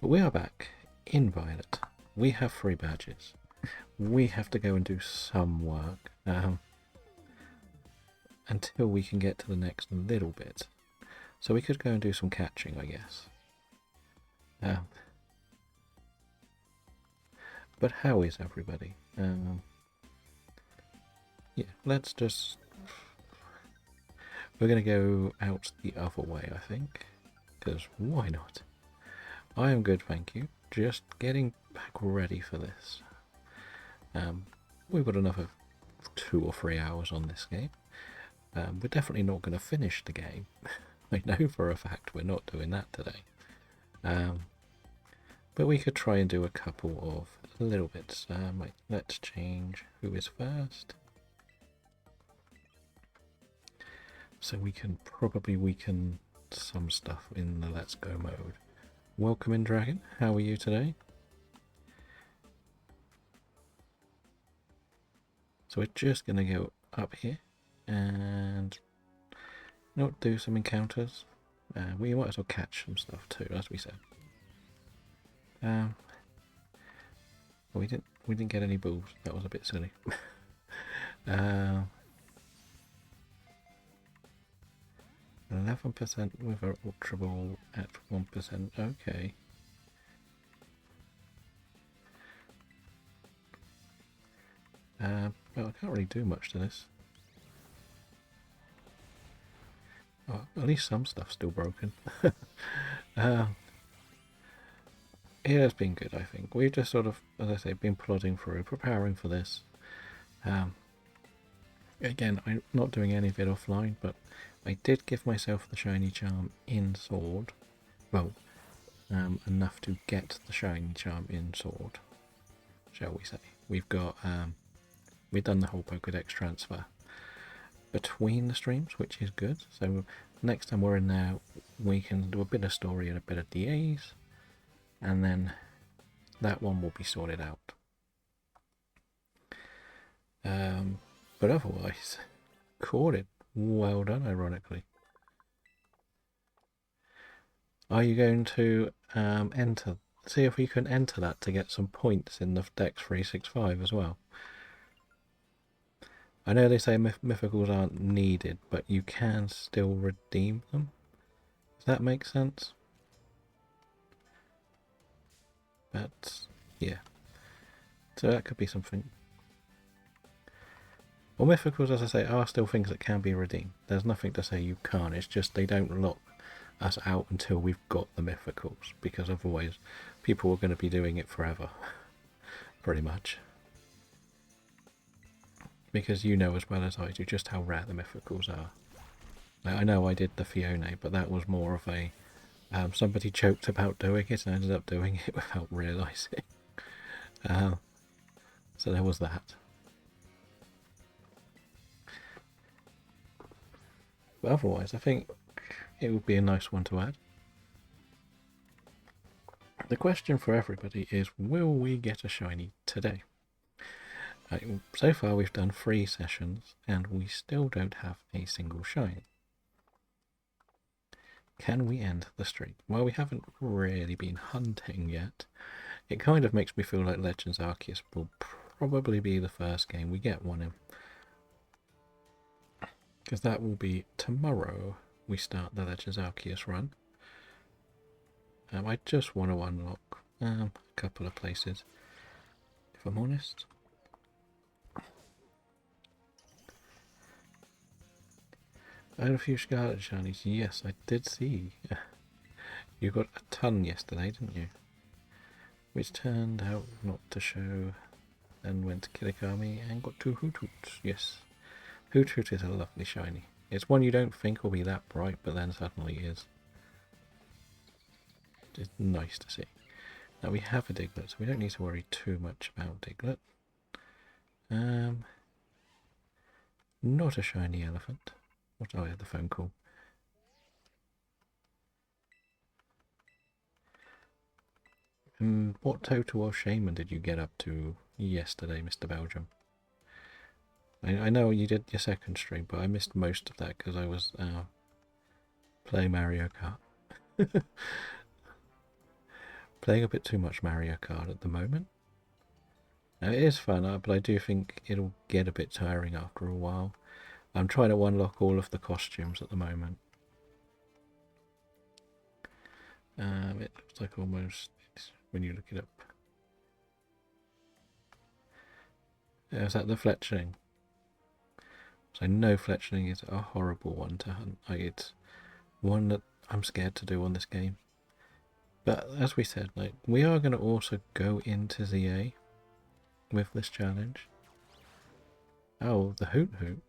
But we are back in Violet. We have 3 badges. We have to go and do some work until we can get to the next little bit. So we could go and do some catching, I guess. But how is everybody? Yeah, let's just... We're going to go out the other way, I think. Because why not? I am good, thank you. Just getting back ready for this. We've got another 2 or 3 hours on this game. We're definitely not going to finish the game. I know for a fact we're not doing that today. But we could try and do a couple of little bits. Let's change who is first. So we can probably weaken some stuff in the Let's Go mode. Welcome in, Dragon. How are you today? So we're just going to go up here and not do some encounters. We might as well catch some stuff too, as we said. We didn't get any bulls. That was a bit silly. 11% with our Ultra Ball at 1%. Okay. Well, I can't really do much to this. Oh, at least some stuff's still broken. It has been good, I think. We've just sort of, as I say, been plodding through, preparing for this. Again, I'm not doing any of it offline, but I did give myself the shiny charm in Sword. Well, enough to get the shiny charm in Sword, shall we say. We've got, we've done the whole Pokedex transfer between the streams, which is good. So next time we're in there, we can do a bit of story and a bit of DAs, and then that one will be sorted out. But otherwise, caught it. Well done, ironically. Are you going to enter? See if we can enter that to get some points in the Dex 365 as well. I know they say mythicals aren't needed, but you can still redeem them. Does that make sense? But yeah, so that could be something. Well, mythicals, as I say, are still things that can be redeemed. There's nothing to say you can't. It's just they don't lock us out until we've got the mythicals, because otherwise people are going to be doing it forever, pretty much. Because you know as well as I do just how rare the mythicals are. Now, I know I did the Fiona, but that was more of a somebody joked about doing it and ended up doing it without realising. So there was that. But otherwise, I think it would be a nice one to add. The question for everybody is, will we get a shiny today? So far we've done 3 sessions and we still don't have a single shiny. Can we end the streak? Well, we haven't really been hunting yet. It kind of makes me feel like Legends Arceus will probably be the first game we get one in. Because that will be tomorrow we start the Legends Arceus run. I just want to unlock a couple of places, if I'm honest. I had a few Scarlet Shinies. Yes, I did see. You got a ton yesterday, didn't you? Which turned out not to show. Then went to Kilikami and got 2 Hoothoots. Yes. Hoothoot is a lovely shiny. It's one you don't think will be that bright, but then suddenly is. It's nice to see. Now we have a Diglett, so we don't need to worry too much about Diglett. Not a shiny elephant. What? Oh, I had the phone call. What total or shaman did you get up to yesterday, Mr. Belgium? I know you did your second stream, but I missed most of that because I was playing Mario Kart. playing a bit too much Mario Kart at the moment. Now, it is fun, but I do think it'll get a bit tiring after a while. I'm trying to unlock all of the costumes at the moment. It looks like almost, when you look it up. Is that the fletchling? So I know fletchling is a horrible one to hunt. It's one that I'm scared to do on this game. But as we said, we are going to also go into ZA with this challenge. Oh, the Hoot Hoot.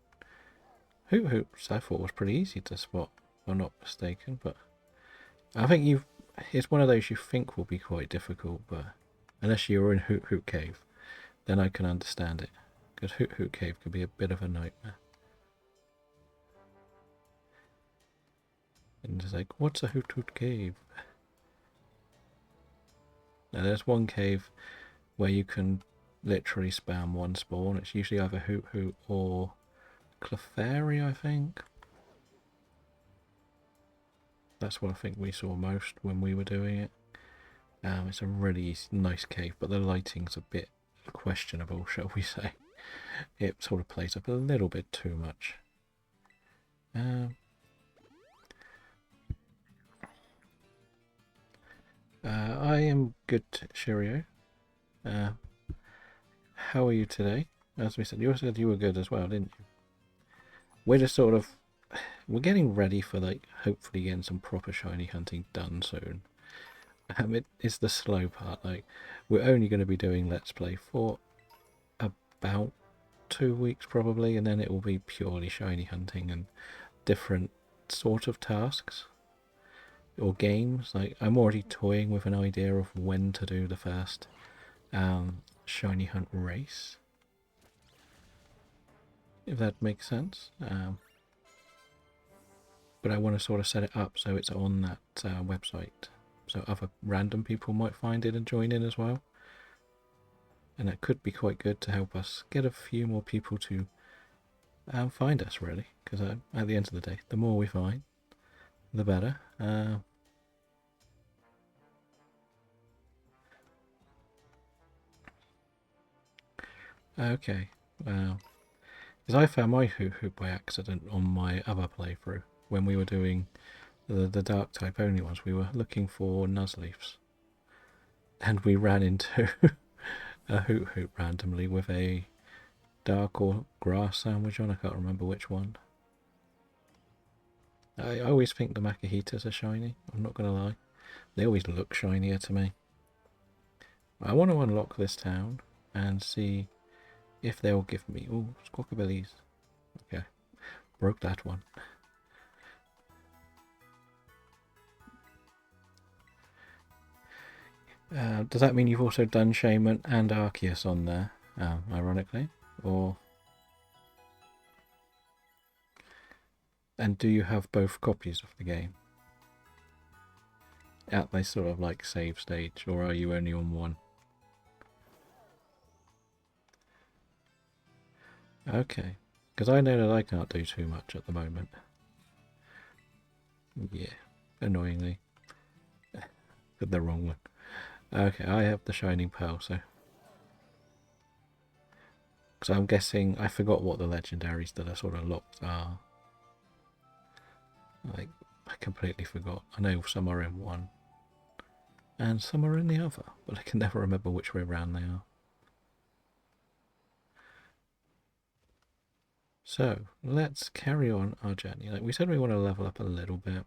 Hoot Hoots I thought was pretty easy to spot, if I'm not mistaken, but I think it's one of those you think will be quite difficult, but unless you're in Hoot Hoot Cave, then I can understand it. Because Hoot Hoot Cave can be a bit of a nightmare. And it's like, what's a Hoot Hoot Cave? Now there's one cave where you can literally spam one spawn. It's usually either Hoot Hoot or Clefairy, I think. That's what I think we saw most when we were doing it. It's a really nice cave, but the lighting's a bit questionable, shall we say. It sort of plays up a little bit too much. I am good, Shirio. How are you today? As we said, you said you were good as well, didn't you? We're just sort of... We're getting ready for, hopefully getting some proper shiny hunting done soon. It's the slow part. We're only going to be doing Let's Play for about 2 weeks probably, and then it will be purely shiny hunting and different sort of tasks or games. I'm already toying with an idea of when to do the first shiny hunt race, if that makes sense. But I want to sort of set it up so it's on that website, so other random people might find it and join in as well. And that could be quite good to help us get a few more people to find us, really. Because at the end of the day, the more we find, the better. Okay, because I found my Hoot Hoot by accident on my other playthrough when we were doing the dark type only ones. We were looking for Nuzleafs, and we ran into a Hoot Hoot randomly with a dark or grass sandwich on. I can't remember which one. I always think the Macahitas are shiny, I'm not going to lie. They always look shinier to me. I want to unlock this town and see if they'll give me... Oh, Squawkabillies. Okay, broke that one. Does that mean you've also done Shaman and Arceus on there, ironically? Or... And do you have both copies of the game at this sort of save stage, or are you only on one? Okay, because I know that I can't do too much at the moment. Yeah, annoyingly. Got the wrong one. Okay, I have the Shining Pearl, so... Because I'm guessing... I forgot what the legendaries that are sort of locked are. I completely forgot. I know some are in one. And some are in the other, but I can never remember which way around they are. So, let's carry on our journey. We said we want to level up a little bit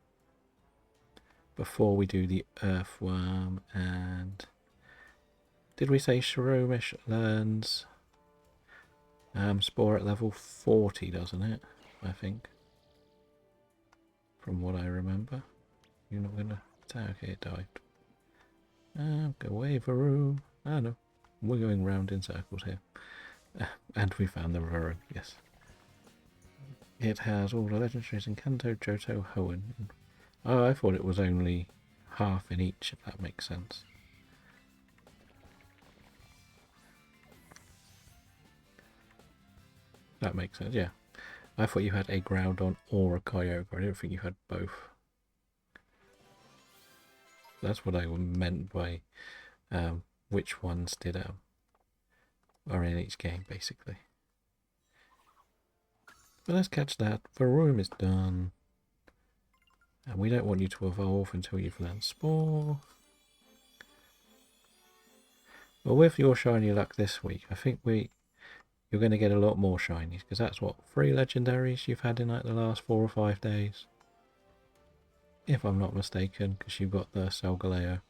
before we do the Earthworm, and... Did we say Shroomish learns Spore at level 40, doesn't it? I think. From what I remember. You're not going to attack. Okay, it died. Go away, Varoo. Ah, no. We're going round in circles here. And we found the Varoo, yes. It has all the legendaries in Kanto, Johto, Hoenn. Oh, I thought it was only half in each, if that makes sense. That makes sense, yeah. I thought you had a Groudon or a Kyogre. I don't think you had both. That's what I meant by which ones did are in each game, basically. But let's catch that. The room is done. And we don't want you to evolve until you've learned Spore. Well, with your shiny luck this week, I think you're going to get a lot more shinies, because that's what, 3 legendaries you've had in like the last 4 or 5 days? If I'm not mistaken, because you've got the Solgaleo.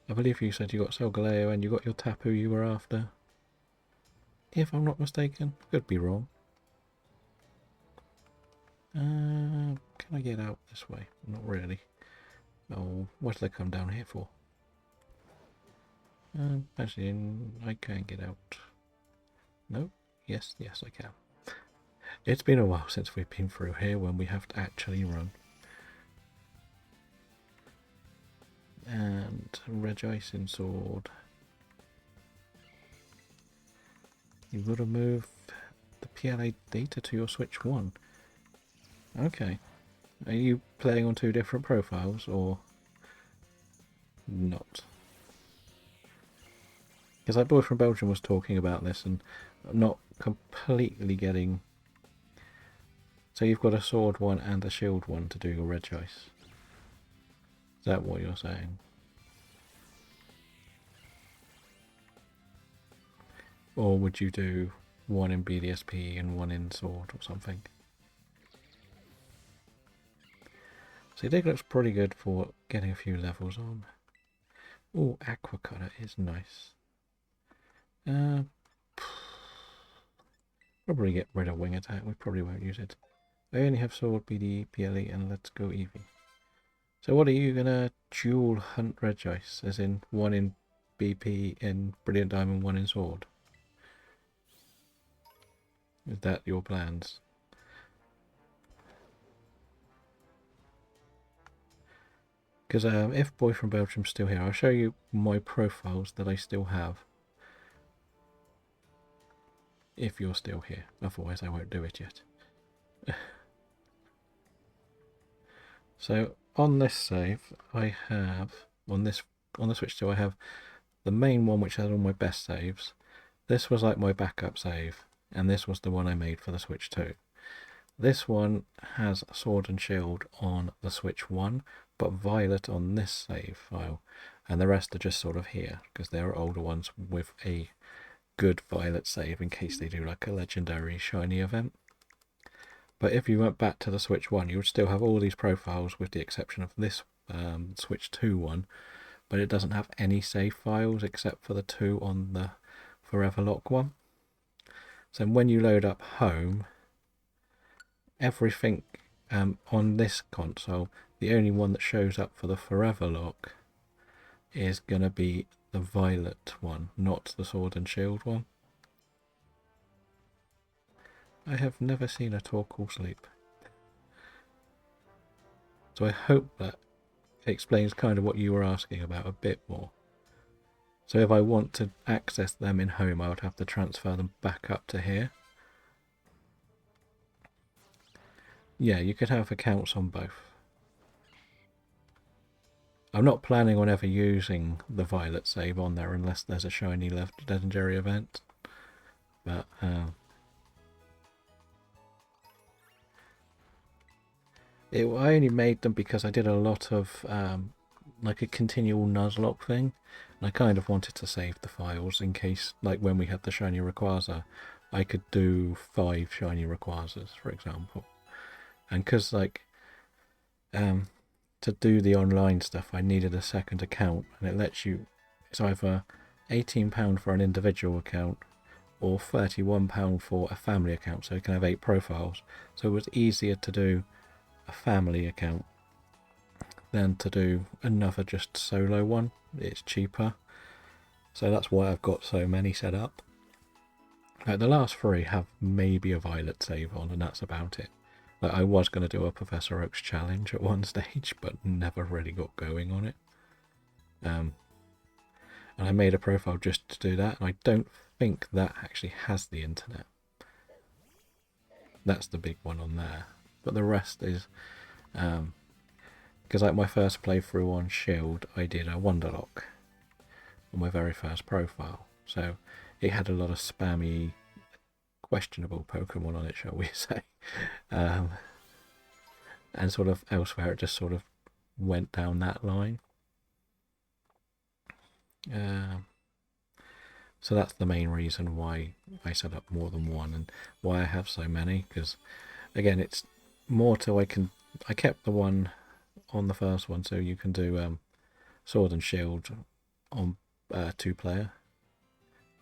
I believe you said you got Solgaleo and you got your Tapu you were after. If I'm not mistaken. Could be wrong. Can I get out this way? Not really. Oh, what did I come down here for? Actually, I can't get out. No? Yes, I can. It's been a while since we've been through here when we have to actually run. And Regicing Sword. You would have moved the PLA data to your Switch 1. Okay. Are you playing on 2 different profiles or not? Because that boy from Belgium was talking about this and not completely getting... So you've got a sword one and a shield one to do your Regice. Is that what you're saying? Or would you do one in BDSP and one in sword or something? So Dig looks pretty good for getting a few levels on. Oh, Aqua Cutter is nice. Probably get rid of Wing Attack. We probably won't use it. I only have Sword, BD, PLE, and Let's Go Eevee. So what are you gonna dual hunt Regice? As in one in BP in Brilliant Diamond, one in Sword? Is that your plans? Because if Boy from Belgium's still here, I'll show you my profiles that I still have. If you're still here. Otherwise I won't do it yet. So on this save I have, on the Switch 2 I have the main one which has all my best saves. This was like my backup save, and this was the one I made for the Switch 2. This one has Sword and Shield on the Switch 1, but Violet on this save file, and the rest are just sort of here, because there are older ones with a good Violet save in case they do like a legendary shiny event. But if you went back to the Switch 1, you would still have all these profiles with the exception of this Switch 2 one, but it doesn't have any save files except for the 2 on the Forever Lock one. So when you load up home, everything on this console, the only one that shows up for the Forever Lock is going to be the Violet one, not the Sword and Shield one. I have never seen a talk or sleep. So I hope that explains kind of what you were asking about a bit more. So if I want to access them in home, I would have to transfer them back up to here. Yeah, you could have accounts on both. I'm not planning on ever using the Violet save on there unless there's a shiny legendary event. But I only made them because I did a lot of like a continual Nuzlocke thing, and I kind of wanted to save the files in case, like when we had the shiny Rayquaza, I could do 5 shiny Rayquazas, for example. And because like to do the online stuff, I needed a second account, and it lets you. It's either £18 for an individual account or £31 for a family account, so you can have 8 profiles. So it was easier to do a family account than to do another just solo one. It's cheaper, so that's why I've got so many set up. The last 3 have maybe a Violet save on, and that's about it. Like, I was going to do a Professor Oak's challenge at one stage, but never really got going on it. And I made a profile just to do that, and I don't think that actually has the internet. That's the big one on there. But the rest is because like my first playthrough on Shield, I did a Wonderlock on my very first profile, so it had a lot of spammy, questionable Pokemon on it, shall we say. And sort of elsewhere it just sort of went down that line. So that's the main reason why I set up more than one and why I have so many, because again it's more to I kept the one on the first one so you can do Sword and Shield on 2-player.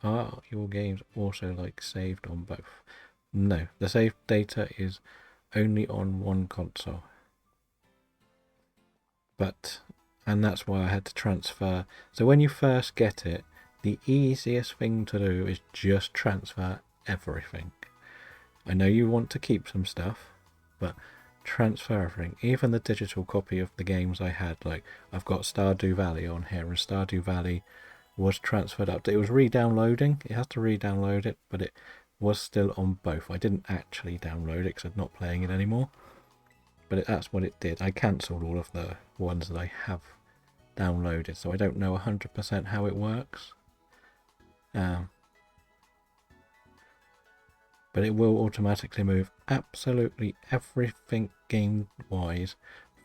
Are your games also like saved on both? No, the save data is only on one console. And that's why I had to transfer. So when you first get it, the easiest thing to do is just transfer everything. I know you want to keep some stuff, but transfer everything. Even the digital copy of the games I had, like I've got Stardew Valley on here, and Stardew Valley was transferred up. It was re-downloading. It has to re-download it, but it was still on both. I didn't actually download it because I'm not playing it anymore. But that's what it did. I cancelled all of the ones that I have downloaded, so I don't know 100% how it works. But it will automatically move absolutely everything game-wise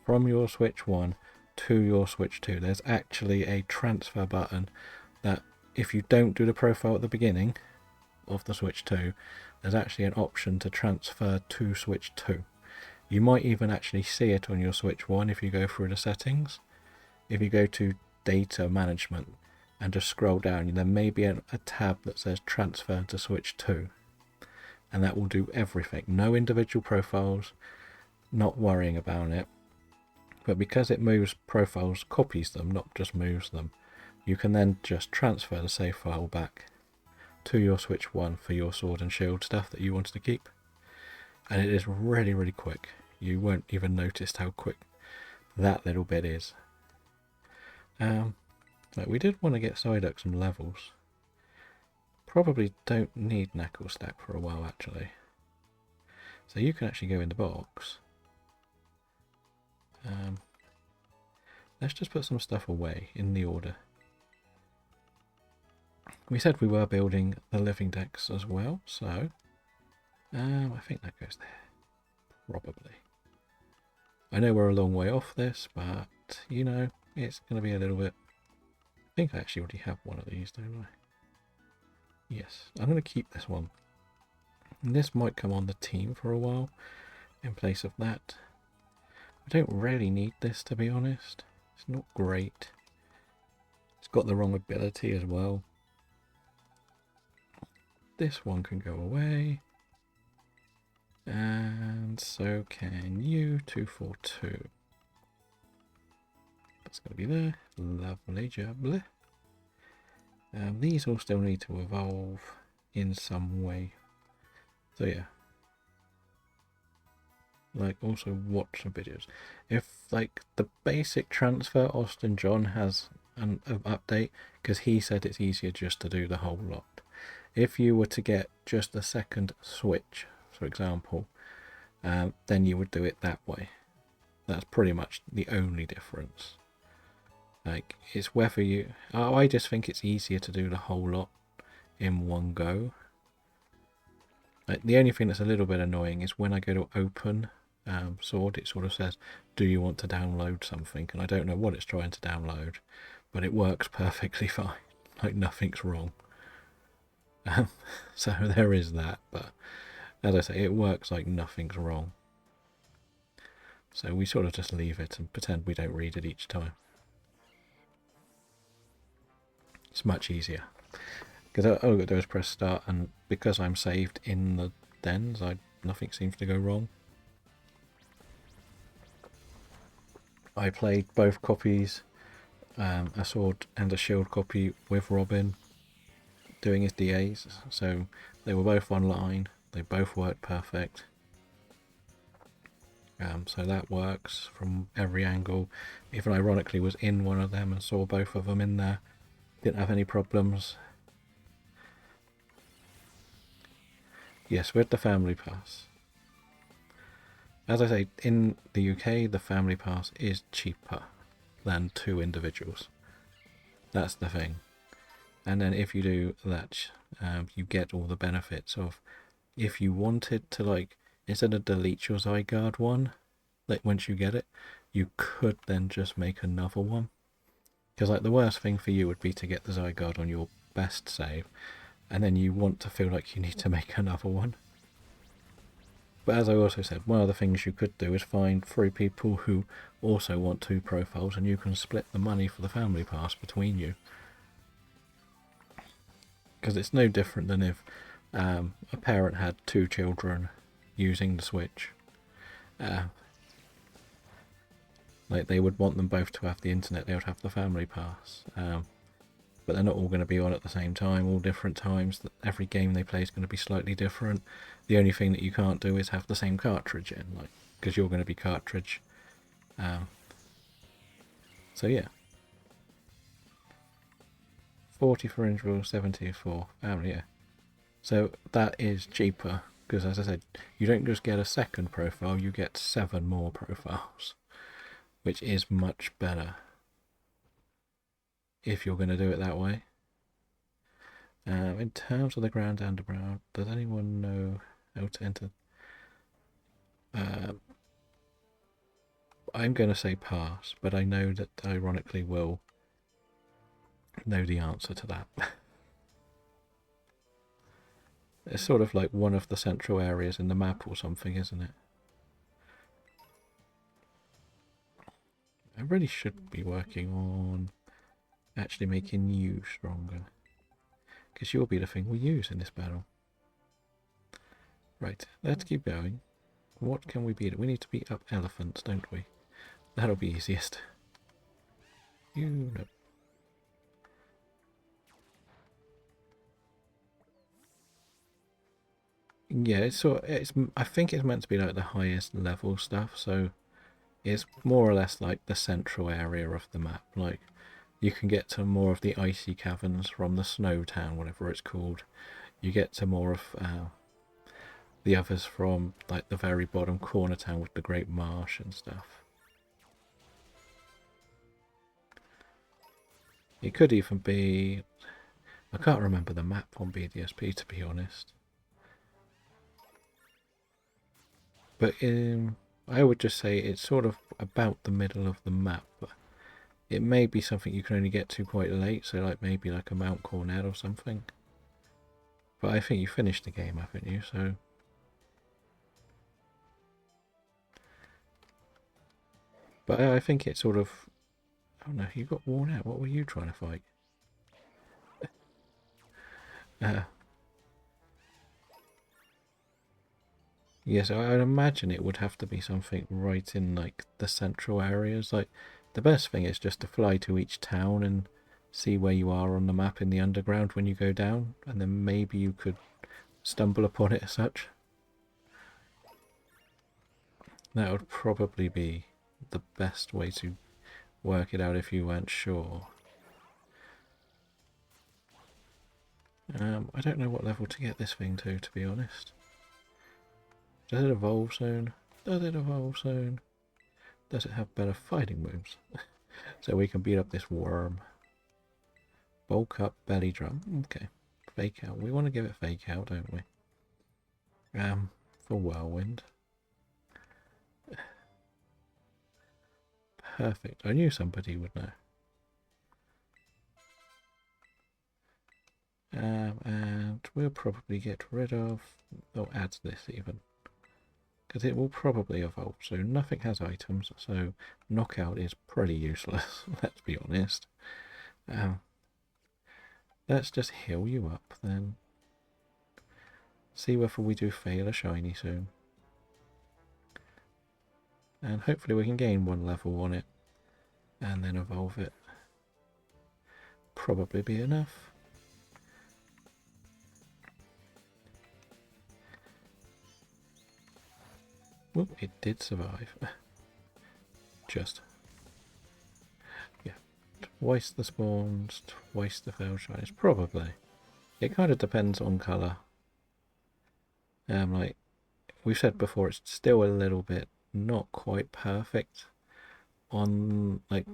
from your Switch 1 to your Switch 2. There's actually a transfer button that if you don't do the profile at the beginning of the Switch 2, there's actually an option to transfer to Switch 2. You might even actually see it on your Switch 1 if you go through the settings. If you go to data management and just scroll down, there may be a tab that says transfer to Switch 2. And that will do everything. No individual profiles, not worrying about it. But because it moves profiles, copies them, not just moves them, you can then just transfer the save file back to your Switch 1 for your Sword and Shield stuff that you wanted to keep. And it is really, really quick. You won't even notice how quick that little bit is. We did want to get Psyduck some levels. Probably don't need Knuckle Stack for a while, actually. So you can actually go in the box. Let's just put some stuff away in the order. We said we were building the living decks as well, so I think that goes there. Probably. I know we're a long way off this, but you know, it's going to be a little bit. I think I actually already have one of these, don't I? Yes, I'm going to keep this one. And this might come on the team for a while in place of that. I don't really need this, to be honest. It's not great. It's got the wrong ability as well. This one can go away. And so can you, 242. That's going to be there. Lovely jubbly. These all still need to evolve in some way. So yeah. Like also watch the videos. If like the basic transfer, Austin John has an update because he said it's easier just to do the whole lot. If you were to get just a second Switch, for example, then you would do it that way. That's pretty much the only difference. Like, it's whether you... I just think it's easier to do the whole lot in one go. Like, the only thing that's a little bit annoying is when I go to open Sword, it sort of says, do you want to download something? And I don't know what it's trying to download, but it works perfectly fine. Like, nothing's wrong. So there is that, but as I say, it works like nothing's wrong. So we sort of just leave it and pretend we don't read it each time. It's much easier. Because all I've got to do is press start, and because I'm saved in the dens, nothing seems to go wrong. I played both copies, a Sword and a Shield copy with Robin, doing his DAs, so they were both online, they both worked perfect. So that works from every angle. Even ironically was in one of them and saw both of them in there. Didn't have any problems. Yes, with the family pass. as I say, in the UK, the family pass is cheaper than 2 individuals. That's the thing. And then if you do that, you get all the benefits of, if you wanted to, like, instead of delete your Zygarde one, like once you get it, you could then just make another one. Because like the worst thing for you would be to get the Zygarde on your best save, and then you want to feel like you need to make another one. But as I also said, one of the things you could do is find 3 people who also want 2 profiles, and you can split the money for the family pass between you. Because it's no different than if a parent had 2 children using the Switch. Like they would want them both to have the internet, they would have the family pass. But they're not all going to be on at the same time, all different times. Every game they play is going to be slightly different. The only thing that you can't do is have the same cartridge in, like, because you're going to be cartridge. So yeah, 40 for individual, 70 for family. Yeah, so that is cheaper because, as I said, you don't just get a second profile, you get 7 more profiles, which is much better if you're going to do it that way. In terms of the Grand Underground, does anyone know how to enter? I'm going to say pass, but I know that ironically will know the answer to that. It's sort of like one of the central areas in the map or something, isn't it? I really should be working on actually making you stronger, because you'll be the thing we use in this battle. Right, let's keep going. What can we beat? We need to beat up elephants, don't we? That'll be easiest. You know. Yeah, it's. I think it's meant to be like the highest level stuff, so it's more or less like the central area of the map. Like you can get to more of the icy caverns from the snow town, whatever it's called. You get to more of the others from like the very bottom corner town with the great marsh and stuff. It could even be, I can't remember the map on BDSP to be honest. But I would just say it's sort of about the middle of the map. It may be something you can only get to quite late, so like maybe like a Mount Cornell or something. But I think you finished the game, haven't you? So but I think it's sort of, oh no, you got worn out. What were you trying to fight? Yes, I'd imagine it would have to be something right in like the central areas. Like the best thing is just to fly to each town and see where you are on the map in the underground when you go down, and then maybe you could stumble upon it as such. That would probably be the best way to work it out if you weren't sure. I don't know what level to get this thing to be honest. Does it evolve soon? Does it evolve soon? Does it have better fighting moves? So we can beat up this worm. Bulk up, belly drum. Okay. Fake out. We want to give it fake out, don't we? For whirlwind. Perfect. I knew somebody would know. And we'll probably get rid of, or add this even, because it will probably evolve soon. Nothing has items, so knockout is pretty useless, let's be honest. Let's just heal you up then. See whether we do fail a shiny soon. And hopefully we can gain 1 level on it and then evolve it. Probably be enough. Well, it did survive. Just. Yeah. Twice the spawns, twice the failed shinies. Probably. It kind of depends on colour. Like we've said before, it's still a little bit not quite perfect on, like,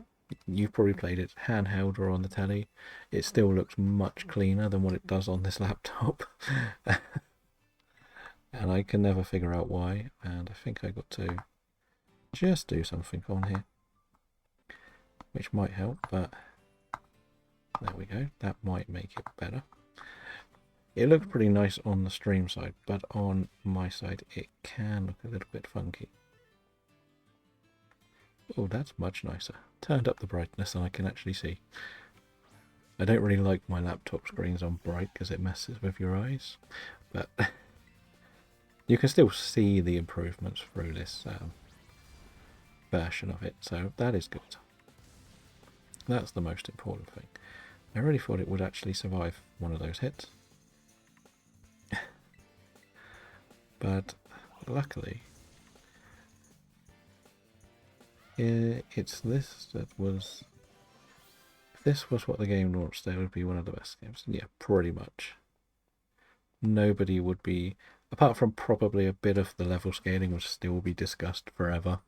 you've probably played it handheld or on the telly. It still looks much cleaner than what it does on this laptop. And I can never figure out why, and I think I got to just do something on here which might help, but there we go. That might make it better. It looks pretty nice on the stream side, but on my side it can look a little bit funky. Oh, that's much nicer. Turned up the brightness and I can actually see. I don't really like my laptop screens on bright because it messes with your eyes, but you can still see the improvements through this version of it, so that is good. That's the most important thing. I really thought it would actually survive one of those hits. But luckily, it's this that was... If this was what the game launched, there would be one of the best games. Yeah, pretty much. Nobody would be... Apart from probably a bit of the level scaling would still be discussed forever.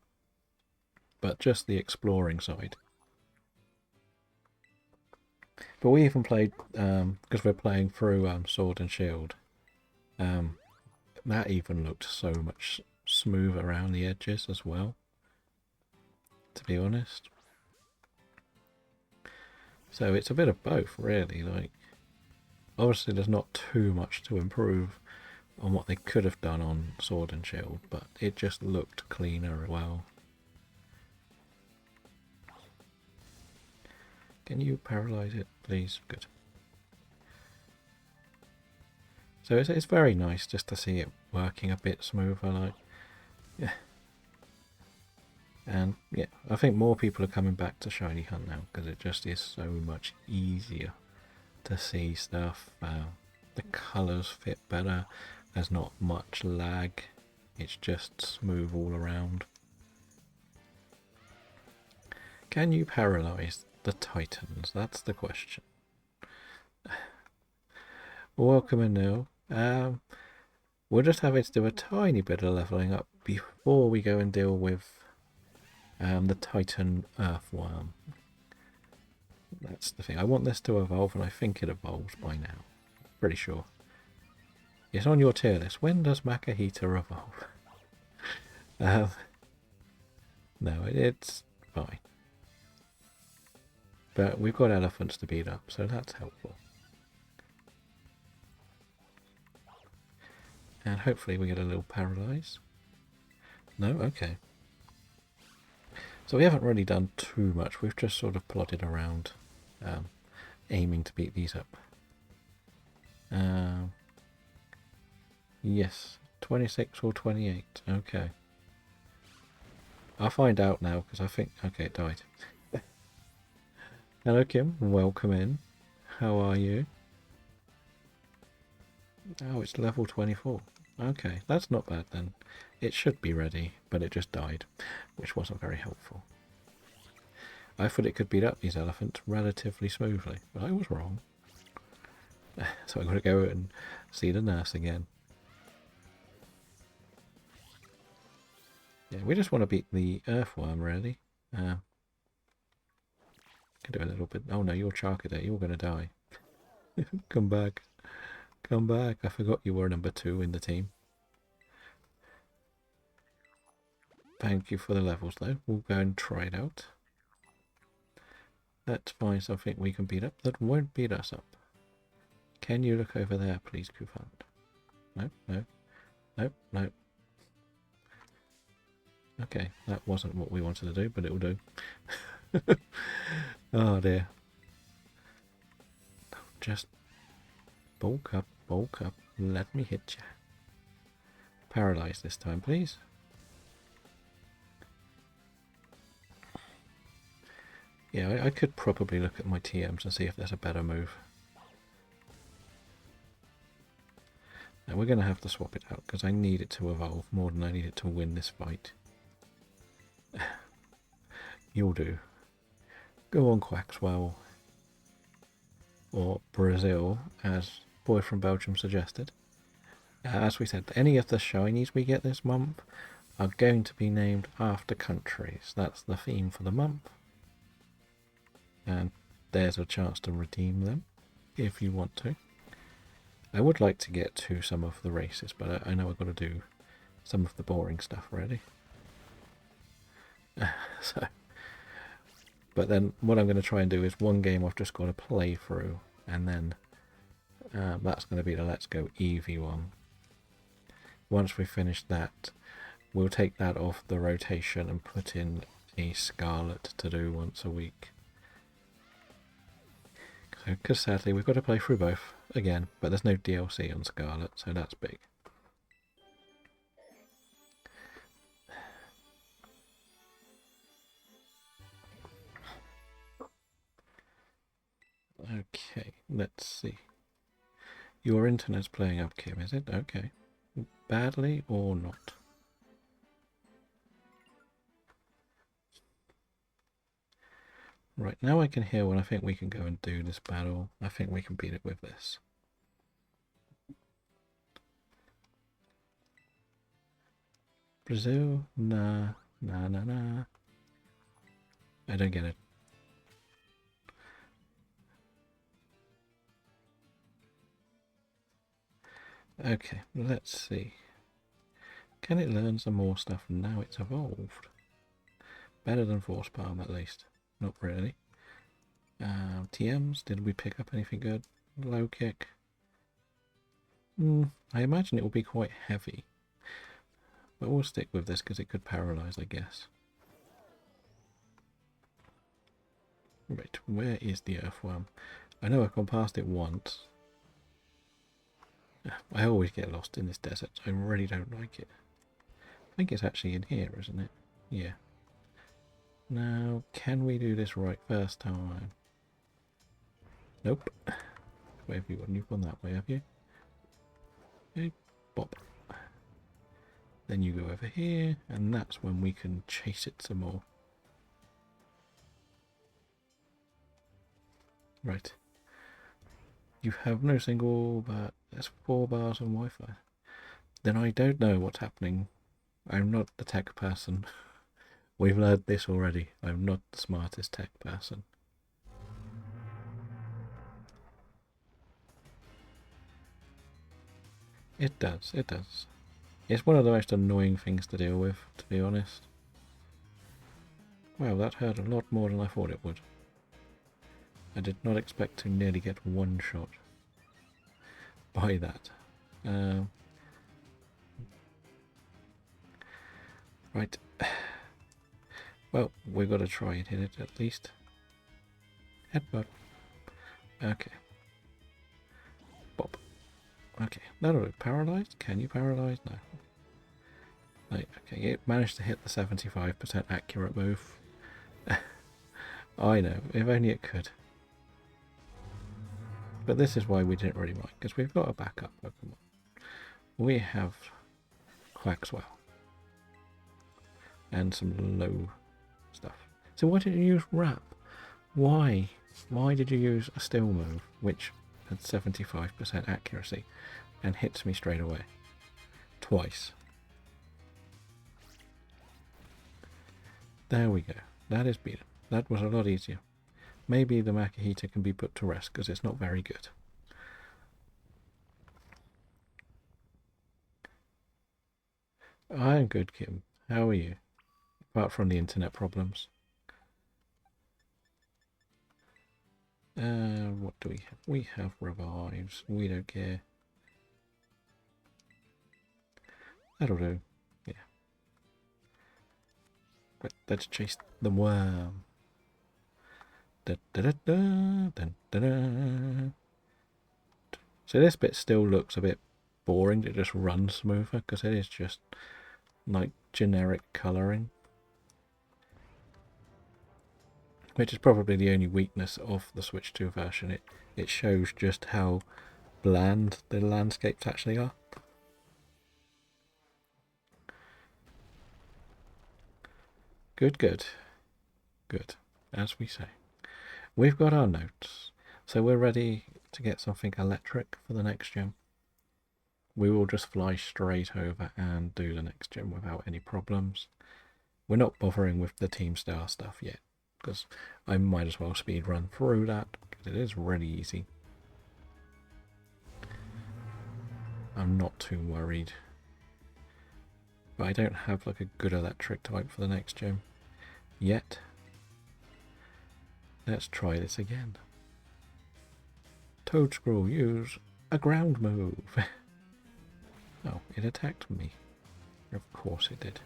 But just the exploring side. But we even played, because we're playing through Sword and Shield, that even looked so much smoother around the edges as well, to be honest. So it's a bit of both, really. Like, obviously there's not too much to improve on what they could have done on Sword and Shield, but it just looked cleaner as well. Can you paralyze it, please? Good. So it's very nice just to see it working a bit smoother, like, yeah. And yeah, I think more people are coming back to Shiny Hunt now because it just is so much easier to see stuff. The colours fit better. There's not much lag. It's just smooth all around. Can you paralyze the Titans? That's the question. Welcome in now. We'll just have it to do a tiny bit of levelling up before we go and deal with the Titan Earthworm. That's the thing. I want this to evolve, and I think it evolves by now. Pretty sure. It's on your tier list. When does Makahita evolve? No, it's fine. But we've got elephants to beat up, so that's helpful. And hopefully we get a little paralyze. No? Okay. So we haven't really done too much. We've just sort of plodded around, aiming to beat these up. Yes, 26 or 28. Okay. I'll find out now because I think... Okay, it died. Hello, Kim. Welcome in. How are you? Oh, it's level 24. Okay, that's not bad then. It should be ready, but it just died, which wasn't very helpful. I thought it could beat up these elephants relatively smoothly, but I was wrong. So I'm going to go and see the nurse again. Yeah, we just want to beat the earthworm, really. Can do a little bit. Oh no, you're Charcadet. You're going to die. Come back. Come back. I forgot you were number 2 in the team. Thank you for the levels, though. We'll go and try it out. Let's find something we can beat up that won't beat us up. Can you look over there, please, Kufand? No, no, no, no. Okay, that wasn't what we wanted to do, but it'll do. Oh dear. Just bulk up, let me hit you. Paralyze this time, please. Yeah, I could probably look at my TMs and see if there's a better move. Now we're going to have to swap it out because I need it to evolve more than I need it to win this fight. You'll do. Go on, Quaxwell. Or Brazil, as Boy from Belgium suggested. As we said, any of the shinies we get this month are going to be named after countries. That's the theme for the month. And there's a chance to redeem them if you want to. I would like to get to some of the races, but I know I've got to do some of the boring stuff already. But then what I'm going to try and do is one game I've just got to play through, and then that's going to be the Let's Go Eevee one. Once we finish that, we'll take that off the rotation and put in a Scarlet to do once a week. Because sadly we've got to play through both again, but there's no DLC on Scarlet, so that's big. Okay, let's see. Your internet's playing up, Kim, is it? Okay. Badly or not? Right, now I can hear when I think we can go and do this battle. I think we can beat it with this. Brazil? Nah. Nah. I don't get it. Okay, let's see. Can it learn some more stuff now it's evolved? Better than Force Palm, at least. Not really. TMs, did we pick up anything good? Low kick. I imagine it will be quite heavy. But we'll stick with this because it could paralyze, I guess. Right, where is the earthworm? I know I've gone past it once. I always get lost in this desert, so I really don't like it. I think it's actually in here, isn't it? Yeah. Now, can we do this right first time? Nope. Where have you gone? You've gone that way, have you? Okay, bop. Then you go over here, and that's when we can chase it some more. Right. You have no single, but there's 4 bars on Wi-Fi. Then I don't know what's happening. I'm not the tech person. We've learned this already. I'm not the smartest tech person. It does. It's one of the most annoying things to deal with, to be honest. Wow, that hurt a lot more than I thought it would. I did not expect to nearly get one shot by that. Right. Well, we've got to try and hit it at least. Headbutt. Okay. Bop. Okay, that'll be paralyzed. Can you paralyze? No. Right, okay, it managed to hit the 75% accurate move. I know, if only it could. But this is why we didn't really mind, because we've got a backup Pokemon. We have Quaxwell. And some low stuff. So why did you use Wrap? Why? Why did you use a Steel move, which had 75% accuracy, and hits me straight away? Twice. There we go. That is beaten. That was a lot easier. Maybe the Makihita can be put to rest because it's not very good. I'm good, Kim. How are you? Apart from the internet problems. What do we have? We have revives. We don't care. That'll do. Yeah. But let's chase the worm. Da, da, da, da, da, da, da. So this bit still looks a bit boring to just run smoother because it is just like generic colouring. Which is probably the only weakness of the Switch 2 version. It shows just how bland the landscapes actually are. Good. As we say. We've got our notes. So we're ready to get something electric for the next gym. we will just fly straight over and do the next gym without any problems. We're not bothering with the Team Star stuff yet, because I might as well speed run through that, because it is really easy. I'm not too worried. But I don't have like a good electric type for the next gym yet. Let's try this again. Toadscrew, use a ground move. Oh, it attacked me. Of course it did.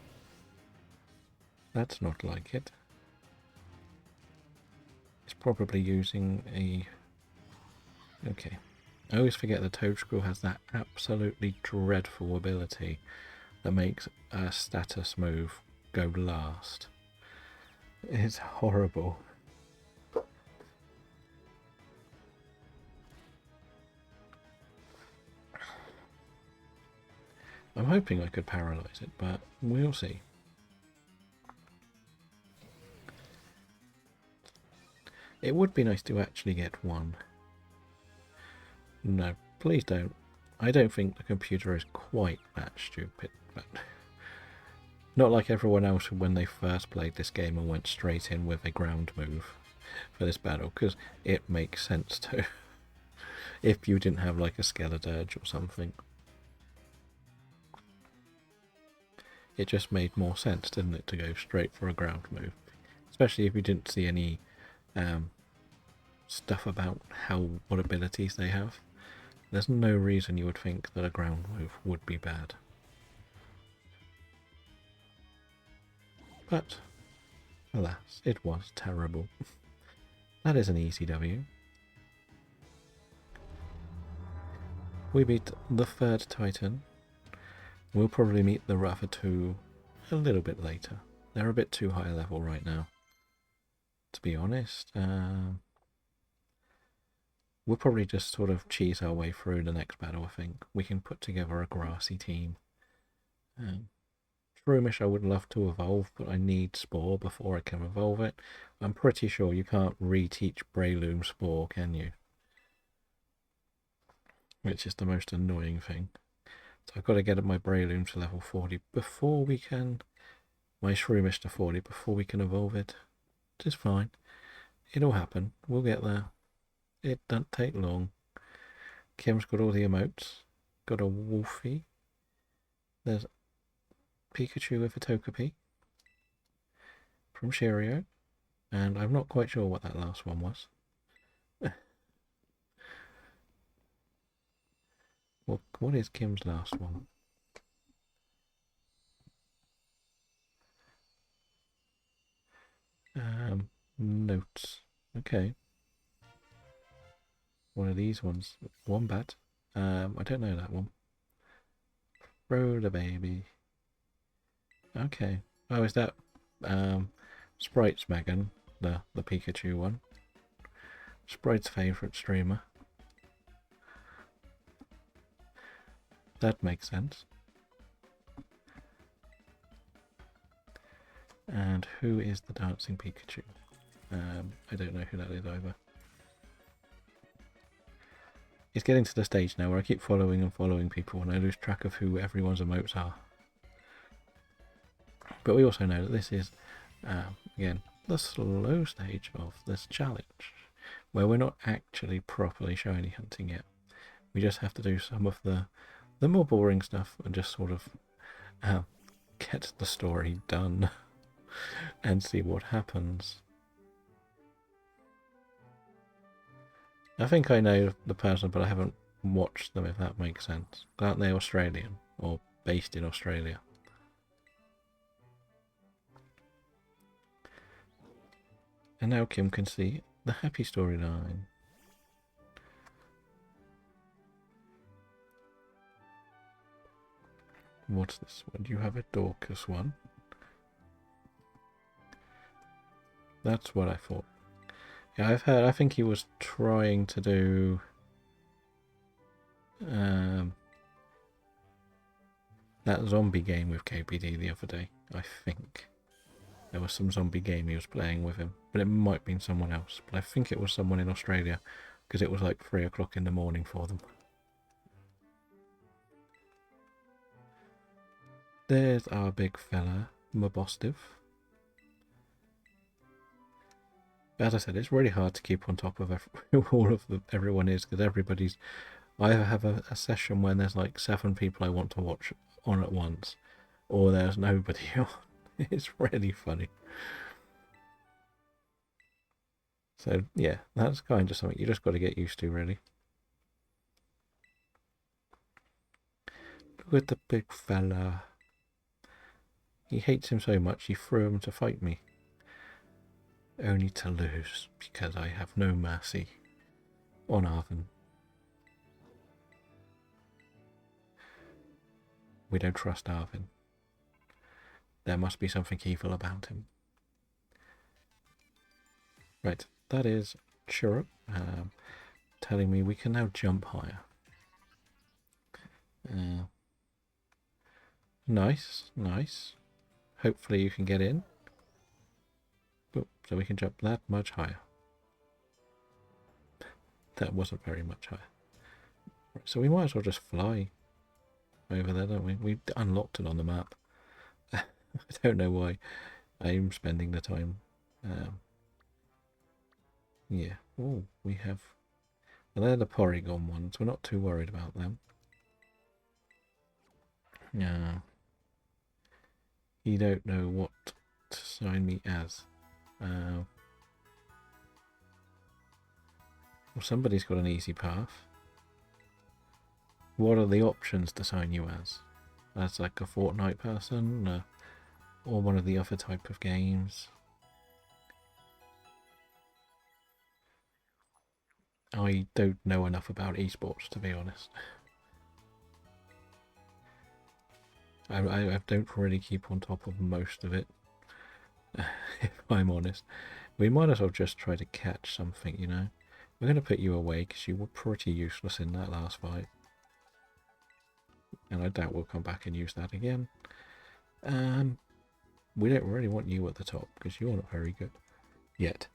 That's not like it. It's probably using a... Okay. I always forget the Toadscrew has that absolutely dreadful ability that makes a status move go last. It's horrible. I'm hoping I could paralyze it, but we'll see. It would be nice to actually get one. No, please don't. I don't think the computer is quite that stupid, but not like everyone else when they first played this game and went straight in with a ground move for this battle, because it makes sense to. If you didn't have like a Skeledirge or something. It just made more sense, didn't it, to go straight for a ground move. Especially if you didn't see any stuff about what abilities they have. There's no reason you would think that a ground move would be bad. But, alas, it was terrible. That is an easy W. We beat the third Titan. We'll probably meet the other two a little bit later. They're a bit too high level right now, to be honest. We'll probably just sort of cheese our way through the next battle, I think. We can put together a grassy team. Shroomish I would love to evolve, but I need Spore before I can evolve it. I'm pretty sure you can't reteach Breloom Spore, can you? Which is the most annoying thing. So I've got to get my Breloom to level 40 before we can... My Shroomish to 40 before we can evolve it. Which is fine. It'll happen. We'll get there. It doesn't take long. Kim's got all the emotes. Got a Wolfie. There's Pikachu with a Togepi from Cheerio. And I'm not quite sure what that last one was. What is Kim's last one? Notes. Okay. One of these ones. Wombat. I don't know that one. Rhoda baby. Okay. Oh, is that Sprite's Megan, the Pikachu one? Sprite's favourite streamer. That makes sense. And who is the dancing Pikachu? I don't know who that is either. It's getting to the stage now where I keep following and following people and I lose track of who everyone's emotes are. But we also know that this is, again, the slow stage of this challenge, where we're not actually properly shiny hunting yet. We just have to do some of the more boring stuff and just sort of get the story done and see what happens. I think I know the person, but I haven't watched them, if that makes sense. Aren't they Australian or based in Australia? And now Kim can see the happy storyline. What's this one? You have a Dorcas one. That's what I thought. Yeah, I've heard. I think he was trying to do that zombie game with KPD the other day. I think there was some zombie game he was playing with him, but it might have been someone else. But I think it was someone in Australia because it was like 3 o'clock in the morning for them. There's our big fella, Mabostiff. As I said, it's really hard to keep on top of everyone is, because everybody's... I have a session when there's like 7 people I want to watch on at once, or there's nobody on. It's really funny. So yeah, that's kind of something you just got to get used to, really. Look at the big fella. He hates him so much he threw him to fight me. Only to lose, because I have no mercy on Arven. We don't trust Arven. There must be something evil about him. Right, that is Chirrup telling me we can now jump higher. Nice, nice. Hopefully you can get in. So we can jump that much higher. That wasn't very much higher. Right, so we might as well just fly over there, don't we? We unlocked it on the map. I don't know why I'm spending the time. Yeah. Oh, we have... Well, they're the Porygon ones. We're not too worried about them. Yeah. You don't know what to sign me as. Well, somebody's got an easy path. What are the options to sign you as? As like a Fortnite person? Or one of the other type of games? I don't know enough about esports, to be honest. I don't really keep on top of most of it, if I'm honest. We might as well just try to catch something, you know. We're going to put you away because you were pretty useless in that last fight. And I doubt we'll come back and use that again. We don't really want you at the top because you're not very good yet.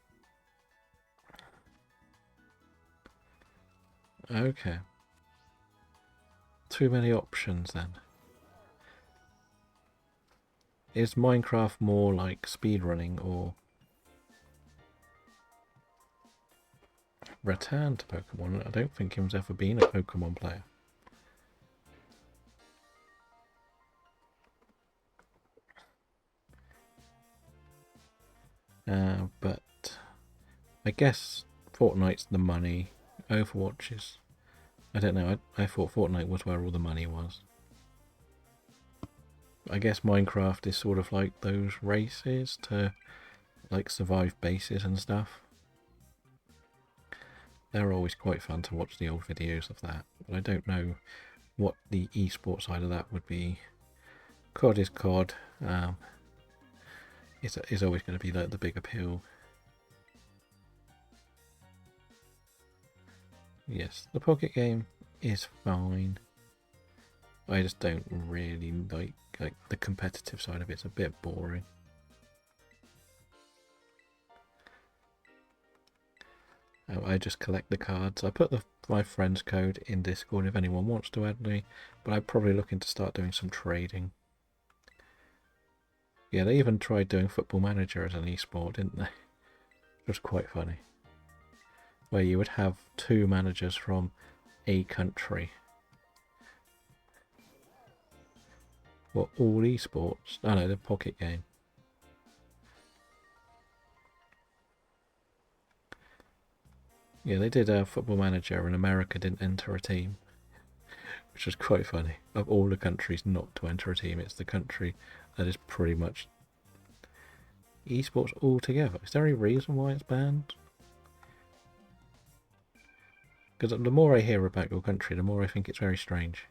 Okay. Too many options then. Is Minecraft more like speedrunning or return to Pokemon? I don't think him's ever been a Pokemon player. But I guess Fortnite's the money. Overwatch is... I don't know, I thought Fortnite was where all the money was. I guess Minecraft is sort of like those races to like survive bases and stuff. They're always quite fun to watch the old videos of that, but I don't know what the esports side of that would be. COD is COD. It's always going to be like the big appeal. Yes, the Pocket game is fine. I just don't really like the competitive side of it. It's a bit boring. I just collect the cards. I put my friend's code in Discord if anyone wants to add me, but I'm probably looking to start doing some trading. Yeah, they even tried doing Football Manager as an esport, didn't they? It was quite funny. Where you would have 2 managers from a country. Well, all esports? Oh no, the Pocket game. Yeah, they did a Football Manager and America didn't enter a team. Which was quite funny. Of all the countries not to enter a team, it's the country that is pretty much esports altogether. Is there any reason why it's banned? Because the more I hear about your country, the more I think it's very strange.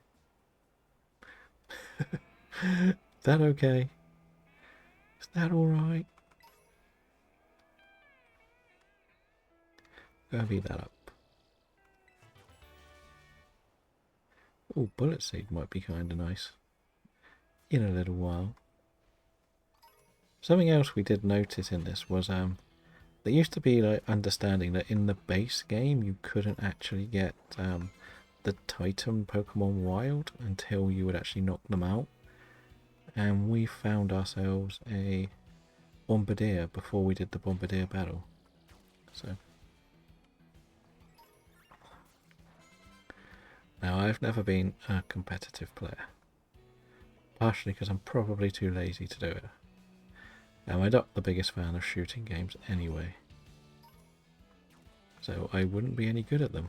Is that okay? Is that alright? Go beat that up. Oh, Bullet Seed might be kind of nice. In a little while. Something else we did notice in this was there used to be like understanding that in the base game you couldn't actually get the Titan Pokemon wild until you would actually knock them out. and we found ourselves a bombardier before we did the bombardier battle. So now I've never been a competitive player, partially because I'm probably too lazy to do it. Now I'm not the biggest fan of shooting games anyway, so I wouldn't be any good at them.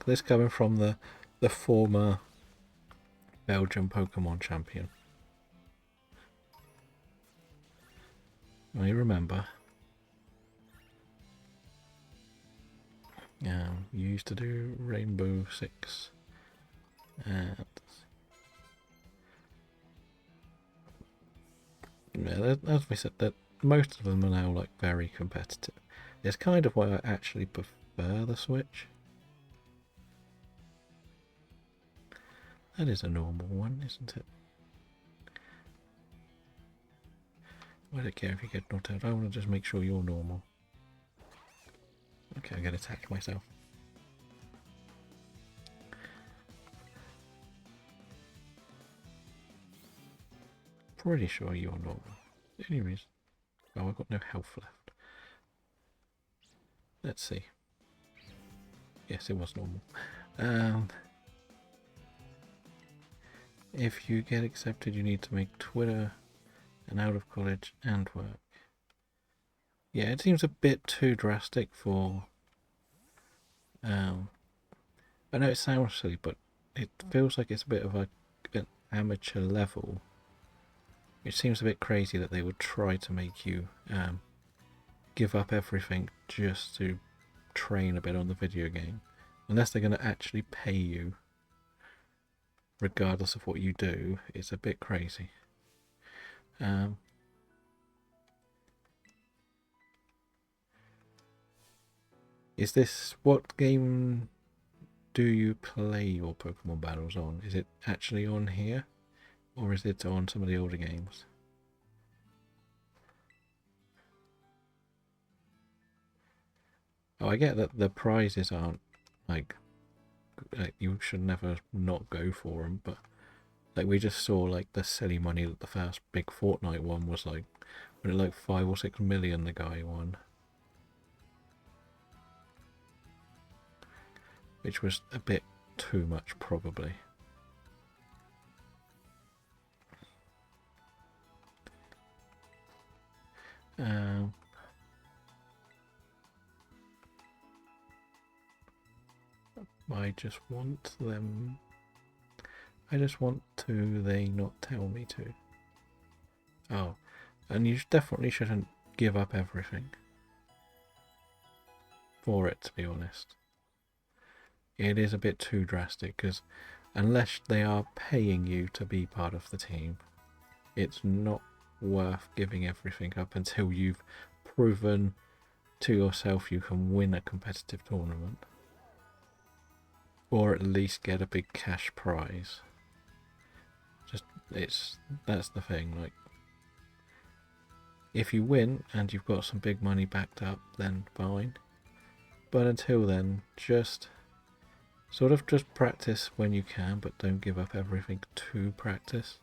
This coming from the former Belgian Pokemon champion. I remember. You used to do Rainbow Six, and yeah, as we said, that most of them are now like very competitive. It's kind of why I actually prefer the Switch. That is a normal one, isn't it? I don't care if you get knocked out. I want to just make sure you're normal. Okay, I'm going to attack myself. Pretty sure you're normal. Anyways, oh, I've got no health left. Let's see. Yes, it was normal. If you get accepted, you need to make Twitter and out of college and work. Yeah, it seems a bit too drastic for. I know it sounds silly, but it feels like it's a bit of an amateur level. It seems a bit crazy that they would try to make you give up everything just to train a bit on the video game, unless they're going to actually pay you regardless of what you do. It's a bit crazy. Is this, what game do you play your Pokemon battles on? Is it actually on here, or is it on some of the older games? Oh, I get that the prizes aren't like you should never not go for them, but like we just saw like the silly money that the first big Fortnite one was like, when it like 5 or 6 million the guy won, which was a bit too much probably. I just want them. I just want to. They not tell me to. Oh, and you definitely shouldn't give up everything for it, to be honest. It is a bit too drastic, because unless they are paying you to be part of the team, it's not worth giving everything up until you've proven to yourself you can win a competitive tournament, or at least get a big cash prize. That's the thing, like, if you win and you've got some big money backed up, then fine, but until then, just practice when you can, but don't give up everything to practice.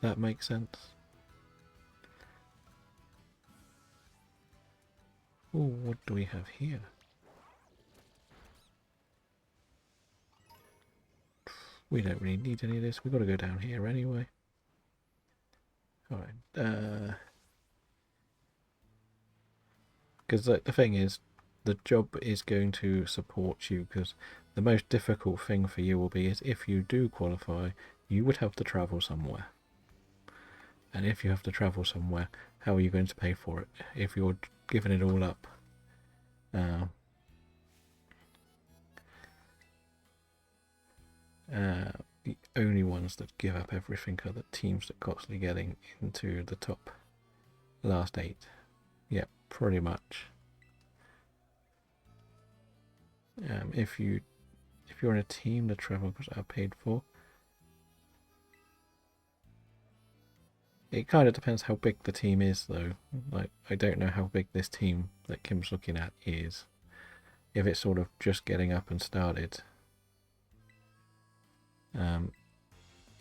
That makes sense. Oh, what do we have here? We don't really need any of this. We've got to go down here anyway. Alright. Because the thing is, the job is going to support you, because the most difficult thing for you will be is if you do qualify, you would have to travel somewhere. And if you have to travel somewhere, how are you going to pay for it if you're giving it all up? The only ones that give up everything are the teams that constantly getting into the top last 8. Yeah, pretty much. If you're in a team, the travel costs are paid for. It kind of depends how big the team is, though. Like, I don't know how big this team that Kim's looking at is. If it's sort of just getting up and started.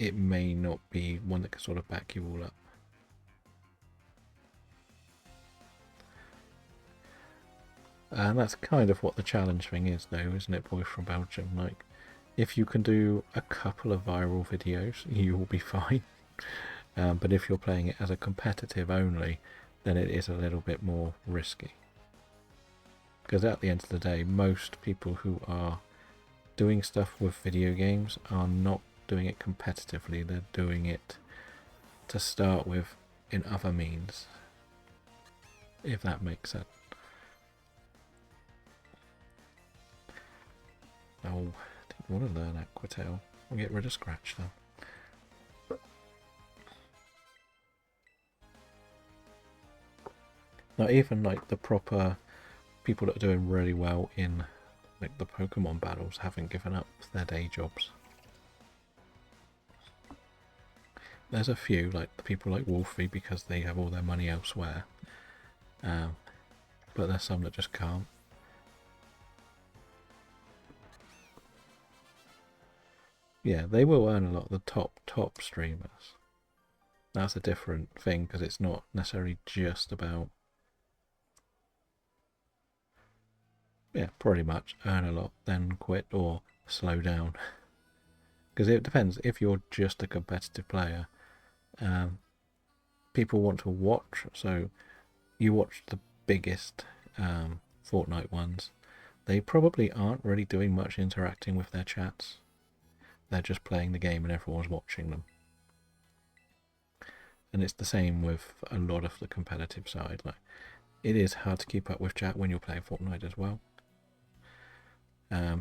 it may not be one that can sort of back you all up. And that's kind of what the challenge thing is though, isn't it, boy from Belgium? Like, if you can do a couple of viral videos, you will be fine. But if you're playing it as a competitive only, then it is a little bit more risky. Because at the end of the day, most people who are doing stuff with video games are not doing it competitively. They're doing it to start with in other means, if that makes sense. Oh, I didn't want to learn Aquatail. I'll get rid of Scratch then. Now, even like the proper people that are doing really well in like the Pokemon battles haven't given up their day jobs. There's a few, like the people like Wolfie, because they have all their money elsewhere. But there's some that just can't. Yeah, they will earn a lot, the top streamers. That's a different thing, because it's not necessarily just about, yeah, pretty much earn a lot, then quit or slow down. Because it depends. If you're just a competitive player, people want to watch. So you watch the biggest Fortnite ones. They probably aren't really doing much interacting with their chats. They're just playing the game and everyone's watching them. And it's the same with a lot of the competitive side. Like, it is hard to keep up with chat when you're playing Fortnite as well.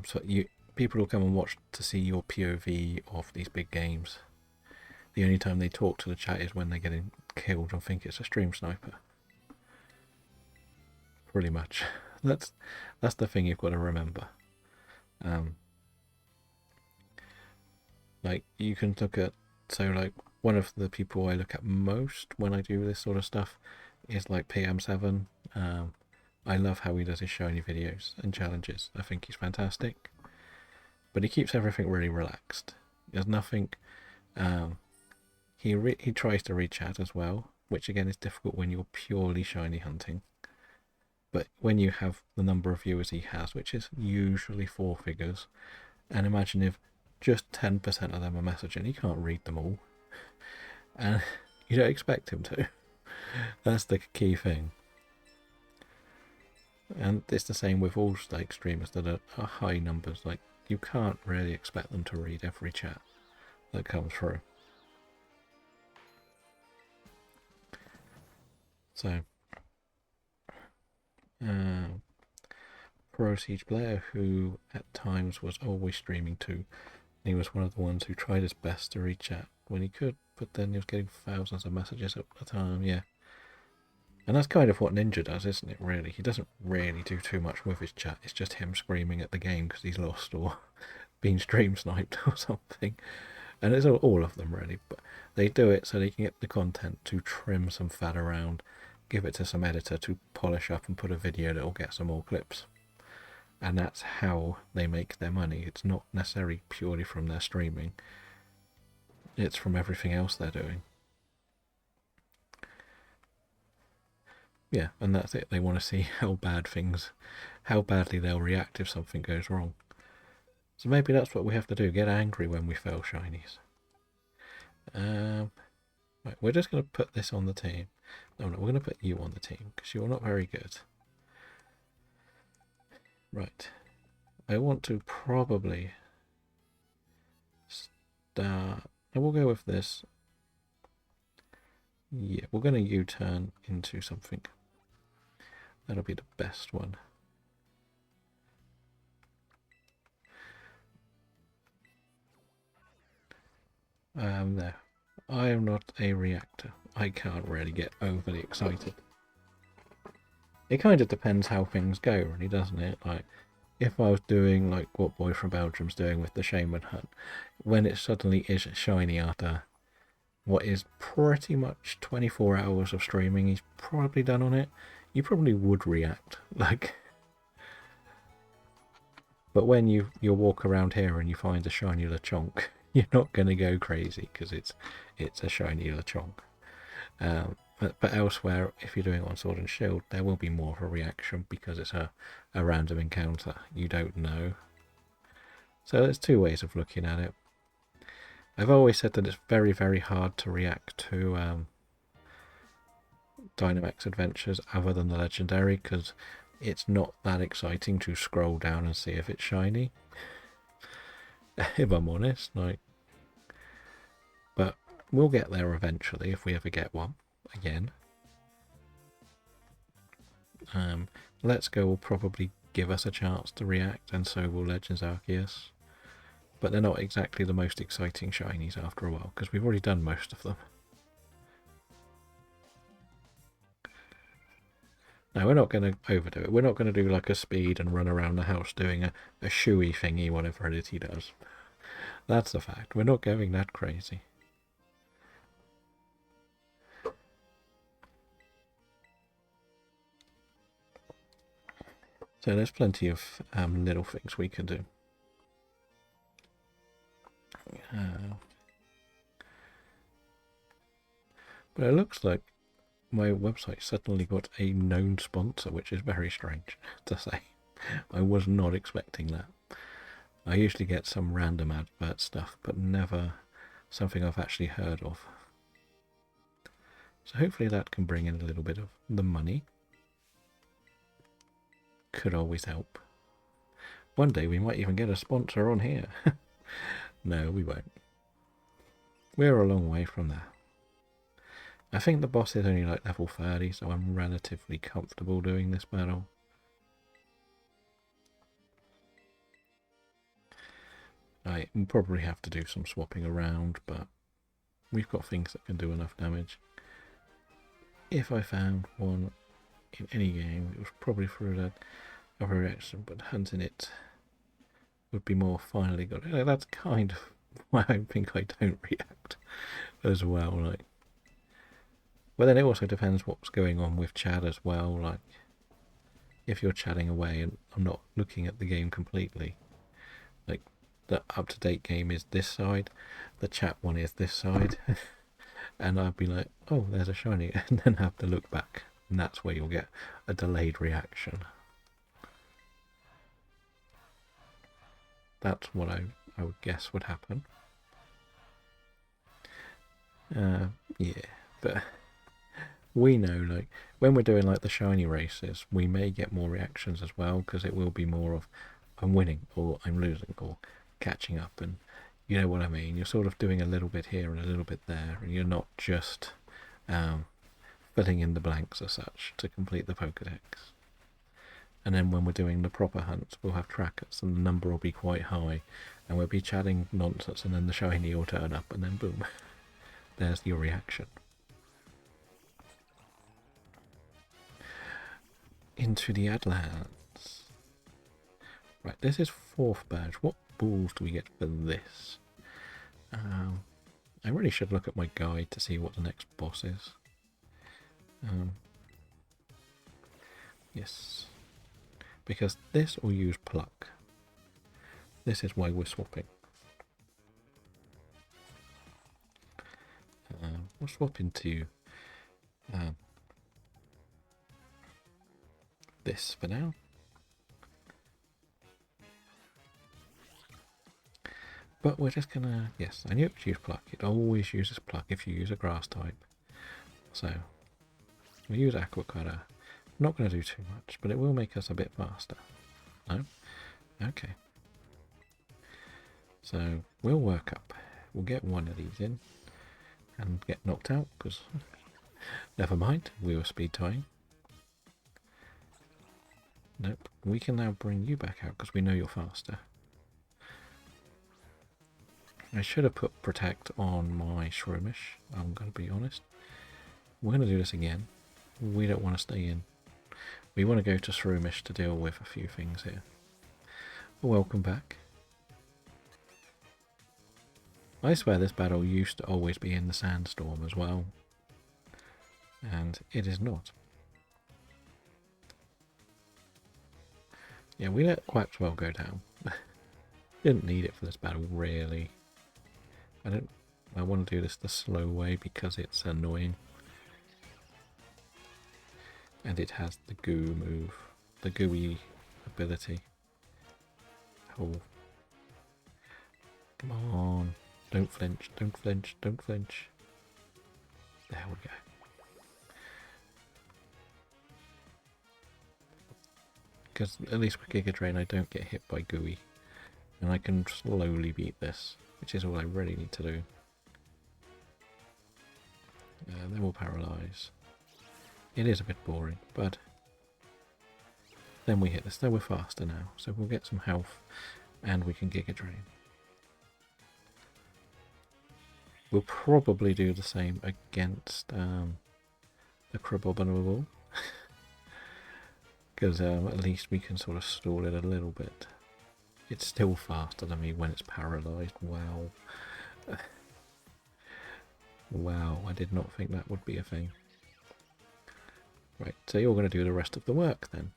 So people will come and watch to see your POV of these big games. The only time they talk to the chat is when they're getting killed and think it's a stream sniper. Pretty much. That's the thing you've got to remember. Like, you can look at, so like one of the people I look at most when I do this sort of stuff is like PM7. I love how he does his shiny videos and challenges. I think he's fantastic. But he keeps everything really relaxed. There's nothing. He tries to read chat as well, which again is difficult when you're purely shiny hunting. But when you have the number of viewers he has, which is usually 4 figures, and imagine if just 10% of them are messaging, he can't read them all. And you don't expect him to. That's the key thing. And it's the same with all like streamers that are high numbers. Like, you can't really expect them to read every chat that comes through. So, Pro Siege player who at times was always streaming too. He was one of the ones who tried his best to read chat when he could, but then he was getting thousands of messages at the time, yeah. And that's kind of what Ninja does, isn't it, really? He doesn't really do too much with his chat. It's just him screaming at the game because he's lost or being stream sniped or something. And it's all of them, really. But they do it so they can get the content to trim some fat around, give it to some editor to polish up and put a video that will get some more clips. And that's how they make their money. It's not necessarily purely from their streaming. It's from everything else they're doing. Yeah, and that's it. They want to see how badly they'll react if something goes wrong. So maybe that's what we have to do, get angry when we fail shinies. Right, we're just going to put this on the team. No, we're going to put you on the team, because you're not very good. Right. I want to probably start... I will go with this. Yeah, we're going to U-turn into something. That'll be the best one. There. I am not a reactor. I can't really get overly excited. It kind of depends how things go, really, doesn't it? Like, if I was doing like what Boy from Belgium's doing with the Shaman Hunt, when it suddenly is shiny after what is pretty much 24 hours of streaming he's probably done on it, you probably would react. Like, but when you walk around here and you find a shiny Lechonk, you're not going to go crazy because it's a shiny Lechonk. But elsewhere, if you're doing it on Sword and Shield, there will be more of a reaction because it's a random encounter. You don't know. So there's two ways of looking at it. I've always said that it's very, very hard to react to Dynamax adventures other than the legendary because it's not that exciting to scroll down and see if it's shiny. If I'm honest, like, but we'll get there eventually if we ever get one again. Let's Go will probably give us a chance to react, and so will Legends Arceus. But they're not exactly the most exciting shinies after a while because we've already done most of them. Now, we're not going to overdo it. We're not going to do like a speed and run around the house doing a shooey thingy, whatever it is he does. That's the fact. We're not going that crazy. So there's plenty of little things we can do. But it looks like my website suddenly got a known sponsor, which is very strange to say. I was not expecting that. I usually get some random advert stuff, but never something I've actually heard of. So hopefully that can bring in a little bit of the money. Could always help. One day we might even get a sponsor on here. No, we won't. We're a long way from that. I think the boss is only like level 30, so I'm relatively comfortable doing this battle. I will probably have to do some swapping around, but we've got things that can do enough damage. If I found one in any game, it was probably through the other reaction, but hunting it would be more finally good. That's kind of why I think I don't react as well. Like, but then it also depends what's going on with chat as well. Like, if you're chatting away and I'm not looking at the game completely, like the up-to-date game is this side, the chat one is this side, and I'd be like, oh, there's a shiny, and then have to look back, and that's where you'll get a delayed reaction. That's what I would guess would happen. Yeah, but we know, like, when we're doing like the shiny races, we may get more reactions as well, because it will be more of I'm winning or I'm losing or catching up, and you know what I mean. You're sort of doing a little bit here and a little bit there, and you're not just filling in the blanks as such to complete the Pokedex. And then when we're doing the proper hunts, we'll have trackers and the number will be quite high, and we'll be chatting nonsense, and then the shiny will turn up, and then boom, there's your reaction. Into the Adlands. Right, this is 4th badge. What balls do we get for this? I really should look at my guide to see what the next boss is. Yes. Because this will use Pluck. This is why we're swapping. We'll swap into this for now. But we're just gonna, yes, I knew it would use Pluck. It always uses Pluck if you use a grass type. So, we'll use Aqua Cutter. Not going to do too much, but it will make us a bit faster. No? Okay. So, we'll work up. We'll get one of these in and get knocked out, because never mind, we were speed tying. Nope. We can now bring you back out because we know you're faster. I should have put Protect on my Shroomish, I'm going to be honest. We're going to do this again. We don't want to stay in. We want to go to Shroomish to deal with a few things here. Welcome back. I swear this battle used to always be in the sandstorm as well. And it is not. Yeah, we let Quaxwell go down. Didn't need it for this battle, really. I want to do this the slow way because it's annoying. And it has the goo move. The gooey ability. Oh. Come on. Don't flinch, don't flinch, don't flinch. There we go. Because at least with Giga Drain I don't get hit by gooey. And I can slowly beat this, which is all I really need to do. Then we'll paralyze. It is a bit boring, but then we hit this. Then we're faster now, so we'll get some health and we can Giga Drain. We'll probably do the same against the Cribblebubble, because at least we can sort of stall it a little bit. It's still faster than me when it's paralysed. Wow. Wow, I did not think that would be a thing. Right, so you're going to do the rest of the work then.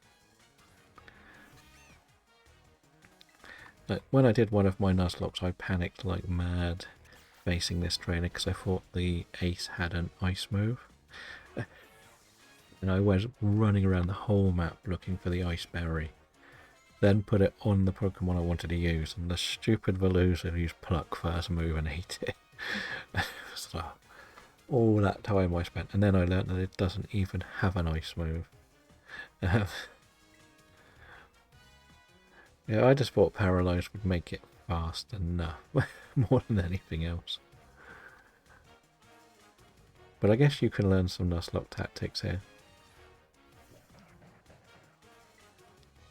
Like, when I did one of my Nuzlocke, I panicked like mad facing this trainer because I thought the ace had an ice move. And I was running around the whole map looking for the ice berry. Then put it on the Pokemon I wanted to use, and the stupid Veluza used Pluck first move and ate it. So, all that time I spent, and then I learnt that it doesn't even have an ice move. Yeah, I just thought Paralyze would make it fast enough, more than anything else. But I guess you can learn some Nuzlocke tactics here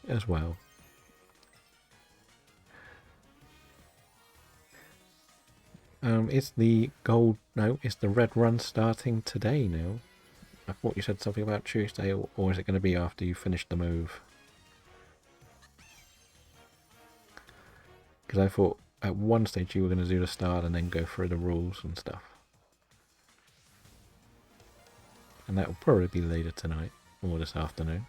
as well. Is the gold... No, is the red run starting today now? I thought you said something about Tuesday, or is it going to be after you finish the move? Because I thought at one stage you were going to do the start and then go through the rules and stuff. And that will probably be later tonight, or this afternoon.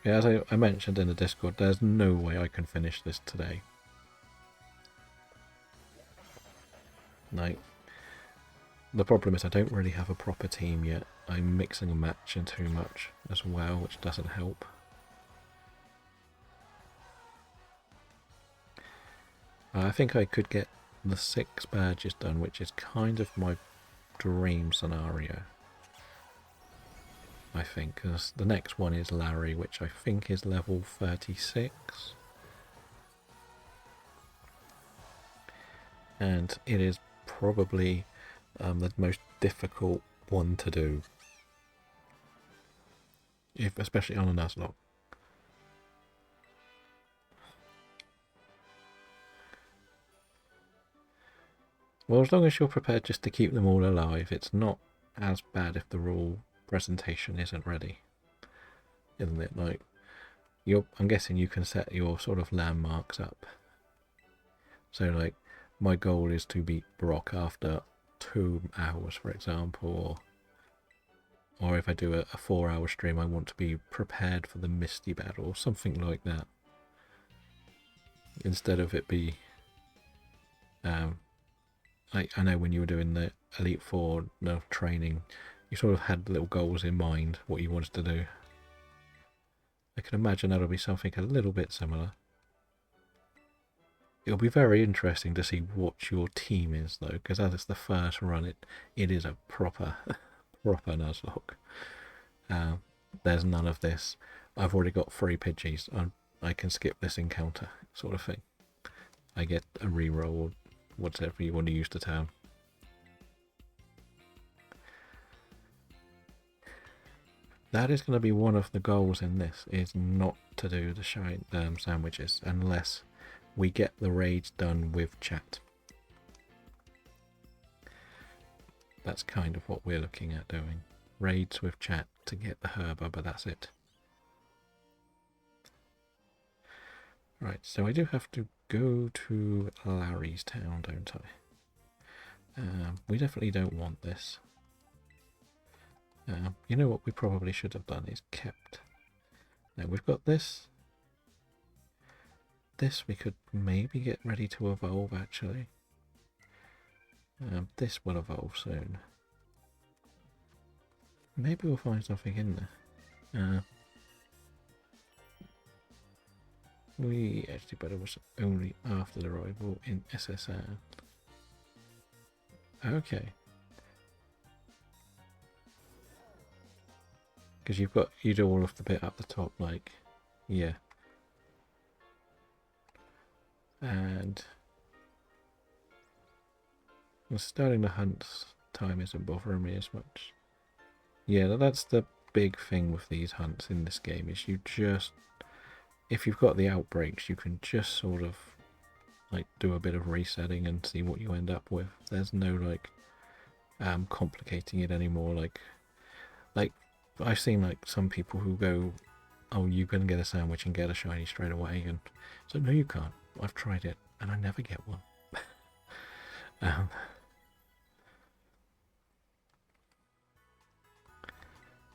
Yeah, as I mentioned in the Discord, there's no way I can finish this today. No. The problem is I don't really have a proper team yet. I'm mixing and matching too much as well, which doesn't help. I think I could get the 6 badges done, which is kind of my dream scenario. I think, because the next one is Larry, which I think is level 36. And it is probably the most difficult one to do, especially on a Nuzlocke. Well, as long as you're prepared just to keep them all alive, it's not as bad if the rule presentation isn't ready, isn't it? Like, I'm guessing you can set your sort of landmarks up. So, like, my goal is to beat Brock after 2 hours, for example, or if I do a 4-hour stream, I want to be prepared for the Misty battle, or something like that. Instead of it be, I know when you were doing the Elite Four training, you sort of had little goals in mind, what you wanted to do. I can imagine that'll be something a little bit similar. It'll be very interesting to see what your team is, though, because as it's the first run, it is a proper Nuzlocke. There's none of this. I've already got 3 Pidgeys. I can skip this encounter, sort of thing. I get a reroll, whatever you want to use the term. That is going to be one of the goals in this, is not to do the sandwiches unless we get the raids done with chat. That's kind of what we're looking at doing. Raids with chat to get the Herba, but that's it. Right, so I do have to go to Larry's town, don't I? We definitely don't want this. You know what we probably should have done is kept... Now we've got this. this we could maybe get ready to evolve actually. This will evolve soon. Maybe we'll find something in there. But it was only after the arrival in SSR. Okay. Because you do all of the bit up the top, like, yeah. And starting the hunts time isn't bothering me as much. Yeah, that's the big thing with these hunts in this game, is you just, if you've got the outbreaks, you can just sort of like do a bit of resetting and see what you end up with. There's no like complicating it anymore. Like I've seen like some people who go, oh, you can get a sandwich and get a shiny straight away, and so no, you can't. I've tried it and I never get one.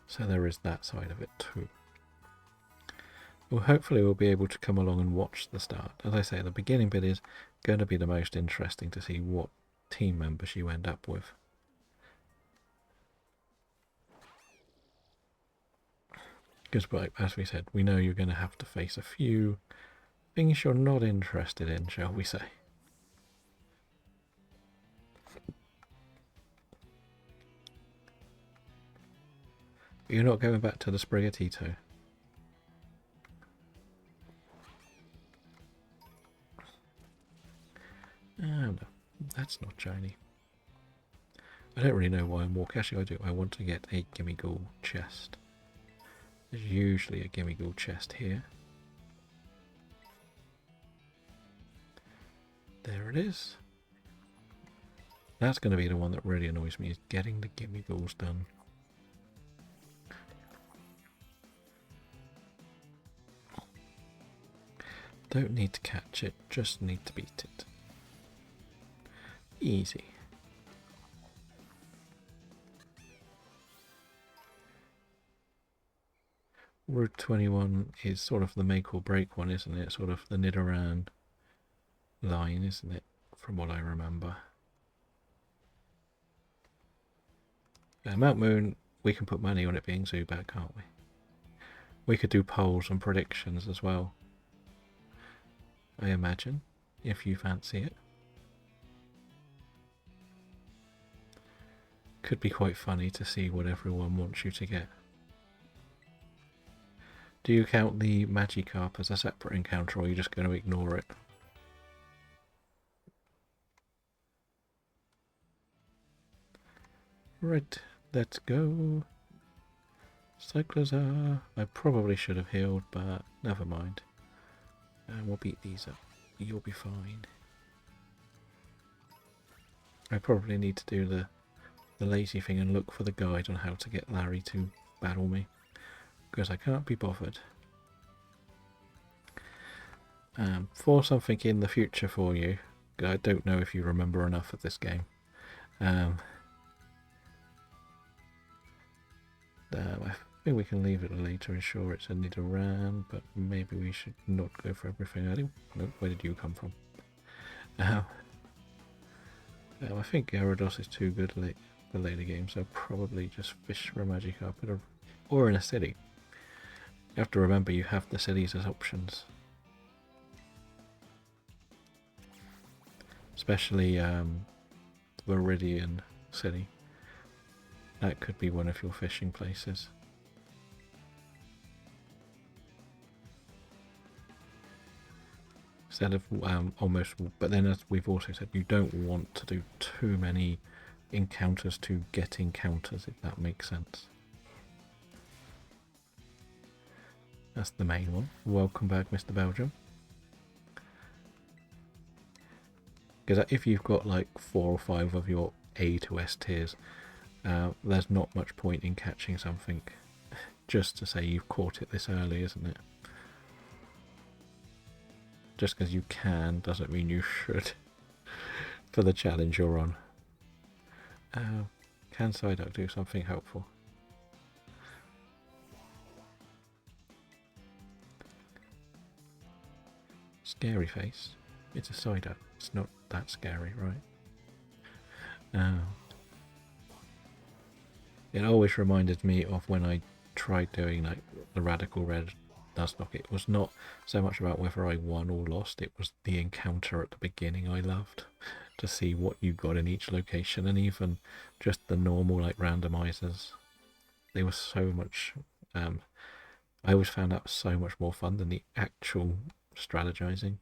So there is that side of it too. Well, hopefully we'll be able to come along and watch the start. As I say, the beginning bit is going to be the most interesting to see what team members you end up with. Because, as we said, we know you're going to have to face a few things you're not interested in, shall we say. You're not going back to the Sprigatito. Oh, no, that's not shiny. I don't really know why I'm walking. Actually, I do. I want to get a Gimmighoul chest. There's usually a Gimmighoul chest here. There it is. That's going to be the one that really annoys me, is getting the Gimmighouls done. Don't need to catch it, just need to beat it. Easy. Route 21 is sort of the make or break one, isn't it? Sort of the Nidoran line, isn't it? From what I remember. Mount Moon, we can put money on it being Zubat, can't we? We could do polls and predictions as well, I imagine, if you fancy it. Could be quite funny to see what everyone wants you to get. Do you count the Magikarp as a separate encounter, or are you just going to ignore it? Right, let's go. Cyclozar. I probably should have healed, but never mind. And we'll beat these up. You'll be fine. I probably need to do the lazy thing and look for the guide on how to get Larry to battle me, because I can't be bothered. For something in the future for you, I don't know if you remember enough of this game. I think we can leave it later and sure it's a Nidoran, but maybe we should not go for everything. Where did you come from? I think Gyarados is too good for later games, so probably just fish for a Magikarp or in a city. You have to remember you have the cities as options. Especially Viridian City. That could be one of your fishing places. Instead of almost, but then as we've also said, you don't want to do too many encounters to get encounters, if that makes sense. That's the main one. Welcome back, Mr. Belgium. Because if you've got like 4 or 5 of your A to S tiers, there's not much point in catching something just to say you've caught it this early, isn't it? Just because you can doesn't mean you should for the challenge you're on. Can Psyduck do something helpful? scary face. It's a Psyduck. It's not that scary, right? It always reminded me of when I tried doing like the Radical Red Nuzlocke. It was not so much about whether I won or lost, it was the encounter at the beginning I loved. To see what you got in each location, and even just the normal like randomizers. They were so much... I always found that so much more fun than the actual strategizing.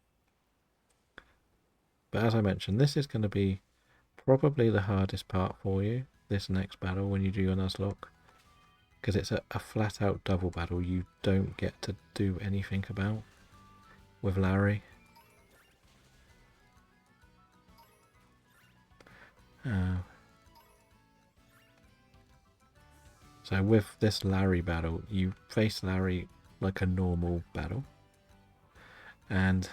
But as I mentioned, this is going to be probably the hardest part for you, this next battle when you do your Nuzlocke. Because it's a flat out double battle you don't get to do anything about with Larry. So with this Larry battle, you face Larry like a normal battle. And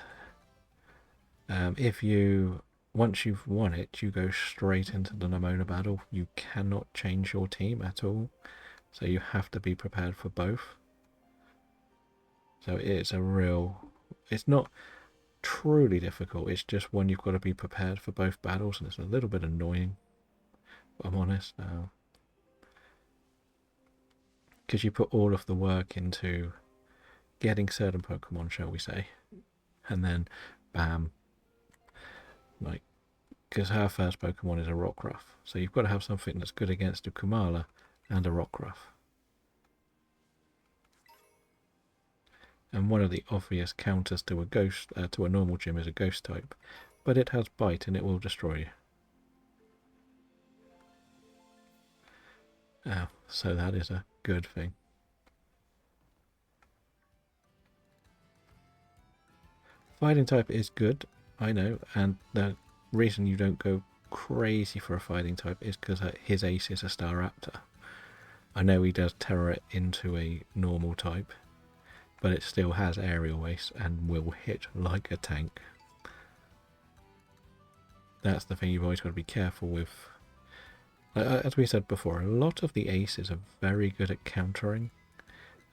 once you've won it, you go straight into the Nemona battle. You cannot change your team at all. So you have to be prepared for both. So it's it's not truly difficult. It's just one you've got to be prepared for both battles, and it's a little bit annoying, if I'm honest. Because you put all of the work into getting certain Pokemon, shall we say, and then bam, like, because our first Pokemon is a Rockruff, so you've got to have something that's good against a Kumala and a Rockruff. And one of the obvious counters to a normal gym is a ghost type, but it has bite and it will destroy you. So that is a good thing. Fighting type is good, I know, and the reason you don't go crazy for a fighting type is because his ace is a Staraptor. I know he does terror it into a normal type, but it still has aerial ace and will hit like a tank. That's the thing you've always got to be careful with. As we said before, a lot of the aces are very good at countering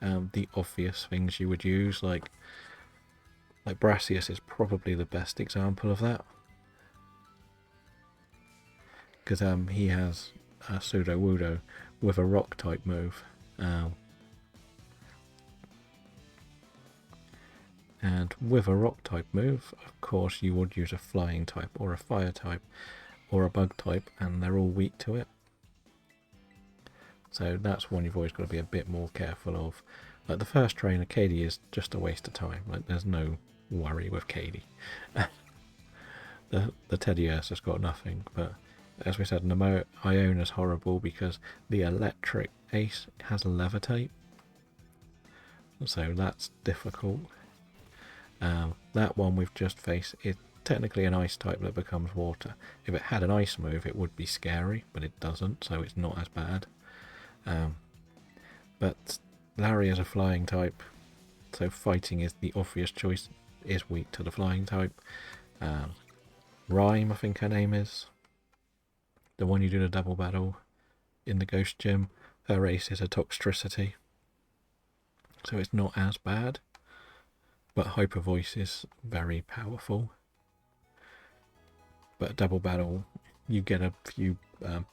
the obvious things you would use, like Brassius is probably the best example of that. Because he has a Sudowoodo with a rock type move. And with a rock type move, of course, you would use a flying type or a fire type or a bug type, and they're all weak to it. So that's one you've always got to be a bit more careful of. Like the first trainer, Katie, is just a waste of time. Like there's no worry with Katie. the Teddiursa's got nothing, but as we said, Iona's horrible because the electric ace has levitate. So that's difficult. That one we've just faced is technically an ice type that becomes water. If it had an ice move, it would be scary, but it doesn't, so it's not as bad. But Larry is a flying type, so fighting is the obvious choice, is weak to the flying type. Rhyme, I think her name is, the one you do the double battle in the Ghost Gym, her ace is a Toxtricity, so it's not as bad. But Hyper Voice is very powerful. But double battle, you get a few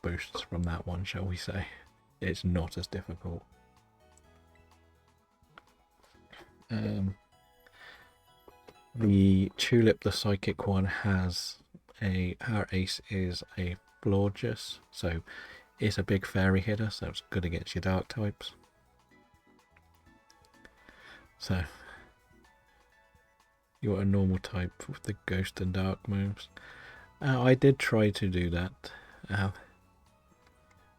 boosts from that one, shall we say. It's not as difficult. The Tulip, the psychic one, has her ace is a Florges, so it's a big fairy hitter, so it's good against your dark types. So you're a normal type with the ghost and dark moves. I did try to do that,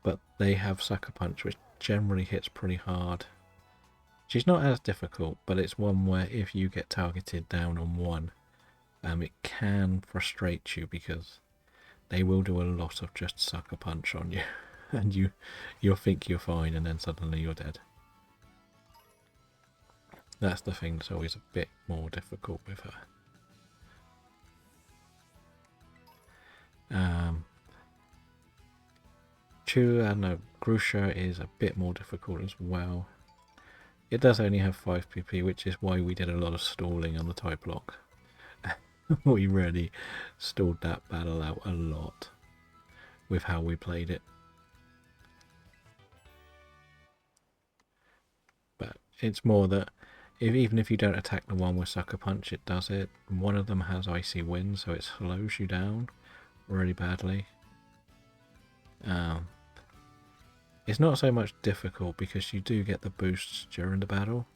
but they have Sucker Punch, which generally hits pretty hard. She's not as difficult, but it's one where if you get targeted down on one, it can frustrate you because they will do a lot of just Sucker Punch on you, and you'll think you're fine, and then suddenly you're dead. That's the thing that's always a bit more difficult with her. Grusha is a bit more difficult as well. It does only have 5 PP, which is why we did a lot of stalling on the type lock. We really stalled that battle out a lot with how we played it. But it's more that even if you don't attack the one with Sucker Punch, it does it. One of them has Icy Wind, so it slows you down really badly. It's not so much difficult because you do get the boosts during the battle.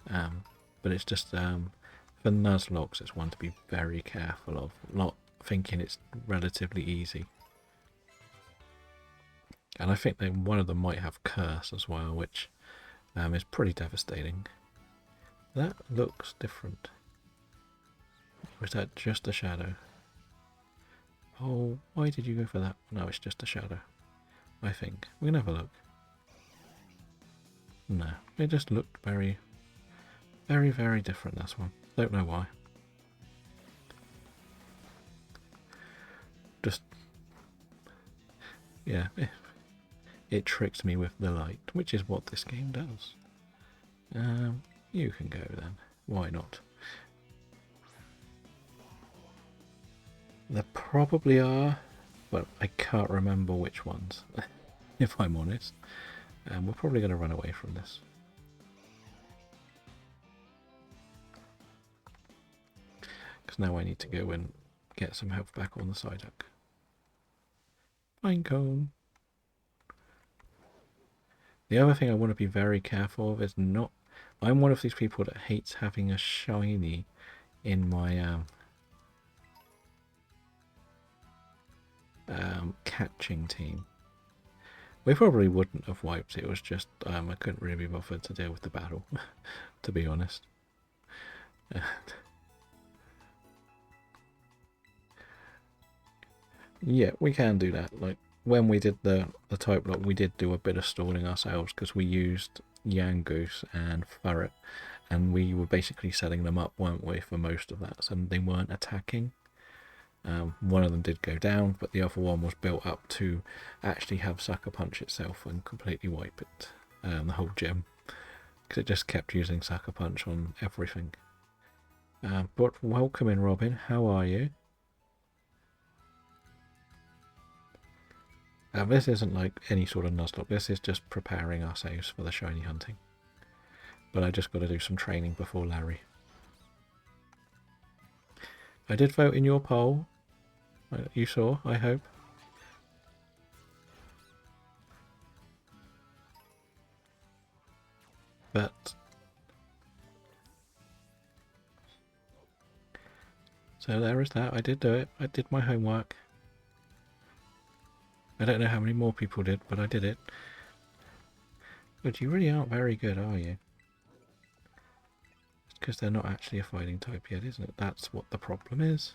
But it's just for Nuzlockes, it's one to be very careful of, not thinking it's relatively easy. And I think that one of them might have Curse as well, which is pretty devastating. That looks different. Or is that just a shadow? Oh, why did you go for that? No, it's just a shadow. I think. We can have a look. No, it just looked very, very, very different, this one. Don't know why. Just, yeah, it tricks me with the light, which is what this game does. You can go then. Why not? There probably are, but I can't remember which ones, if I'm honest. We're probably going to run away from this. Because now I need to go and get some health back on the Psyduck. Pinecone. The other thing I want to be very careful of is not... I'm one of these people that hates having a shiny in my catching team. We probably wouldn't have wiped it was just I couldn't really be bothered to deal with the battle, to be honest. Yeah, we can do that. Like when we did the type lock, we did do a bit of stalling ourselves because we used Yangoose and Furret, and we were basically setting them up, weren't we, for most of that, so they weren't attacking. One of them did go down, but the other one was built up to actually have Sucker Punch itself and completely wipe it, the whole gym, because it just kept using Sucker Punch on everything. But welcome in, Robin. How are you? This isn't like any sort of Nuzlocke. This is just preparing ourselves for the shiny hunting. But I just got to do some training before Larry. I did vote in your poll. You saw, I hope. But... so there is that. I did do it. I did my homework. I don't know how many more people did, but I did it. But you really aren't very good, are you? It's because they're not actually a fighting type yet, isn't it? That's what the problem is.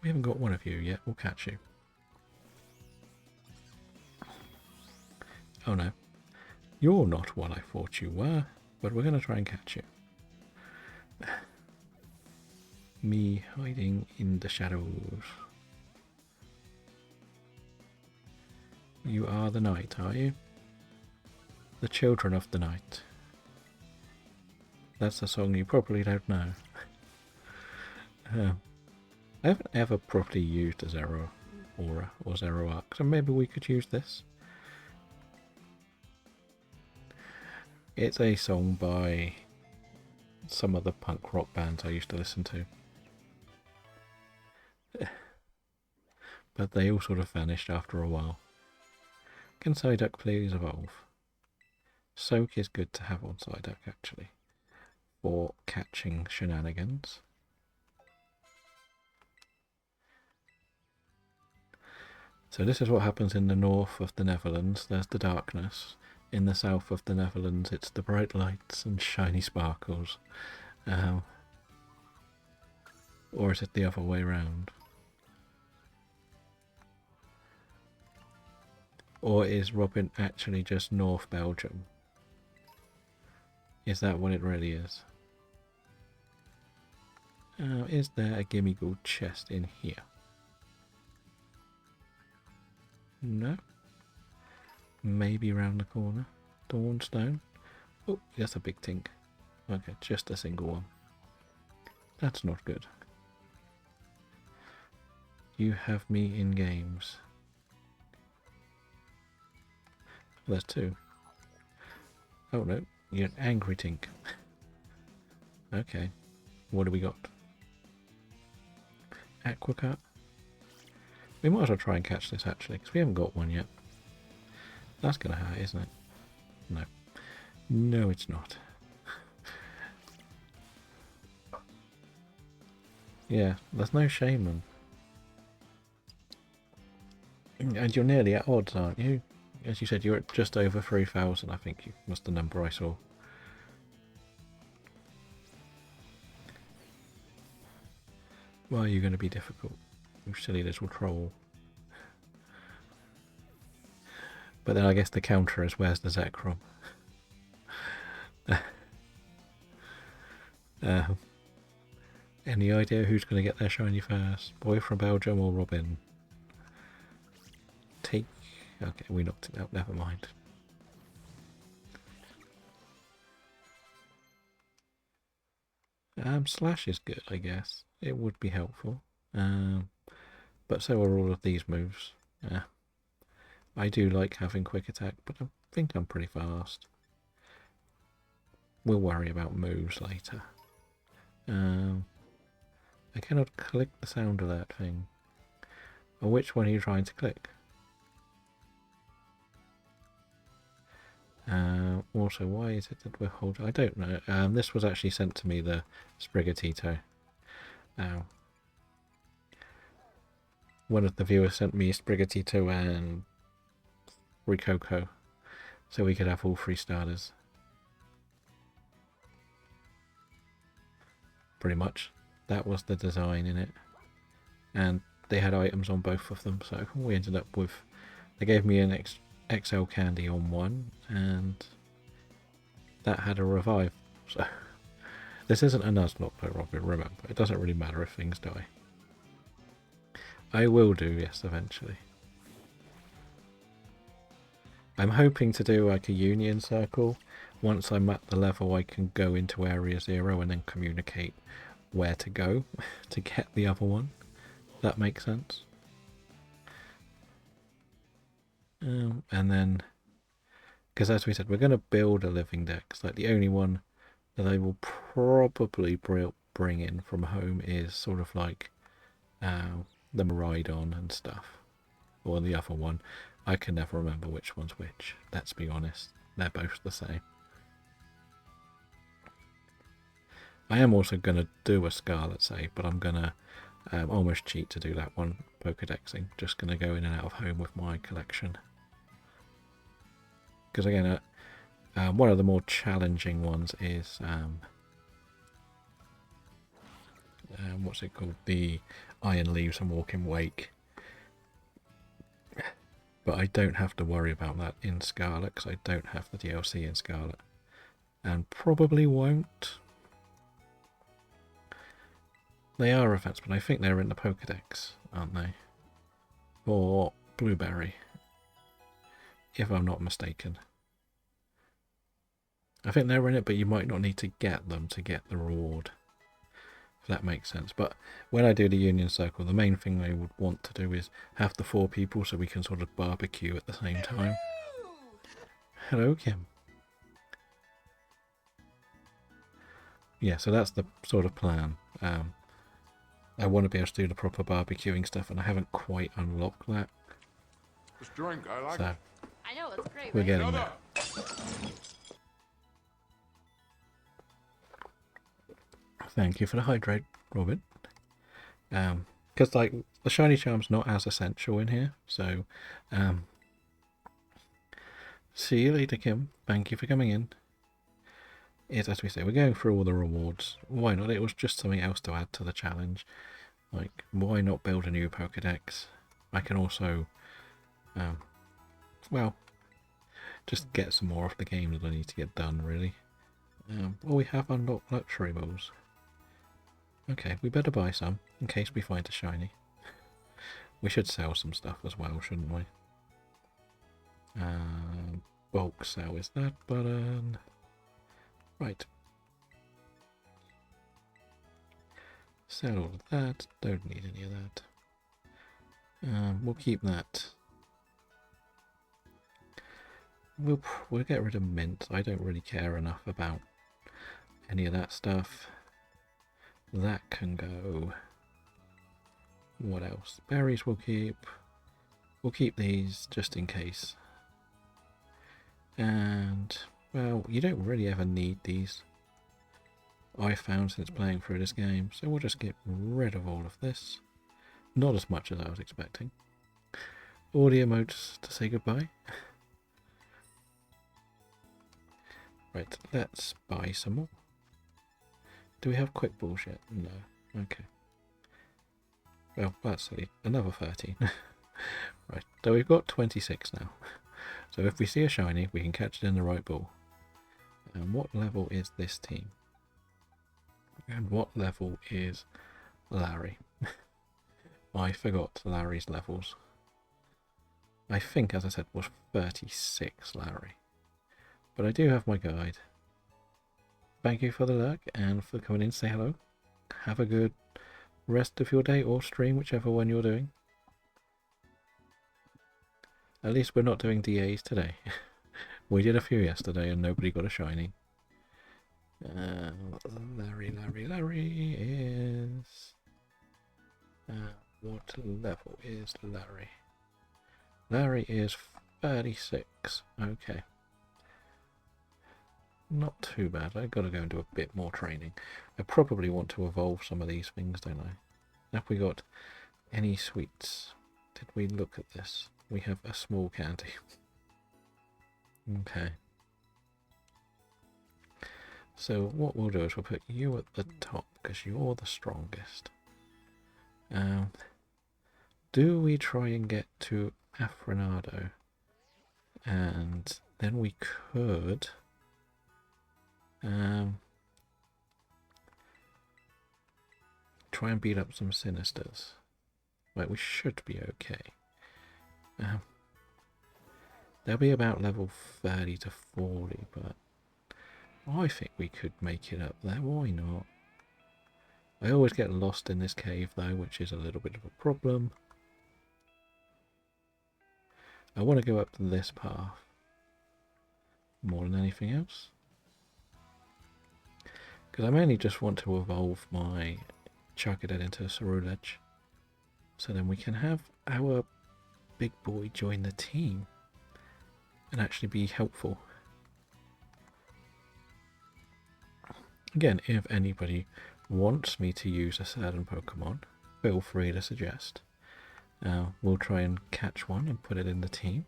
We haven't got one of you yet. We'll catch you. Oh no. You're not what I thought you were, but we're going to try and catch you. Me hiding in the shadows. You are the night, are you? The children of the night. That's a song you probably don't know. I haven't ever properly used a Zero Aura or Zero Arc, so maybe we could use this. It's a song by some of the punk rock bands I used to listen to. But they all sort of vanished after a while. Can Psyduck please evolve? Soak is good to have on Psyduck actually, for catching shenanigans. So this is what happens in the north of the Netherlands. There's the darkness. In the south of the Netherlands, it's the bright lights and shiny sparkles. Or is it the other way around? Or is Robin actually just North Belgium? Is that what it really is? Is there a gimme gold chest in here? No. Maybe around the corner. Dawnstone. Oh, that's a big tink. Okay, just a single one. That's not good. You have me in games. There's two. Oh no, you're an angry tink. Okay, what do we got? Aquacut. We might as well try and catch this actually, because we haven't got one yet. That's gonna hurt, isn't it? No. No, it's not. Yeah, there's no shaman. And you're nearly at odds, aren't you? As you said, you're at just over 3,000, I think was the number I saw. Why are you going to be difficult? You silly little troll. But then I guess the counter is, where's the Zekrom? Any idea who's going to get their shiny first? Boy from Belgium or Robin? Take... Okay, we knocked it out, never mind. Slash is good, I guess. It would be helpful. But so are all of these moves. I do like having quick attack, but I think I'm pretty fast. We'll worry about moves later. I cannot click the sound alert thing. Or which one are you trying to click? Also, why is it that we're holding... I don't know. This was actually sent to me, the Sprigatito. One of the viewers sent me Sprigatito and Ricoco, so we could have all 3 starters. Pretty much. That was the design in it. And they had items on both of them, so we ended up with... They gave me an XL candy on one, and that had a revive. So this isn't a Nuzlocke though, Robin, remember. It doesn't really matter if things die. I will do, yes, eventually. I'm hoping to do like a union circle. Once I'm at the level I can go into Area 0 and then communicate where to go to get the other one. That makes sense. And then, because as we said, we're going to build a living dex. Like the only one that I will probably bring in from home is sort of like the Maridon and stuff. Or the other one. I can never remember which one's which. Let's be honest. They're both the same. I am also going to do a Scarlet save, but I'm going to almost cheat to do that one, Pokedexing. Just going to go in and out of home with my collection. Because again, one of the more challenging ones is, what's it called? The Iron Leaves and Walking Wake. But I don't have to worry about that in Scarlet, because I don't have the DLC in Scarlet. And probably won't. They are events, but I think they're in the Pokedex, aren't they? Or Blueberry, if I'm not mistaken. I think they're in it, but you might not need to get them to get the reward, if that makes sense. But when I do the Union Circle, the main thing I would want to do is have the 4 people so we can sort of barbecue at the same time. Hello, Kim. Yeah, so that's the sort of plan. I want to be able to do the proper barbecuing stuff, and I haven't quite unlocked that. This drink, I like so it. I know, it's great, we're right? getting there. Thank you for the hydrate, Robin. Because like the shiny charm's not as essential in here, so see you later, Kim. Thank you for coming in. It's, as we say, we're going through all the rewards. Why not? It was just something else to add to the challenge. Like, why not build a new Pokedex? I can also, well, just get some more of the game that I need to get done, really. Well, we have unlocked luxury balls. Okay, we better buy some, in case we find a shiny. We should sell some stuff as well, shouldn't we? Bulk sell is that button. Right. Sell all of that. Don't need any of that. We'll keep that. We'll get rid of mint. I don't really care enough about any of that stuff. That can go. What else? Berries we'll keep. We'll keep these just in case. And, well, you don't really ever need these, I found, since playing through this game. So we'll just get rid of all of this. Not as much as I was expecting. Audio modes to say goodbye. Right, let's buy some more. Do we have quick balls yet? No. Okay. Well, that's silly. Another 13. Right, so we've got 26 now. So if we see a shiny, we can catch it in the right ball. And what level is this team? And what level is Larry? I forgot Larry's levels. I think, as I said, was 36 Larry. But I do have my guide. Thank you for the luck and for coming in to say hello. Have a good rest of your day or stream, whichever one you're doing. At least we're not doing DAs today. We did a few yesterday and nobody got a shiny. Larry is... what level is Larry? Larry is 36. Okay. Not too bad. I've got to go and do a bit more training. I probably want to evolve some of these things, don't I? Have we got any sweets? Did we look at this? We have a small candy. Okay. So what we'll do is we'll put you at the top because you're the strongest. Do we try and get to Afronado? And then we could... try and beat up some Sinisters. Right, we should be okay. They'll be about level 30 to 40, but I think we could make it up there. Why not? I always get lost in this cave though, which is a little bit of a problem. I want to go up this path more than anything else. Because I mainly just want to evolve my Charcadet into a Cerulege. So then we can have our big boy join the team and actually be helpful. Again, if anybody wants me to use a certain Pokemon, feel free to suggest. We'll try and catch one and put it in the team.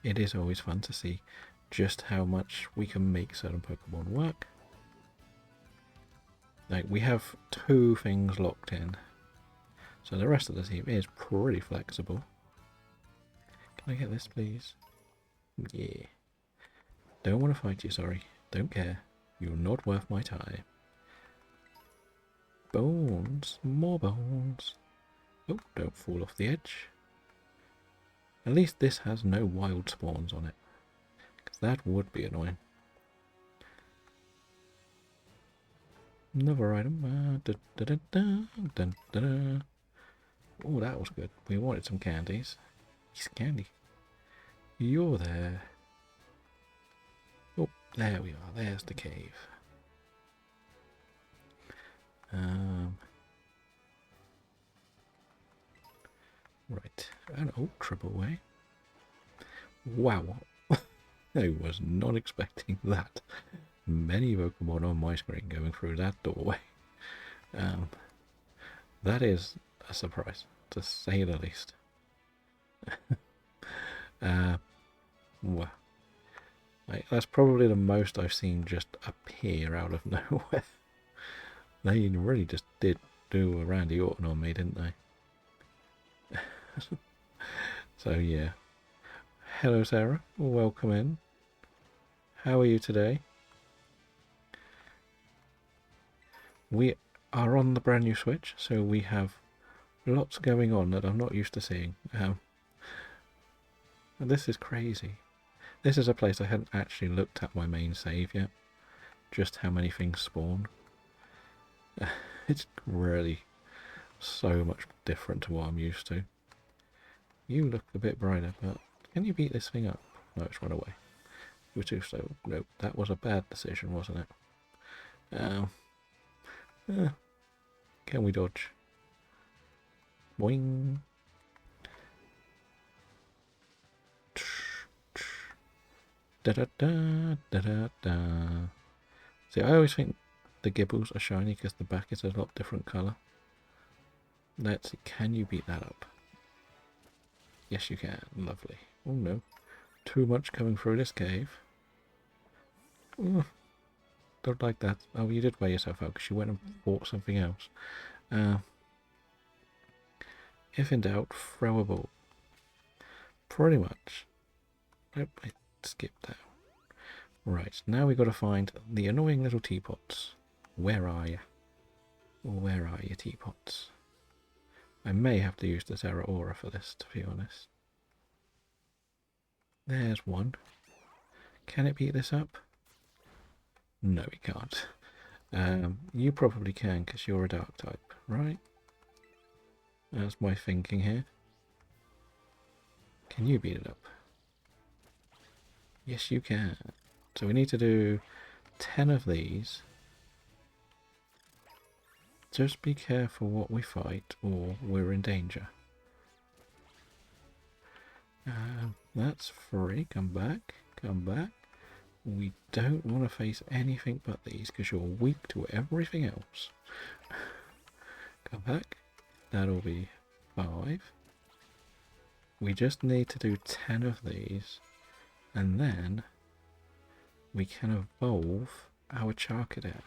It is always fun to see just how much we can make certain Pokemon work. Like, we have 2 things locked in, so the rest of the team is pretty flexible. Can I get this, please? Yeah. Don't want to fight you, sorry. Don't care. You're not worth my time. Bones. More bones. Oh, don't fall off the edge. At least this has no wild spawns on it, because that would be annoying. Another item. Oh, that was good. We wanted some candies. It's candy. You're there. Oh, there we are. There's the cave. Right. An ultra way. Wow. I was not expecting that. Many Pokemon on my screen going through that doorway. That is a surprise, to say the least. Well, that's probably the most I've seen just appear out of nowhere. They really just did do a Randy Orton on me, didn't they? So yeah. Hello Sarah, welcome in. How are you today? We are on the brand new Switch, so we have lots going on that I'm not used to seeing. And this is crazy. This is a place I hadn't actually looked at my main save yet. Just how many things spawn. It's really so much different to what I'm used to. You look a bit brighter, but can you beat this thing up? No, it's run away. You were too slow. No, that was a bad decision, wasn't it? Can we dodge? Boing. Da da da da da da. See, I always think the gibbles are shiny because the back is a lot different colour. Let's see, can you beat that up? Yes, you can. Lovely. Oh no. Too much coming through this cave. Ooh, don't like that. Oh, you did wear yourself out because you went and bought something else. If in doubt, throw a ball. Pretty much. Nope, I skipped that. Right, now we've got to find the annoying little teapots. Where are you? Where are you, teapots? I may have to use the Terra Aura for this, to be honest. There's one. Can it beat this up? No, it can't. You probably can because you're a dark type, right? That's my thinking here. Can you beat it up? Yes, you can. So we need to do 10 of these. Just be careful what we fight or we're in danger. That's free. Come back. Come back. We don't want to face anything but these because you're weak to everything else. Come back. That'll be 5. We just need to do 10 of these and then we can evolve our Charcadet.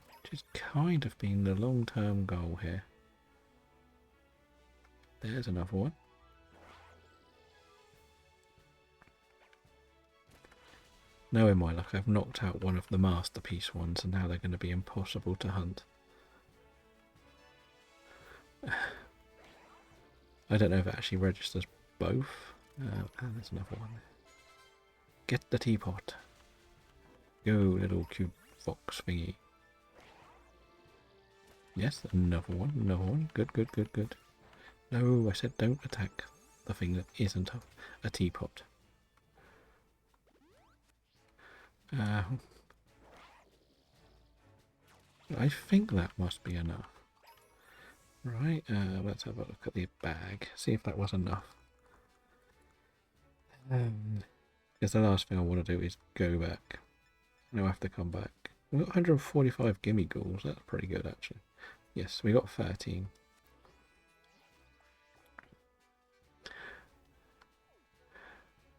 Which has kind of been the long-term goal here. There's another one. Knowing my luck, I've knocked out one of the masterpiece ones and now they're going to be impossible to hunt. I don't know if it actually registers both. And there's another one there. Get the teapot. Go, little cute fox thingy. Yes, another one, another one. Good, good, good, good. No, I said don't attack the thing that isn't a teapot. I think that must be enough. Right, let's have a look at the bag, see if that was enough. Because the last thing I want to do is go back. No, I have to come back. We've got 145 gimme ghouls, that's pretty good actually. Yes, we got 13.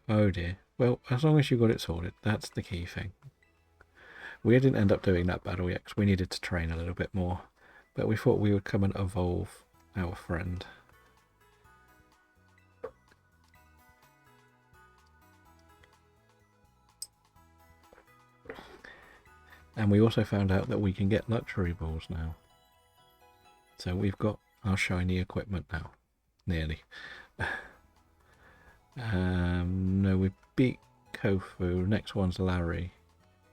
Oh dear. Well, as long as you got it sorted, that's the key thing. We didn't end up doing that battle yet because we needed to train a little bit more. But we thought we would come and evolve our friend. And we also found out that we can get luxury balls now. So we've got our shiny equipment now. Nearly. No, we beat Kofu. Next one's Larry.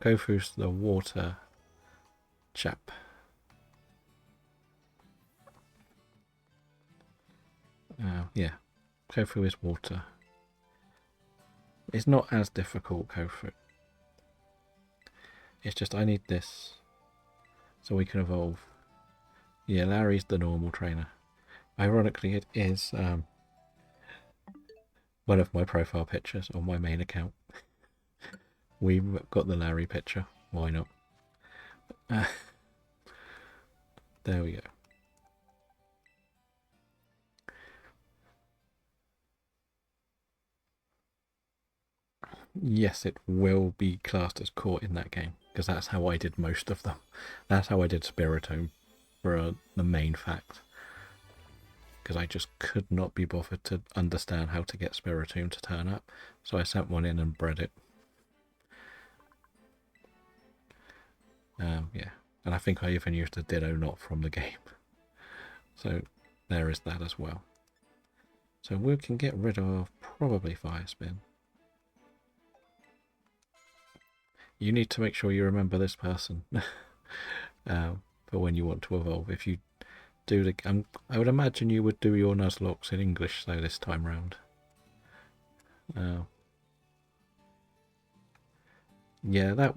Kofu's the water chap. Yeah, Kofu is water. It's not as difficult, Kofu. It's just I need this so we can evolve. Yeah, Larry's the normal trainer. Ironically, it is one of my profile pictures on my main account. We've got the Larry picture. Why not? There we go. Yes, it will be classed as caught in that game, because that's how I did most of them. That's how I did Spiritome for the main fact. Because I just could not be bothered to understand how to get Spiritome to turn up, so I sent one in and bred it. Yeah, and I think I even used a Ditto Knot from the game. So there is that as well. So we can get rid of probably Fire Spin. You need to make sure you remember this person. for when you want to evolve. If you do the, I would imagine you would do your Nuzlocke in English though this time round. Yeah, that.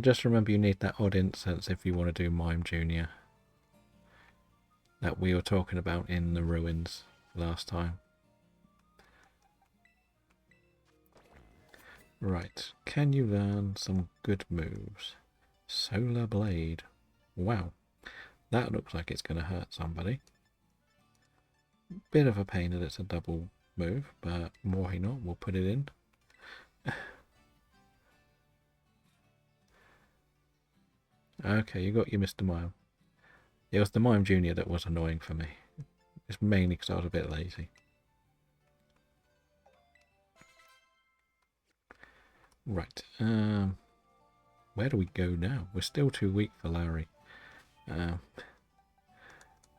Just remember you need that odd incense if you want to do Mime Junior. That we were talking about in the ruins last time. Right, can you learn some good moves? Solar Blade. Wow, that looks like it's going to hurt somebody. Bit of a pain that it's a double move, but why not? We'll put it in. Okay, you got your Mr. Mime. It was the Mime Junior that was annoying for me. It's mainly because I was a bit lazy. Right, where do we go now? We're still too weak for Larry.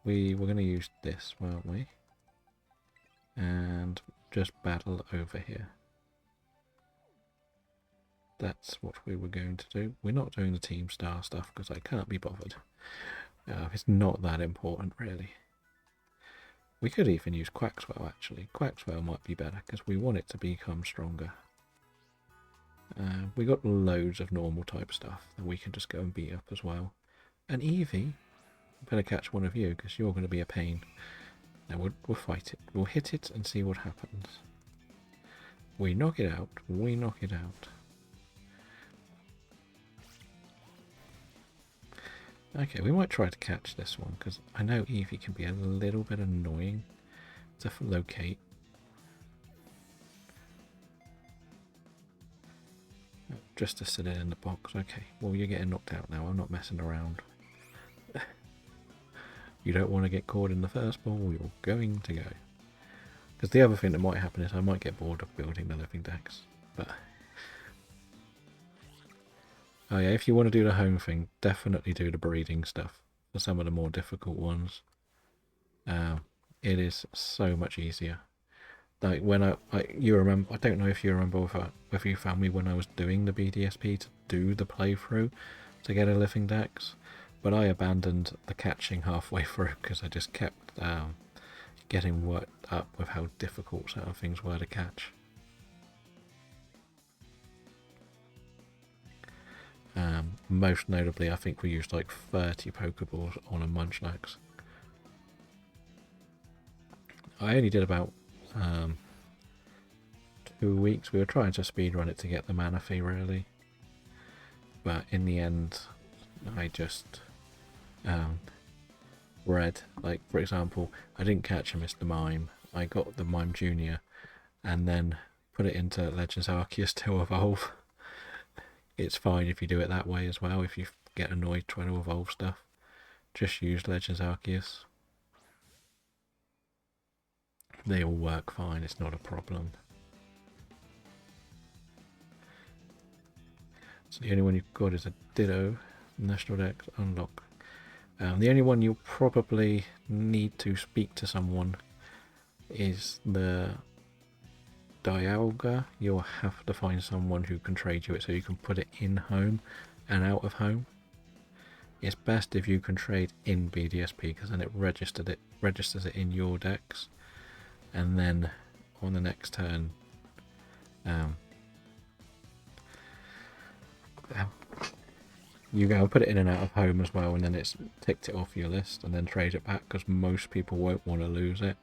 We were going to use this, weren't we? And just battle over here. That's what we were going to do. We're not doing the Team Star stuff because I can't be bothered. It's not that important, really. We could even use Quaxwell, actually. Quaxwell might be better because we want it to become stronger. We got loads of normal type stuff that we can just go and beat up as well. And Eevee, better catch one of you because you're going to be a pain. Now we'll fight it. We'll hit it and see what happens. We knock it out. We knock it out. Okay, we might try to catch this one because I know Eevee can be a little bit annoying to locate. Just to sit it in the box. Okay, well you're getting knocked out now. I'm not messing around. You don't want to get caught in the first ball, you're going to go. Because the other thing that might happen is I might get bored of building the living decks. But oh yeah, if you want to do the home thing, definitely do the breeding stuff for some of the more difficult ones. It is so much easier. Like when you remember, I don't know if you remember if you found me when I was doing the BDSP to do the playthrough to get a living dex, but I abandoned the catching halfway through because I just kept getting worked up with how difficult certain things were to catch. Most notably, I think we used like 30 Pokeballs on a Munchlax. I only did about 2 weeks. We were trying to speedrun it to get the Manaphy, really. But in the end, I just read, like, for example, I didn't catch a Mr. Mime. I got the Mime Junior and then put it into Legends Arceus to evolve. It's fine if you do it that way as well. If you get annoyed trying to evolve stuff, just use Legends Arceus. They all work fine, it's not a problem. So the only one you've got is a Ditto, National Dex, unlock. The only one you'll probably need to speak to someone is the Dialga. You'll have to find someone who can trade you it so you can put it in home and out of home. It's best if you can trade in BDSP because then it registers it in your decks, and then on the next turn you go put it in and out of home as well, and then it's ticked it off your list and then trade it back because most people won't want to lose it.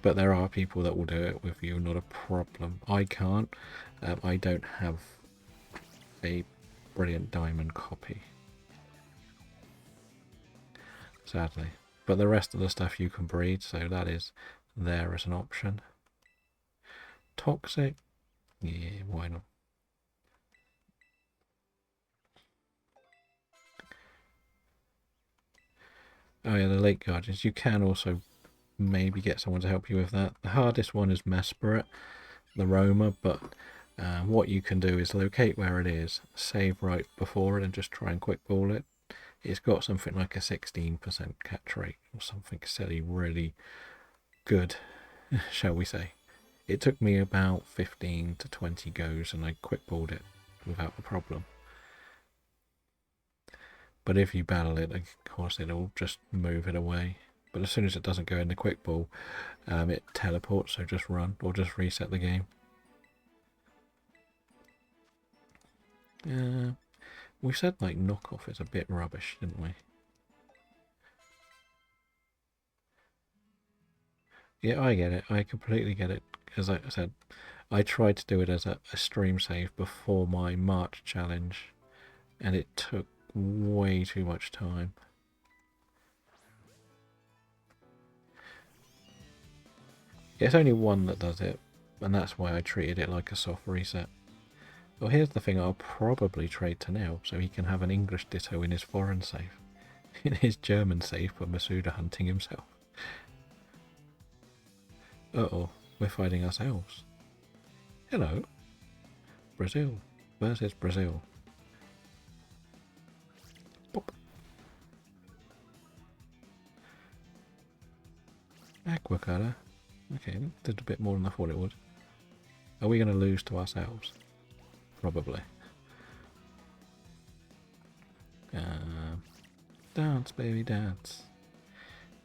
But there are people that will do it with you, not a problem. I can't. I don't have a brilliant diamond copy, sadly. But the rest of the stuff you can breed, so that is there as an option. Toxic? Yeah, why not? Oh yeah, the Lake Guardians. You can also maybe get someone to help you with that. The hardest one is Mesprit, the Roma, but what you can do is locate where it is, save right before it, and just try and quick ball it. It's got something like a 16% catch rate or something silly, really good, shall we say. It took me about 15 to 20 goes and I quick balled it without a problem. But if you battle it, of course, it'll just move it away. But as soon as it doesn't go in the quick ball, it teleports, so just run or just reset the game. We said like knockoff is a bit rubbish, didn't we? Yeah, I get it. I completely get it. As I said, I tried to do it as a stream save before my March challenge, and it took way too much time. It's only one that does it, and that's why I treated it like a soft reset. Well, here's the thing, I'll probably trade to Nell, so he can have an English ditto in his foreign save. In his German save for Masuda hunting himself. Uh-oh, we're fighting ourselves. Hello. Brazil versus Brazil. Pop. Aqua colour. Okay, did a bit more than I thought it would. Are we going to lose to ourselves? Probably. Dance, baby, dance.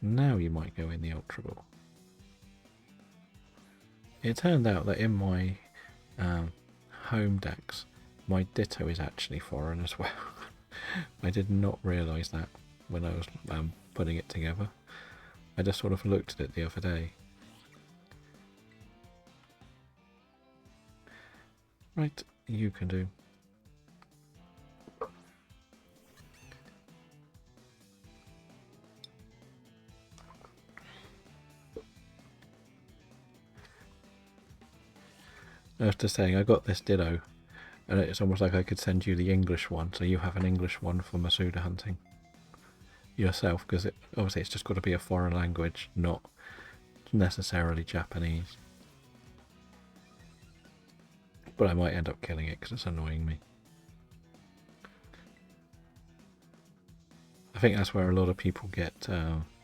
Now you might go in the Ultra Ball. It turned out that in my home decks, my Ditto is actually foreign as well. I did not realise that when I was putting it together. I just sort of looked at it the other day. Right, you can do. I was just saying, I got this Ditto, and it's almost like I could send you the English one, so you have an English one for Masuda hunting yourself, because obviously it's just got to be a foreign language, not necessarily Japanese. But I might end up killing it because it's annoying me. I think that's where a lot of people get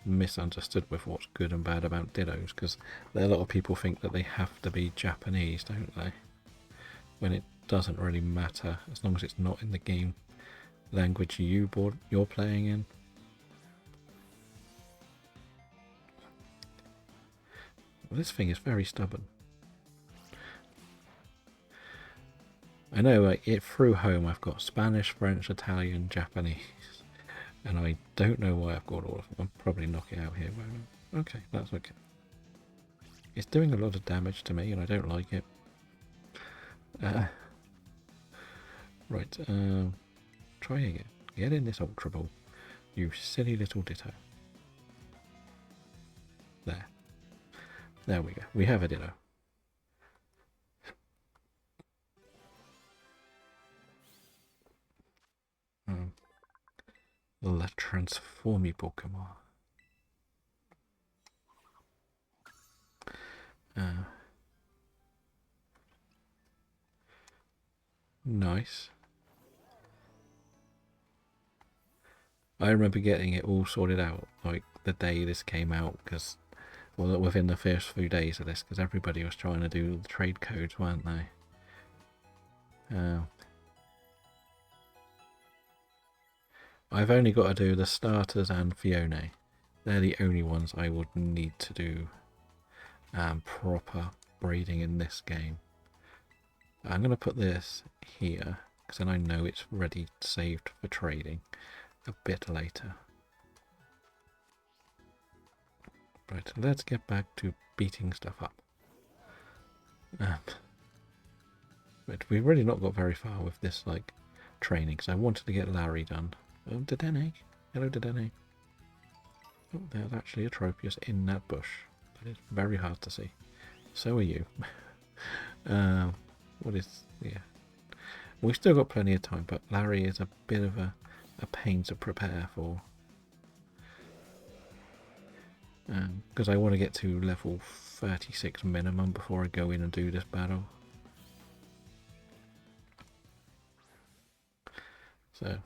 misunderstood with what's good and bad about Dittos, because a lot of people think that they have to be Japanese, don't they? When it doesn't really matter, as long as it's not in the game language you're playing in. Well, this thing is very stubborn. I know through home I've got Spanish, French, Italian, Japanese, and I don't know why I've got all of them. I'll probably knock it out here. Okay, that's okay. It's doing a lot of damage to me and I don't like it. Right, try again. Get in this Ultra Ball, you silly little Ditto. There. There we go. We have a Ditto. The transformy Pokemon. Nice. I remember getting it all sorted out like the day this came out, because well, within the first few days of this, because everybody was trying to do the trade codes, weren't they? I've only got to do the starters and Fiona. They're the only ones I would need to do proper breeding in this game. I'm going to put this here, because then I know it's ready, saved for trading a bit later. Right, let's get back to beating stuff up. But we've really not got very far with this like training, because I wanted to get Larry done. Oh, Dedenne. Hello, Dedenne. Oh, there's actually a Tropius in that bush. That is very hard to see. So are you. What is... yeah. We've still got plenty of time, but Larry is a bit of a pain to prepare for. Because I want to get to level 36 minimum before I go in and do this battle. So...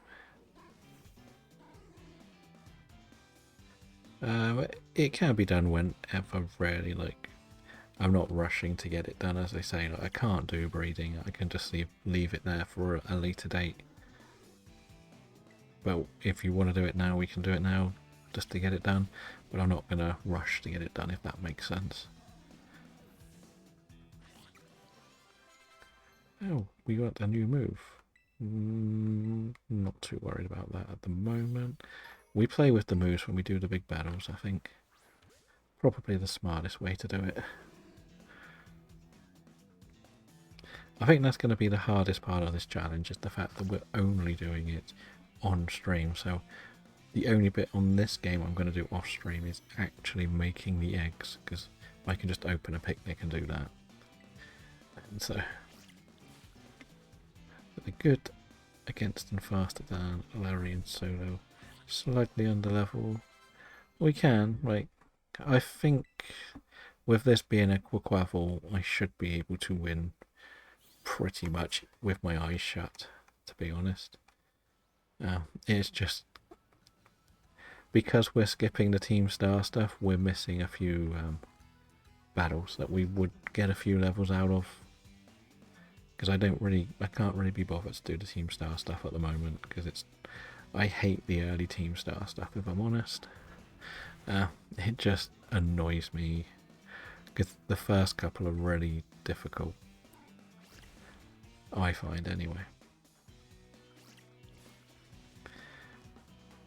it can be done whenever, really. Like, I'm not rushing to get it done, as I say. Like, I can't do breeding. I can just leave it there for a later date. But if you want to do it now, we can do it now just to get it done. But I'm not going to rush to get it done, if that makes sense. Oh, we got a new move. Not too worried about that at the moment. We play with the moves when we do the big battles, I think. Probably the smartest way to do it. I think that's going to be the hardest part of this challenge, is the fact that we're only doing it on stream. So the only bit on this game I'm going to do off stream is actually making the eggs, because I can just open a picnic and do that. And so they're good against and faster than Larry and Solo. Slightly under level. We can, like, I think with this being a Quaquavel, I should be able to win pretty much with my eyes shut, to be honest. It's just because we're skipping the Team Star stuff, we're missing a few battles that we would get a few levels out of. Because I can't really be bothered to do the Team Star stuff at the moment, because I hate the early Team Star stuff, if I'm honest. It just annoys me, because the first couple are really difficult, I find anyway.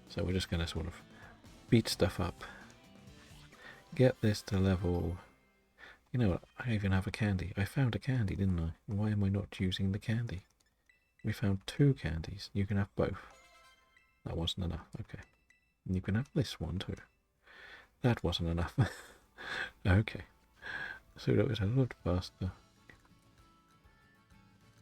So we're just going to sort of beat stuff up, get this to level. You know what, I even have a candy. I found a candy, didn't I? Why am I not using the candy? We found 2 candies. You can have both. That wasn't enough. Okay. And you can have this one too. That wasn't enough. Okay. So that was a lot faster.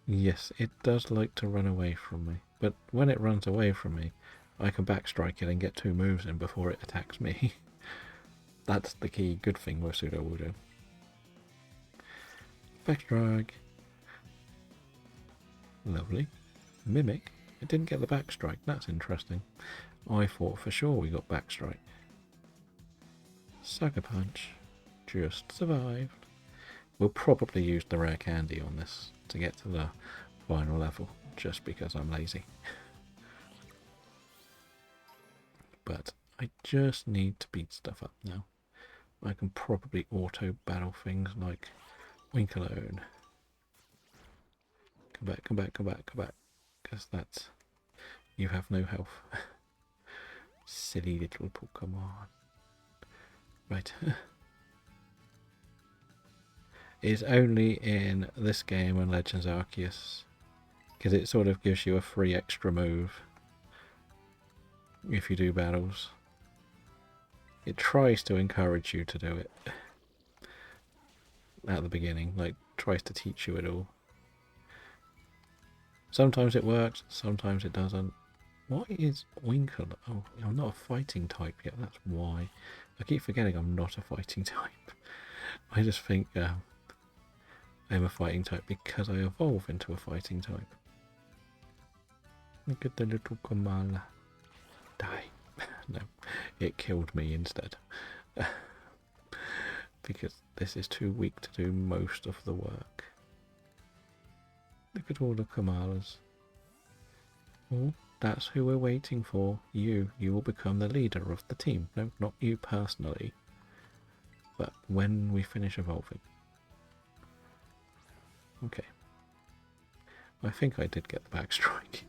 Yes, it does like to run away from me. But when it runs away from me, I can backstrike it and get 2 moves in before it attacks me. That's the key good thing with Pseudo Voodoo. Backstrike. Lovely. Mimic. It didn't get the backstrike. That's interesting. I thought for sure we got backstrike. Sucker Punch. Just survived. We'll probably use the rare candy on this to get to the final level, just because I'm lazy. But I just need to beat stuff up now. I can probably auto battle things like Wink Alone. Come back, come back, come back, come back. Because that's... You have no health. Silly little Pokemon. Right. It's only in this game and Legends Arceus, because it sort of gives you a free extra move if you do battles. It tries to encourage you to do it at the beginning, like tries to teach you it all. Sometimes it works, sometimes it doesn't. What is Winkle? Oh, I'm not a fighting type yet, that's why. I keep forgetting I'm not a fighting type. I just think I'm a fighting type because I evolve into a fighting type. Look at the little Kamala. Die. No, it killed me instead. Because this is too weak to do most of the work. Look at all the Kamalas. Oh, that's who we're waiting for. You will become the leader of the team. No, not you personally. But when we finish evolving. Okay. I think I did get the backstrike.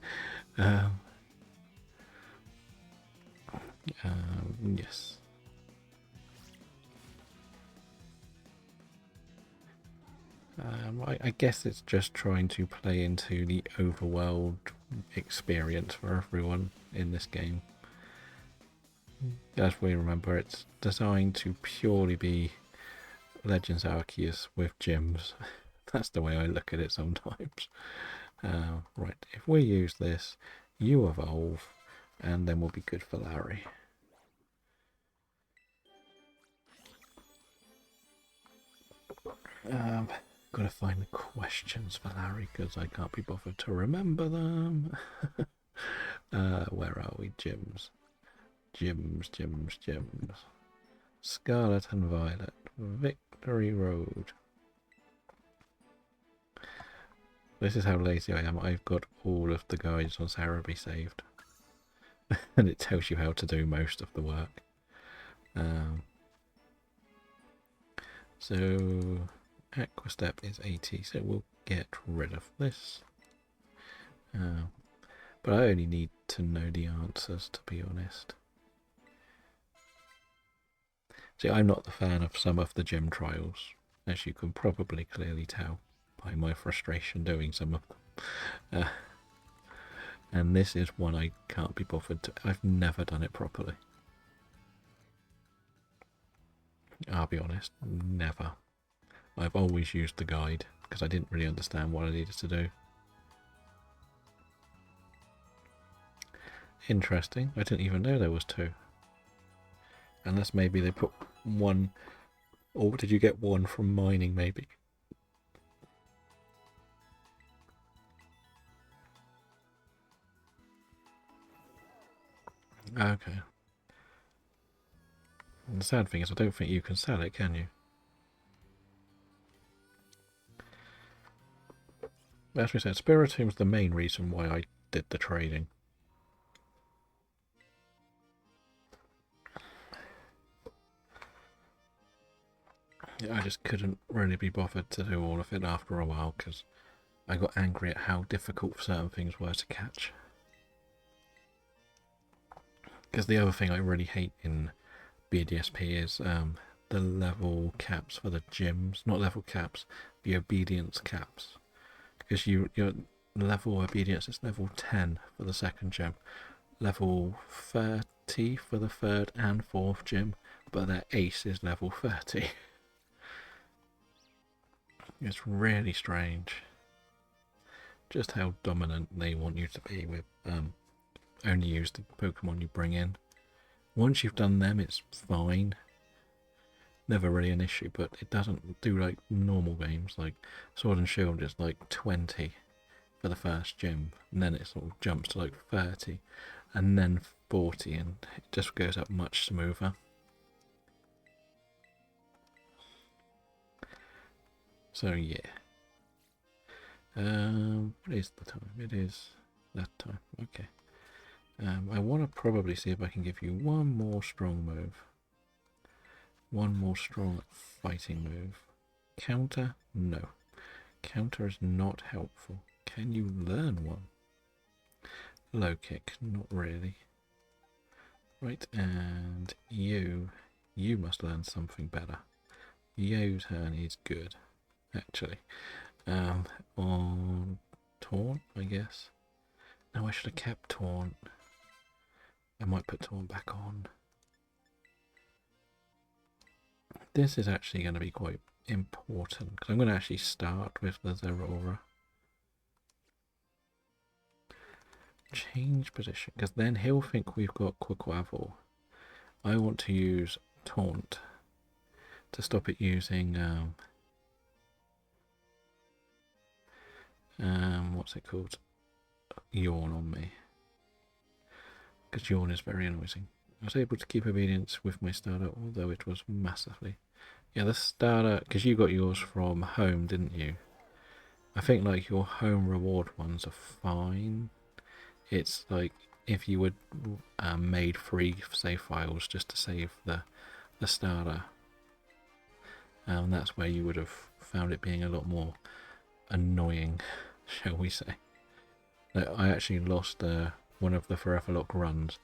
Yes. I guess it's just trying to play into the overworld experience for everyone in this game. As we remember, it's designed to purely be Legends Arceus with gyms. That's the way I look at it sometimes. Right, if we use this, you evolve, and then we'll be good for Larry. Gotta find the questions for Larry because I can't be bothered to remember them. Where are we? Gyms. Gyms. Scarlet and Violet. Victory Road. This is how lazy I am. I've got all of the guides on Cerebi saved. and it tells you how to do most of the work. So Aqua Step is 80, so we'll get rid of this. But I only need to know the answers, to be honest. See, I'm not the fan of some of the gym trials, as you can probably clearly tell by my frustration doing some of them. And this is one I can't be bothered to. I've never done it properly. I'll be honest, never. I've always used the guide because I didn't really understand what I needed to do. Interesting. I didn't even know there was 2. Unless maybe they put 1, or did you get 1 from mining maybe? Okay. And the sad thing is I don't think you can sell it, can you? As we said, Spiritom's the main reason why I did the trading. I just couldn't really be bothered to do all of it after a while because I got angry at how difficult certain things were to catch. Because the other thing I really hate in BDSP is the level caps for the gyms. Not level caps, the obedience caps. Because your level obedience is level 10 for the second gym, level 30 for the third and fourth gym, but their ace is level 30. It's really strange just how dominant they want you to be with only use the Pokemon you bring in. Once you've done them, it's fine. Never really an issue, but it doesn't do like normal games. Like Sword and Shield is like 20 for the first gym, and then it sort of jumps to like 30, and then 40, and it just goes up much smoother. So yeah. What is the time? It is that time. Okay. I want to probably see if I can give you one more strong move. One more strong fighting move. Counter? No. Counter is not helpful. Can you learn one? Low kick? Not really. Right, and you must learn something better. U-turn is good, actually. On Taunt, I guess. No, I should have kept Taunt. I might put Taunt back on. This is actually going to be quite important because I'm going to actually start with the Zeraora. Change position because then he'll think we've got Quaquaval. I want to use Taunt to stop it using what's it called? Yawn on me. Because Yawn is very annoying. I was able to keep obedience with my starter, although it was massively. Yeah, the starter, because you got yours from home, didn't you? I think like your home reward ones are fine. It's like if you would made 3 save files just to save the starter. That's where you would have found it being a lot more annoying, shall we say. I actually lost one of the Forever Lock runs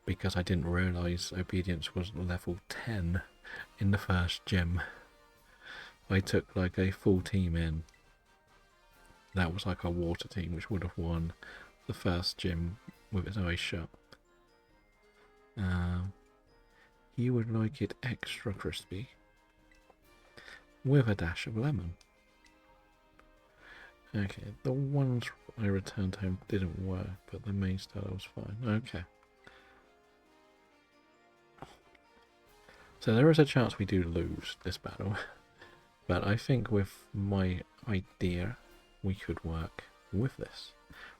because I didn't realise obedience was level 10 in the first gym. I took like a full team in. That was like a water team which would have won the first gym with its eyes shut. You would like it extra crispy with a dash of lemon. Okay, the ones I returned home didn't work, but the main starter was fine. Okay. So there is a chance we do lose this battle, but I think with my idea we could work with this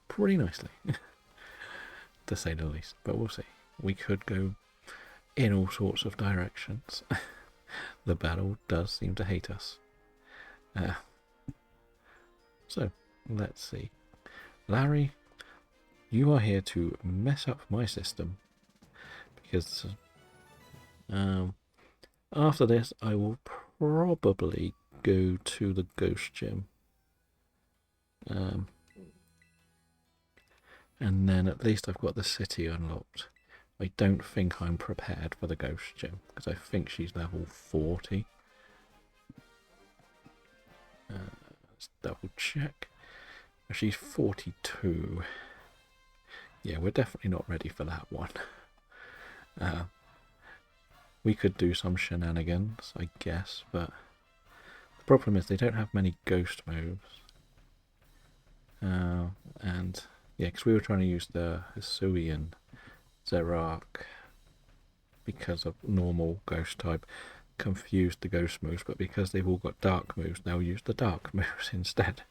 pretty nicely, to say the least, but we'll see. We could go in all sorts of directions. The battle does seem to hate us. So, let's see. Larry, you are here to mess up my system. Because after this, I will probably go to the ghost gym. And then at least I've got the city unlocked. I don't think I'm prepared for the ghost gym, because I think she's level 40. Let's double check. She's 42. Yeah, we're definitely not ready for that one. We could do some shenanigans, I guess, but the problem is they don't have many ghost moves. And yeah, because we were trying to use the Hisui and Zerak because of normal ghost type, confused the ghost moves, but because they've all got dark moves, now use the dark moves instead.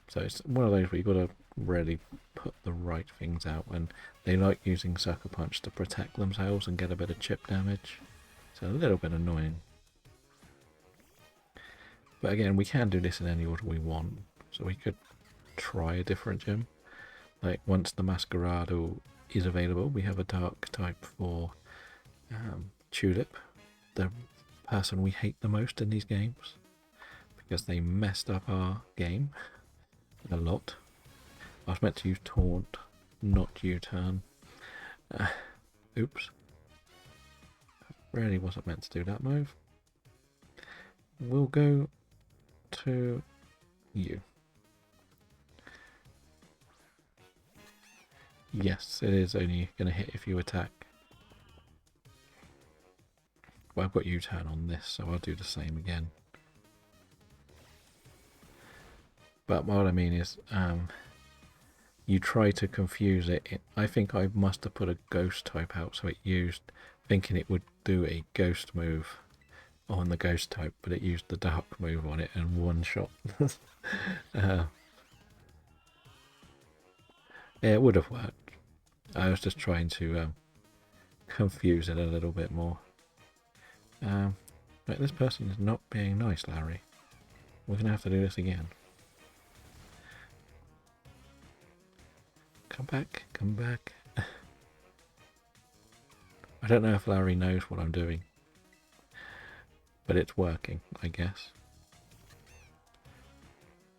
So it's one of those where you've got to really put the right things out, and they like using Sucker Punch to protect themselves and get a bit of chip damage. It's a little bit annoying. But again, we can do this in any order we want, so we could try a different gym. Like, once the Masquerado is available, we have a dark type for Tulip, the person we hate the most in these games, because they messed up our game a lot. I was meant to use Taunt, not U-turn. Oops. Really wasn't meant to do that move. We'll go to you. Yes, it is only going to hit if you attack. Well, I've got U-turn on this, so I'll do the same again. But what I mean is, you try to confuse it. I think I must have put a ghost type out, so it used, thinking it would do a ghost move on the ghost type, but it used the dark move on it and one shot. Yeah, it would have worked. I was just trying to confuse it a little bit more. Right, this person is not being nice, Larry. We're going to have to do this again. Come back, come back. I don't know if Larry knows what I'm doing, but it's working, I guess.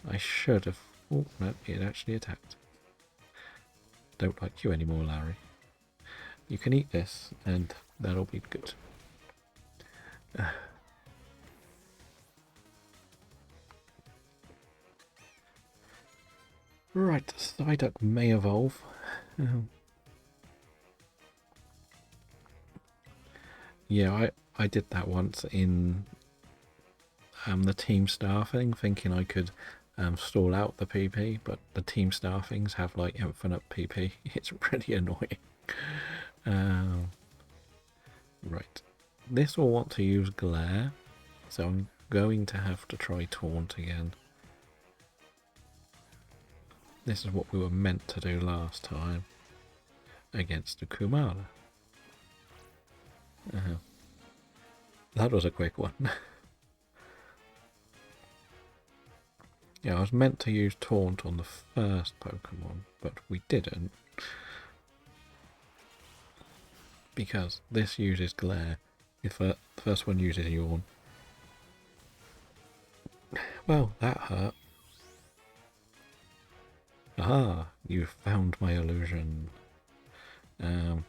I should have... Oh, no, it actually attacked. Don't like you anymore, Larry. You can eat this, and that'll be good. Right, Psyduck may evolve. Yeah, I did that once in the team staffing, thinking I could stall out the PP, but the team staffings have like infinite PP. It's pretty annoying. Right, this will want to use Glare, so I'm going to have to try Taunt again. This is what we were meant to do last time against the Kumara. That was a quick one. Yeah, I was meant to use Taunt on the first Pokemon, but we didn't. Because this uses Glare. If the first one uses Yawn. Well, that hurt. Aha, you found my illusion. If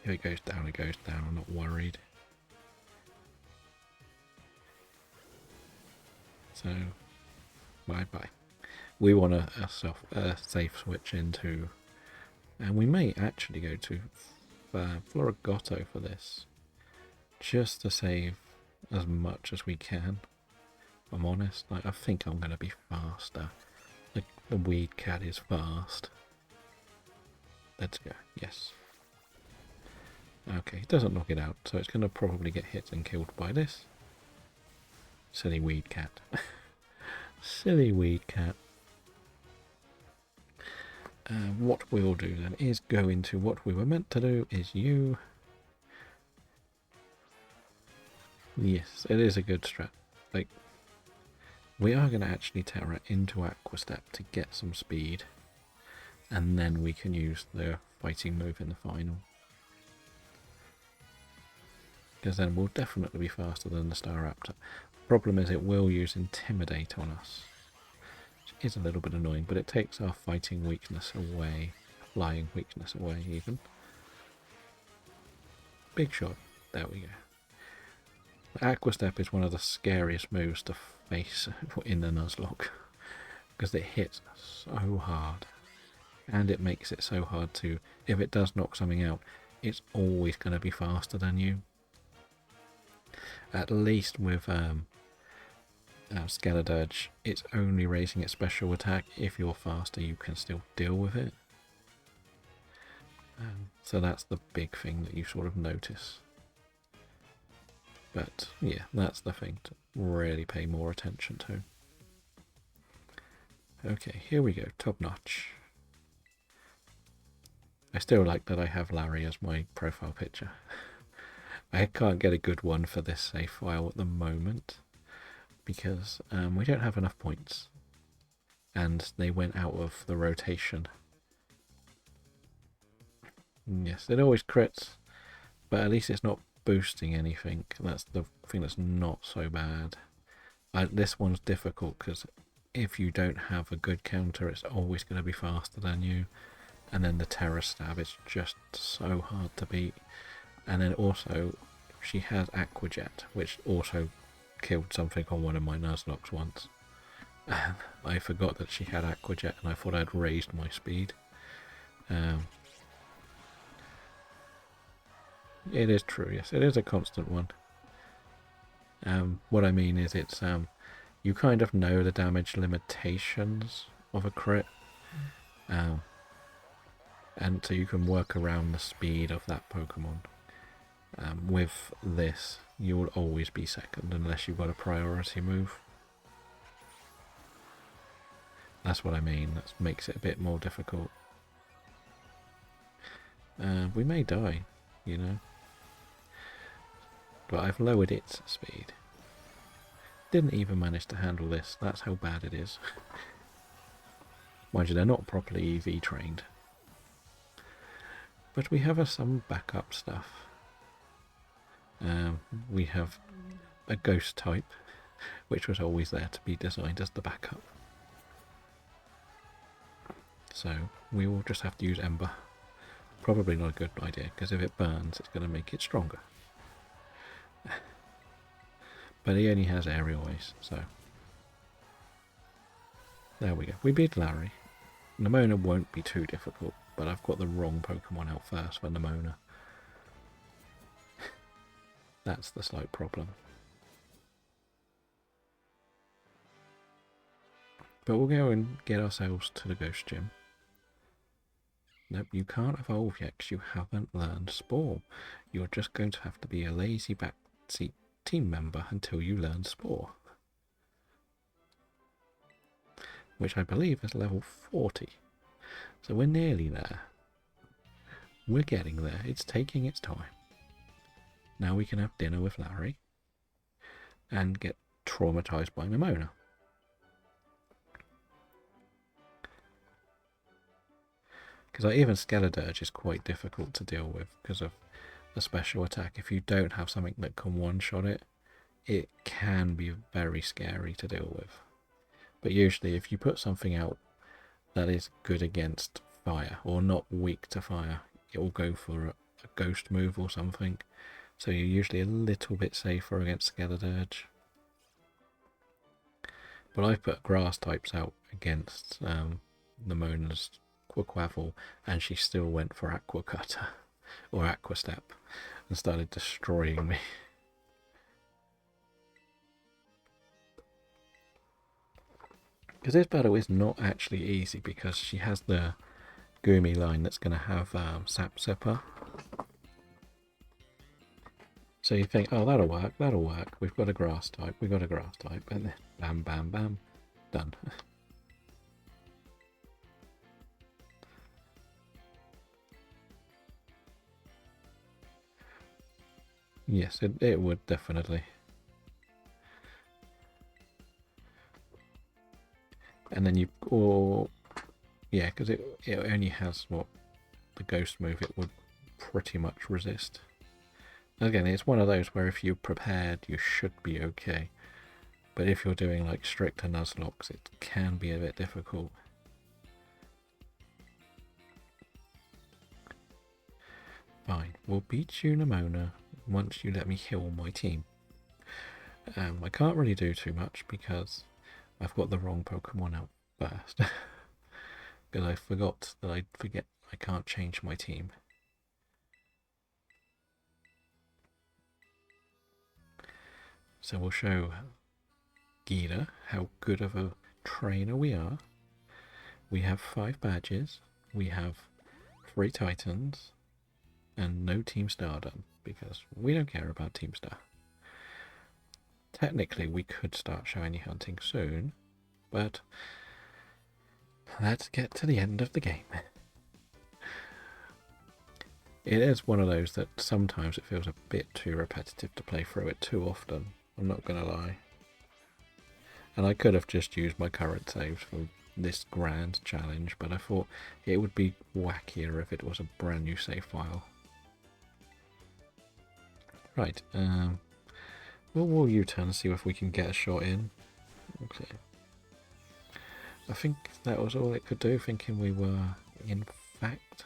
it goes down, it goes down. I'm not worried. So, bye-bye. We want a safe switch into... And we may actually go to Florigoto for this. Just to save as much as we can. If I'm honest. Like, I think I'm going to be faster. Like, the Weed Cat is fast. Let's go. Yes. Okay, it doesn't knock it out, so it's going to probably get hit and killed by this. Silly Weed Cat. Silly Weed Cat. What we'll do then is go into what we were meant to do, is you. Yes, it is a good strat. Like, We are going to actually Terra into Aqua Step to get some speed, and then we can use the fighting move in the final. Because then we'll definitely be faster than the Staraptor. Problem is it will use Intimidate on us, which is a little bit annoying, but it takes our fighting weakness away, flying weakness away even. Big shot. There we go. The Aqua Step is one of the scariest moves to face in the Nuzlocke, because it hits so hard, and it makes it so hard to, if it does knock something out, it's always going to be faster than you. At least with Skeledirge, it's only raising its special attack. If you're faster, you can still deal with it. So that's the big thing that you sort of notice. But yeah, that's the thing to really pay more attention to. Okay, here we go, top notch. I still like that I have Larry as my profile picture. I can't get a good one for this save file at the moment because we don't have enough points, and they went out of the rotation. Yes, it always crits, but at least it's not boosting anything. That's the thing that's not so bad. This one's difficult because if you don't have a good counter, it's always going to be faster than you, and then the Terra Stab is just so hard to beat. And then also, she has Aqua Jet, which also killed something on one of my Nuzlocks once. I forgot that she had Aqua Jet, and I thought I'd raised my speed. It is true, yes, it is a constant one. What I mean is it's you kind of know the damage limitations of a crit, and so you can work around the speed of that Pokemon. With this, you will always be second unless you've got a priority move. That's what I mean, that makes it a bit more difficult. We may die, you know. But I've lowered its speed. Didn't even manage to handle this, that's how bad it is. Mind you, they're not properly EV trained. But we have some backup stuff. We have a ghost type, which was always there to be designed as the backup. So we will just have to use Ember. Probably not a good idea, because if it burns, it's going to make it stronger. But he only has aerial ace, so there we go. We beat Larry. Nemona won't be too difficult, but I've got the wrong Pokemon out first for Nemona. That's the slight problem. But we'll go and get ourselves to the Ghost Gym. Nope, you can't evolve yet because you haven't learned Spore. You're just going to have to be a lazy backseat team member until you learn Spore. Which I believe is level 40. So we're nearly there. We're getting there. It's taking its time. Now we can have dinner with Larry and get traumatized by Nemona. Because even Skeledirge is quite difficult to deal with because of the special attack. If you don't have something that can one-shot it, it can be very scary to deal with. But usually if you put something out that is good against fire or not weak to fire, it will go for a ghost move or something. So you're usually a little bit safer against Skeledirge. But I've put grass types out against Nemona's Quaquaval, and she still went for Aqua Cutter or Aqua Step and started destroying me. Because this battle is not actually easy because she has the Gumi line that's going to have Sap Sipper. So you think, oh, that'll work. We've got a grass type, and then bam, bam, bam, done. Yes, it would definitely. And then you, or yeah, because it only has what the ghost move it would pretty much resist. Again, it's one of those where if you're prepared, you should be okay. But if you're doing like stricter Nuzlocks, it can be a bit difficult. Fine, we'll beat you, Nimona, once you let me heal my team. I can't really do too much because I've got the wrong Pokemon out first. Because I forgot that I can't change my team. So we'll show Gita how good of a trainer we are. We have 5 badges. We have 3 Titans. And no Team Star done, because we don't care about Team Star. Technically, we could start shiny hunting soon, but let's get to the end of the game. It is one of those that sometimes it feels a bit too repetitive to play through it too often, I'm not going to lie. And I could have just used my current saves for this grand challenge, but I thought it would be wackier if it was a brand new save file. Right, we'll U-turn and see if we can get a shot in. Okay. I think that was all it could do, thinking we were, in fact...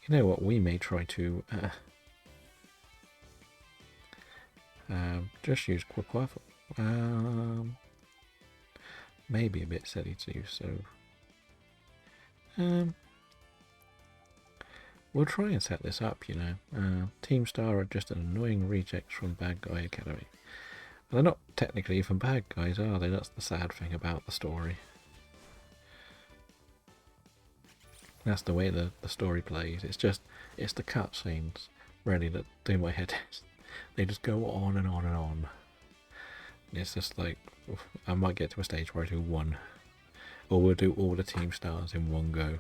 You know what, we may try to just use Quick Waffle. Maybe a bit silly to use, so... we'll try and set this up, you know. Team Star are just an annoying rejects from Bad Guy Academy. But they're not technically even bad guys, are they? That's the sad thing about the story. That's the way the story plays. It's the cutscenes, really, that do my head in. They just go on and on and on. And it's just like, I might get to a stage where I do one. Or we'll do all the Team Stars in one go.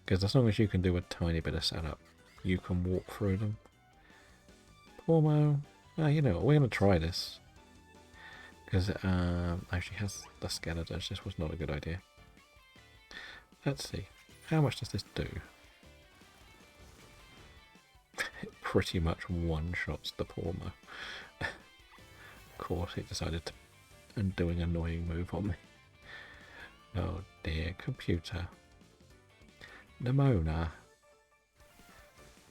Because as long as you can do a tiny bit of setup, you can walk through them. Pormo, you know what, we're going to try this. Because actually has the Skeletons, this was not a good idea. Let's see, how much does this do? It pretty much one-shots the Pormo. Of course, it decided to do an annoying move on me. Oh dear, computer. Nimona.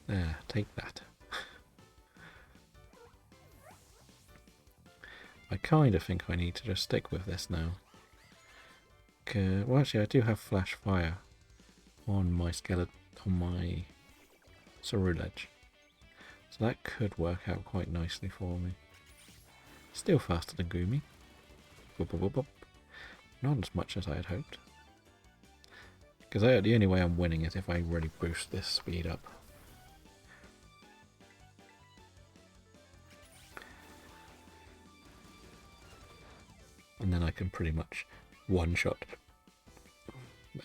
There, take that. I kind of think I need to just stick with this now. Well, actually, I do have Flash Fire on my Cerulege. So that could work out quite nicely for me. Still faster than Gumi. Whoop, whoop, whoop. Not as much as I had hoped. Because the only way I'm winning is if I really boost this speed up. And then I can pretty much one-shot.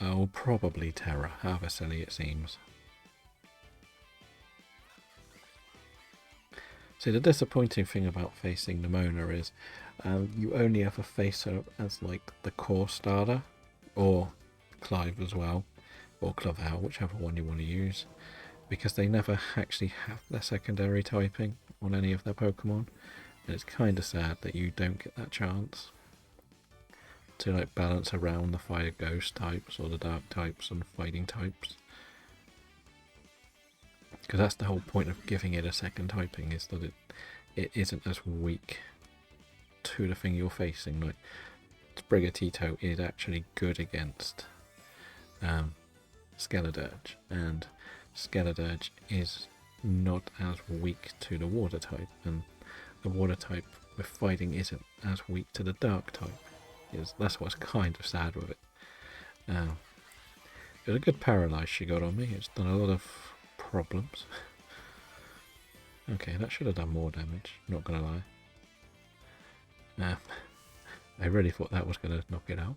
Oh, probably Terra, however silly it seems. See, the disappointing thing about facing Nimona is you only ever face her as like the core starter, or Clive as well, or Clavell, whichever one you want to use, because they never actually have their secondary typing on any of their Pokemon, and it's kind of sad that you don't get that chance to like balance around the fire ghost types or the dark types and fighting types. Because that's the whole point of giving it a second typing, is that it isn't as weak to the thing you're facing. Like Sprigatito is actually good against Skeledirge, and Skeledirge is not as weak to the water type, and the water type with fighting isn't as weak to the dark type. That's what's kind of sad with it. It was a good paralyze she got on me. It's done a lot of problems. Okay, that should have done more damage, not gonna lie. I really thought that was gonna knock it out.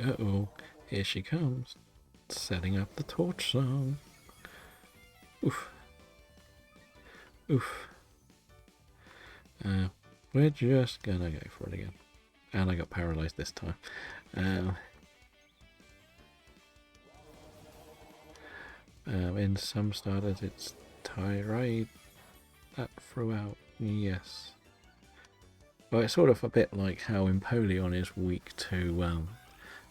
Uh-oh, here she comes, setting up the torch song. Oof. Oof. We're just gonna go for it again. And I got paralysed this time. In some starters it's Tyrade that threw out, yes. Well, it's sort of a bit like how Empoleon is weak to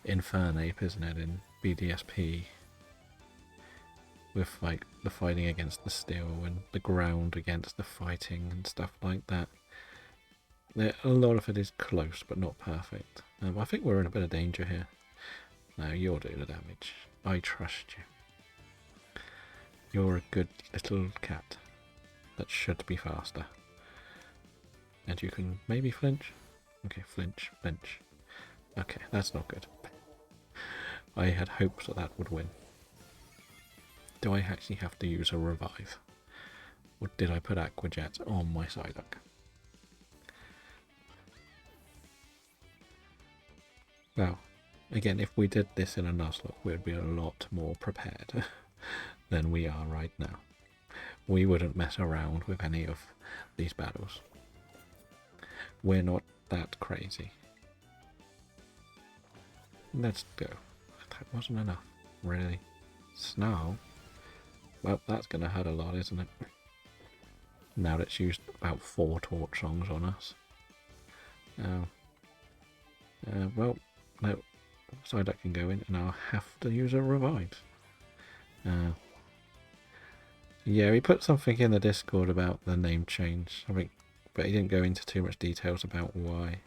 Infernape, isn't it, in BDSP? With like the fighting against the steel and the ground against the fighting and stuff like that. A lot of it is close but not perfect. I think we're in a bit of danger here. No, you'll do the damage. I trust you. You're a good little cat that should be faster. And you can maybe flinch? Okay, flinch, flinch. Okay, that's not good. I had hopes that that would win. Do I actually have to use a revive? Or did I put Aqua Jet on my Psyduck? Well, again, if we did this in a Nuzlocke, we'd be a lot more prepared than we are right now. We wouldn't mess around with any of these battles. We're not that crazy. Let's go. That wasn't enough, really. Snarl? Well, that's going to hurt a lot, isn't it? Now that it's used about 4 torch songs on us. Well, no. Psyduck can go in, and I'll have to use a revive. Yeah, he put something in the Discord about the name change, I think, but he didn't go into too much details about why.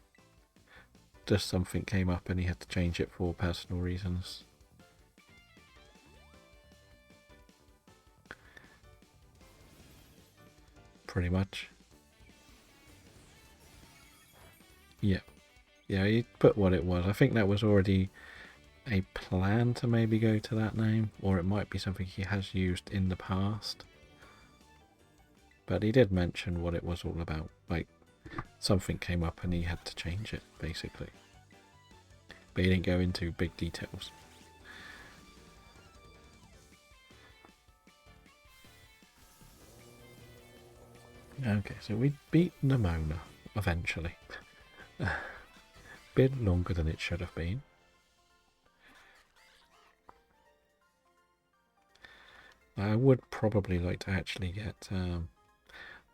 Just something came up and he had to change it for personal reasons. Pretty much. Yeah. Yeah, he put what it was. I think that was already a plan to maybe go to that name, or it might be something he has used in the past. But he did mention what it was all about. Like, something came up and he had to change it, basically. But he didn't go into big details. Okay, so we beat Nemona, eventually. Bit longer than it should have been. I would probably like to actually get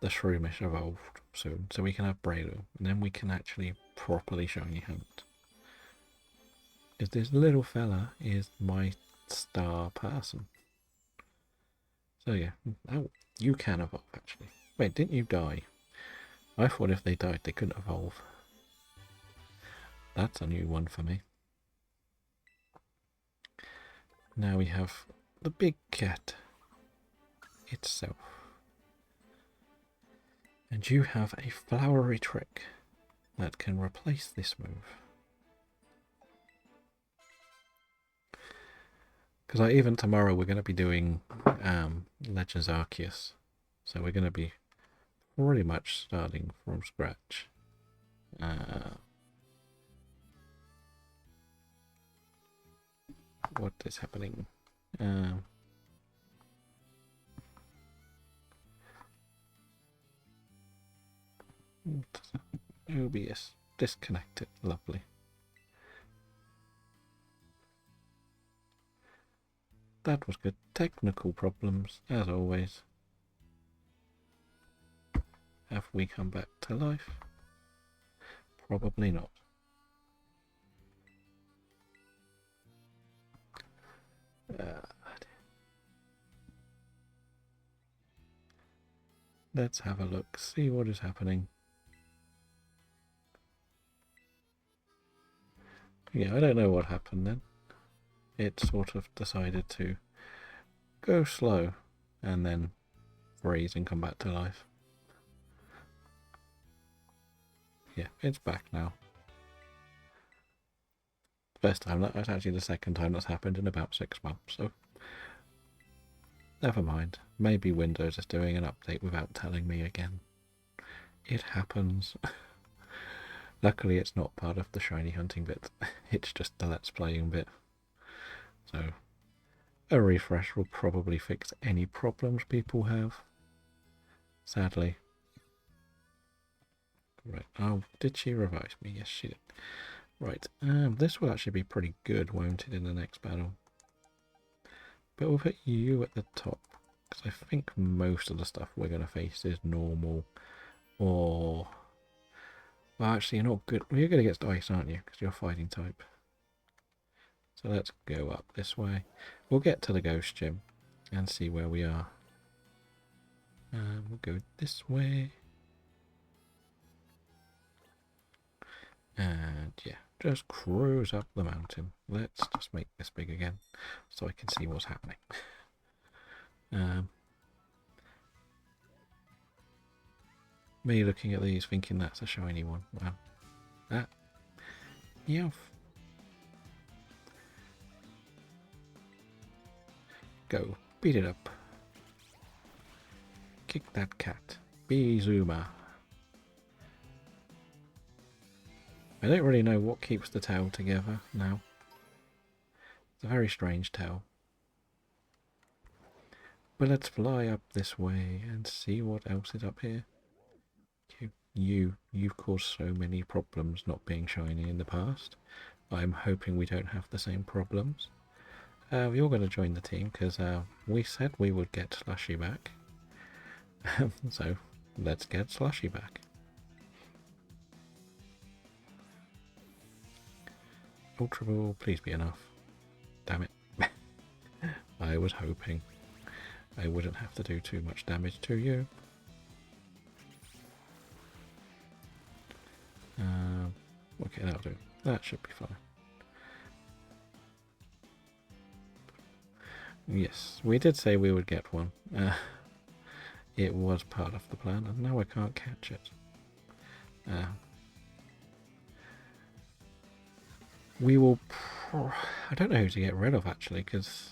the Shroomish evolved soon, so we can have Breloom, and then we can actually properly shiny hunt. Because this little fella is my star person. So yeah, oh, you can evolve actually. Wait, didn't you die? I thought if they died they couldn't evolve. That's a new one for me. Now we have the big cat itself. And you have a flowery trick that can replace this move. Because even tomorrow we're going to be doing Legends Arceus. So we're going to be pretty much starting from scratch. What is happening? OBS disconnected. Lovely. That was good. Technical problems, as always. Have we come back to life? Probably not. Let's have a look, see what is happening. Yeah, I don't know what happened then. It sort of decided to go slow and then freeze and come back to life. Yeah, it's back now. First time, that's actually the second time that's happened in about 6 months, so never mind. Maybe Windows is doing an update without telling me again. It happens. Luckily it's not part of the shiny hunting bit, it's just the let's playing bit. So a refresh will probably fix any problems people have. Sadly. Right. Oh, did she revive me? Yes, she did. Right. This will actually be pretty good, won't it, in the next battle? But we'll put you at the top, because I think most of the stuff we're going to face is normal, or... Well, actually, you're not good. Well, you're good against ice, aren't you? Because you're fighting type. So let's go up this way. We'll get to the ghost gym and see where we are. We'll go this way. And yeah, just cruise up the mountain. Let's just make this big again so I can see what's happening. Me looking at these thinking that's a shiny one. Wow. That. Yeah. Go. Beat it up. Kick that cat. Bizuma. I don't really know what keeps the tail together now. It's a very strange tail. But let's fly up this way and see what else is up here. You've caused so many problems not being shiny in the past. I'm hoping we don't have the same problems. You're going to join the team because we said we would get Slushy back. So let's get Slushy back. Ultra Ball, please be enough. Damn it. I was hoping I wouldn't have to do too much damage to you. Okay, that'll do. That should be fine. Yes, we did say we would get one. It was part of the plan, and now I can't catch it. We will... I don't know who to get rid of, actually, because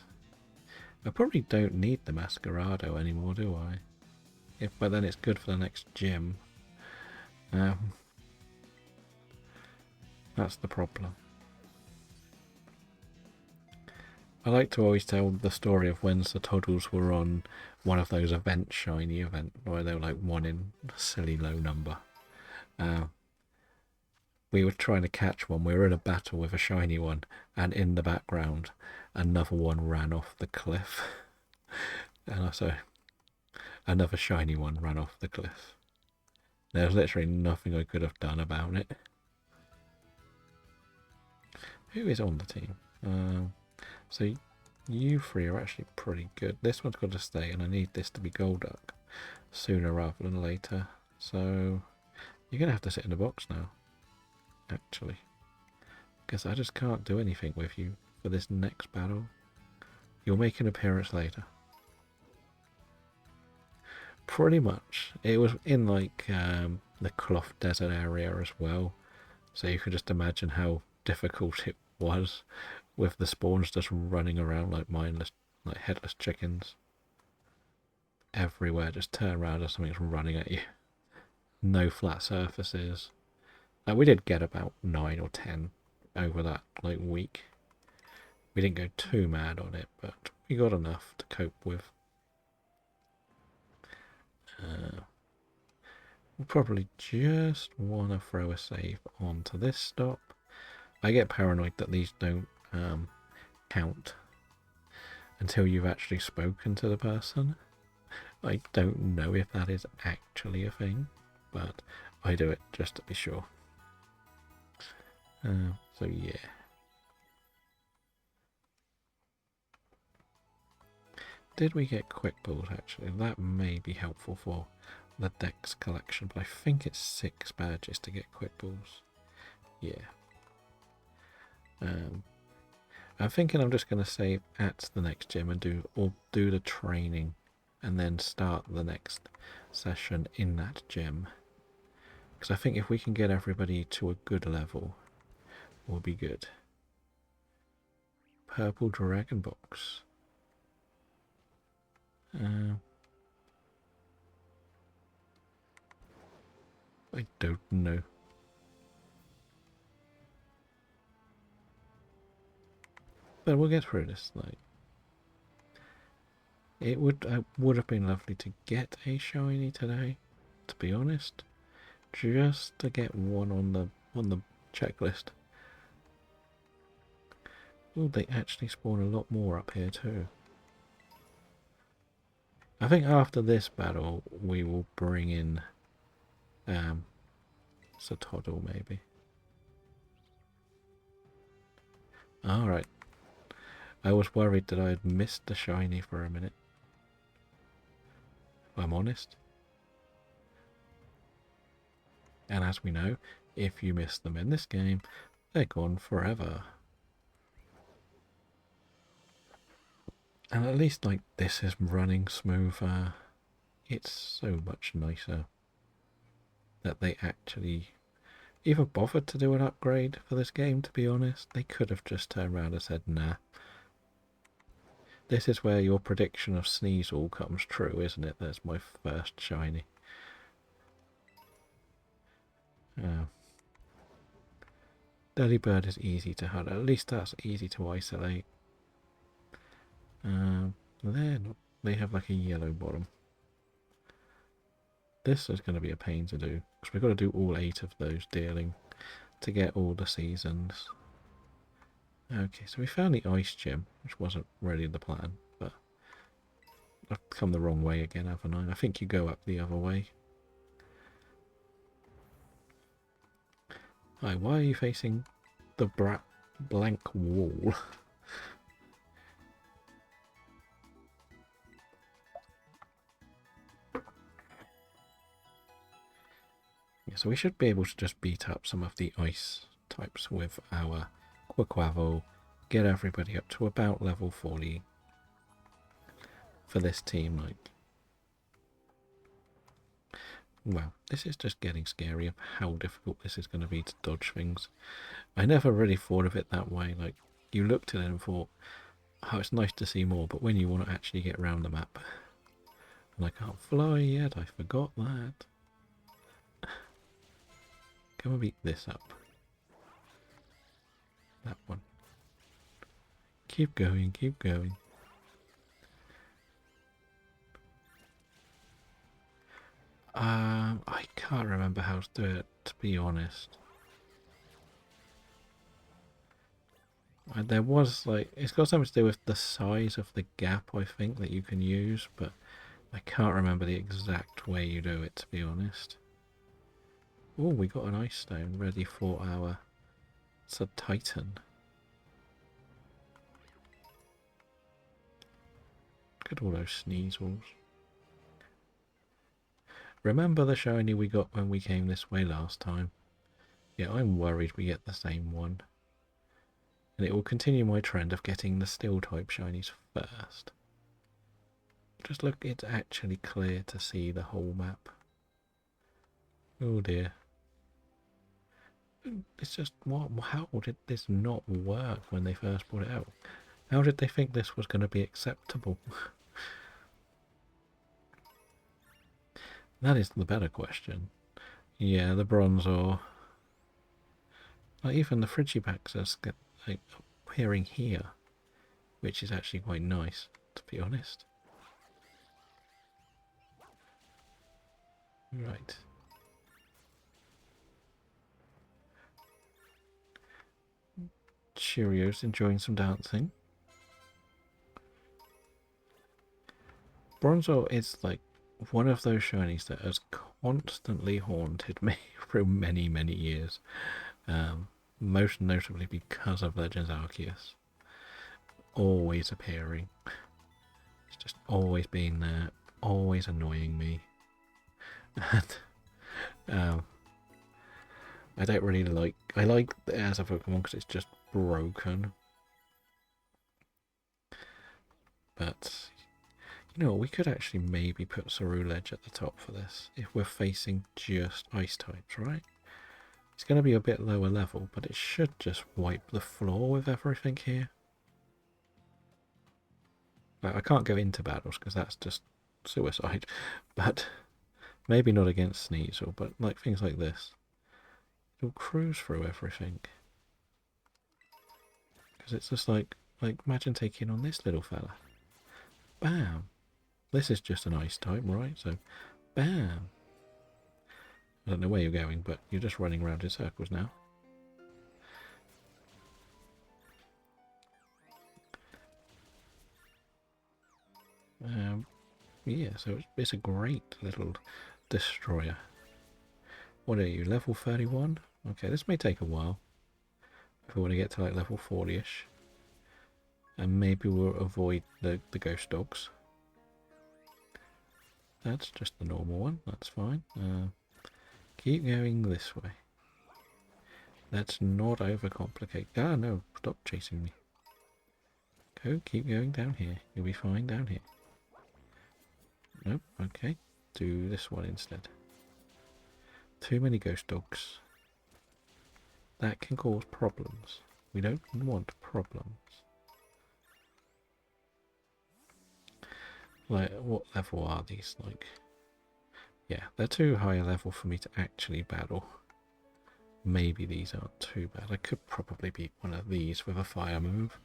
I probably don't need the Masquerado anymore, do I? But then it's good for the next gym. That's the problem. I like to always tell the story of when the Toddles were on one of those shiny events, where they were like one in a silly low number. We were trying to catch one. We were in a battle with a shiny one, and in the background, another one ran off the cliff. And also, another shiny one ran off the cliff. There was literally nothing I could have done about it. Who is on the team? So you three are actually pretty good. This one's got to stay, and I need this to be Golduck sooner rather than later. So you're going to have to sit in the box now, actually. Because I just can't do anything with you for this next battle. You'll make an appearance later. Pretty much. It was in like the Cloth Desert area as well. So you can just imagine how difficult it was with the spawns just running around like mindless, like headless chickens. Everywhere, just turn around and something's running at you. No flat surfaces. We did get about 9 or 10 over that like week. We didn't go too mad on it, but we got enough to cope with. We'll probably just want to throw a save onto this stop. I get paranoid that these don't count until you've actually spoken to the person. I don't know if that is actually a thing, but I do it just to be sure. So yeah. Did we get quick balls actually? That may be helpful for the Dex collection, but I think it's 6 badges to get quick balls. Yeah. I'm thinking I'm just going to save at the next gym and do the training and then start the next session in that gym. Because I think if we can get everybody to a good level, we'll be good. Purple Dragon Box. I don't know. But we'll get through this. Like, it would have been lovely to get a shiny today, to be honest. just to get one on the checklist. Oh, they actually spawn a lot more up here too. I think after this battle we will bring in Satoddle maybe. Alright. I was worried that I had missed the shiny for a minute. If I'm honest. And as we know, if you miss them in this game, they're gone forever. And at least like this is running smoother. It's so much nicer that they actually even bothered to do an upgrade for this game, to be honest. They could have just turned around and said, nah. This is where your prediction of Sneasel comes true, isn't it? That's my first shiny. Delibird is easy to hunt. At least that's easy to isolate. They're not, they have like a yellow bottom. This is going to be a pain to do, because we've got to do all 8 of those dealing to get all the seasons. Okay, so we found the ice gem, which wasn't really the plan, but I've come the wrong way again, haven't I? I think you go up the other way. Hi, why are you facing the blank wall? Yeah, so we should be able to just beat up some of the ice types with our Quaquaval, get everybody up to about level 40 for this team. Like, wow, this is just getting scary of how difficult this is going to be to dodge things. I never really thought of it that way. Like, you looked at it and thought, oh, it's nice to see more, but when you want to actually get around the map, and I can't fly yet, I forgot that. Can we beat this up? That one. Keep going, keep going. I can't remember how to do it, to be honest. There was like, it's got something to do with the size of the gap, I think, that you can use, but I can't remember the exact way you do it, to be honest. Oh, we got an ice stone ready for our Titan. Look at all those Sneasels. Remember the shiny we got when we came this way last time? Yeah, I'm worried we get the same one. And it will continue my trend of getting the steel type shinies first. Just look, it's actually clear to see the whole map. Oh dear. It's just, what? How did this not work when they first brought it out? How did they think this was going to be acceptable? That is the better question. Yeah, the Bronzor. Like, even the Frigibacks are like, appearing here, which is actually quite nice, to be honest. Right. Cheerios, enjoying some dancing. Bronzor is like one of those shinies that has constantly haunted me through many, many years. Most notably because of Legends Arceus. Always appearing. It's just always been there, always annoying me. And I don't really like... I like it as a Pokemon because it's just broken. But, you know, we could actually maybe put Ceruledge at the top for this if we're facing just ice types, right? It's going to be a bit lower level, but it should just wipe the floor with everything here. Like, I can't go into battles because that's just suicide, but maybe not against Sneasel, but like things like this. It'll cruise through everything. Because it's just like imagine taking on this little fella. Bam! This is just an ice type, right? So, bam! I don't know where you're going, but you're just running around in circles now. Yeah, so it's a great little destroyer. What are you, level 31? Okay, this may take a while. If we want to get to like level 40-ish. And maybe we'll avoid the ghost dogs. That's just the normal one, that's fine. Keep going this way. Let's not overcomplicate. Ah, no, stop chasing me. Go, keep going down here. You'll be fine down here. Nope, okay. Do this one instead. Too many ghost dogs. That can cause problems. We don't want problems. Like, what level are these? Like, yeah, they're too high a level for me to actually battle. Maybe these aren't too bad. I could probably beat one of these with a fire move.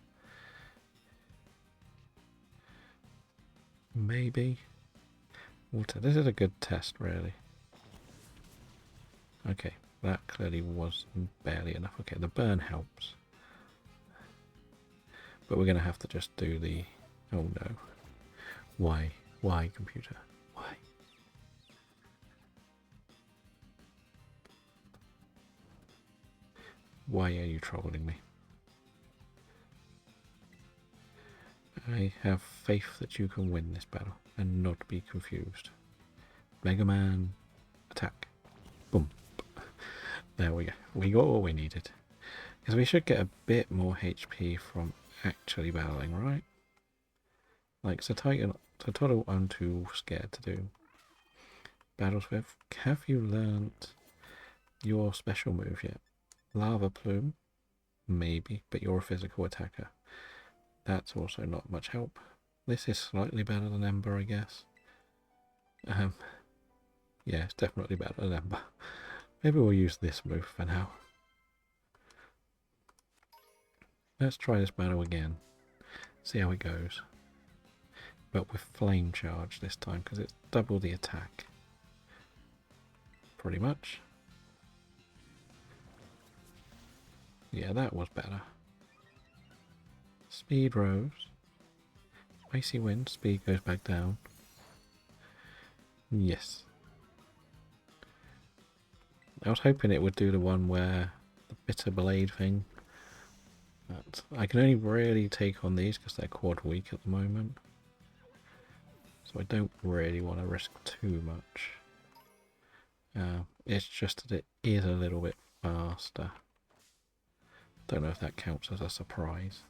Maybe. Water. This is a good test, really. Okay, that clearly was barely enough. Okay, the burn helps. But we're going to have to just do the... Oh no. Why? Why, computer? Why? Why are you trolling me? I have faith that you can win this battle and not be confused. Mega Man, attack. Boom. There we go. We got what we needed. Because we should get a bit more HP from actually battling, right? Like, Satoru, I'm too scared to do battles with. Have you learned your special move yet? Lava Plume? Maybe, but you're a physical attacker. That's also not much help. This is slightly better than Ember, I guess. Yeah, it's definitely better than Ember. Maybe we'll use this move for now. Let's try this battle again. See how it goes. But with Flame Charge this time, because it's double the attack. Pretty much. Yeah, that was better. Speed rose. Icy wind, speed goes back down. Yes. I was hoping it would do the one where the bitter blade thing. But I can only really take on these because they're quad weak at the moment. So I don't really want to risk too much. It's just that it is a little bit faster. Don't know if that counts as a surprise.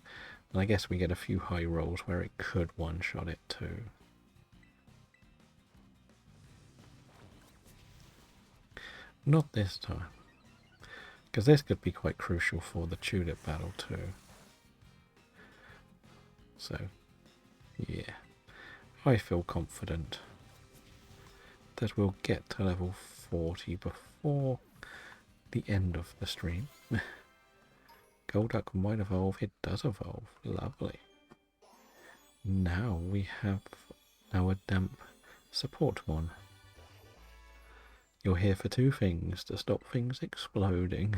And I guess we get a few high rolls where it could one-shot it too. Not this time. Because this could be quite crucial for the tulip battle too. So, yeah. I feel confident that we'll get to level 40 before the end of the stream. Golduck might evolve. It does evolve. Lovely. Now we have our damp support one. You're here for two things: to stop things exploding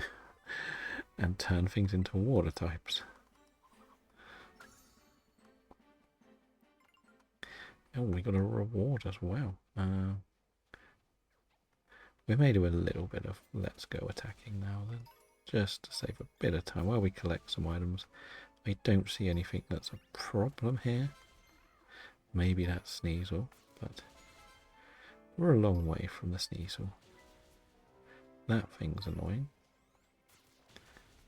and turn things into water types. Oh, we got a reward as well. We may do a little bit of let's go attacking now then, just to save a bit of time while we collect some items. I don't see anything that's a problem here. Maybe that's Sneasel, but we're a long way from the Sneasel. That thing's annoying.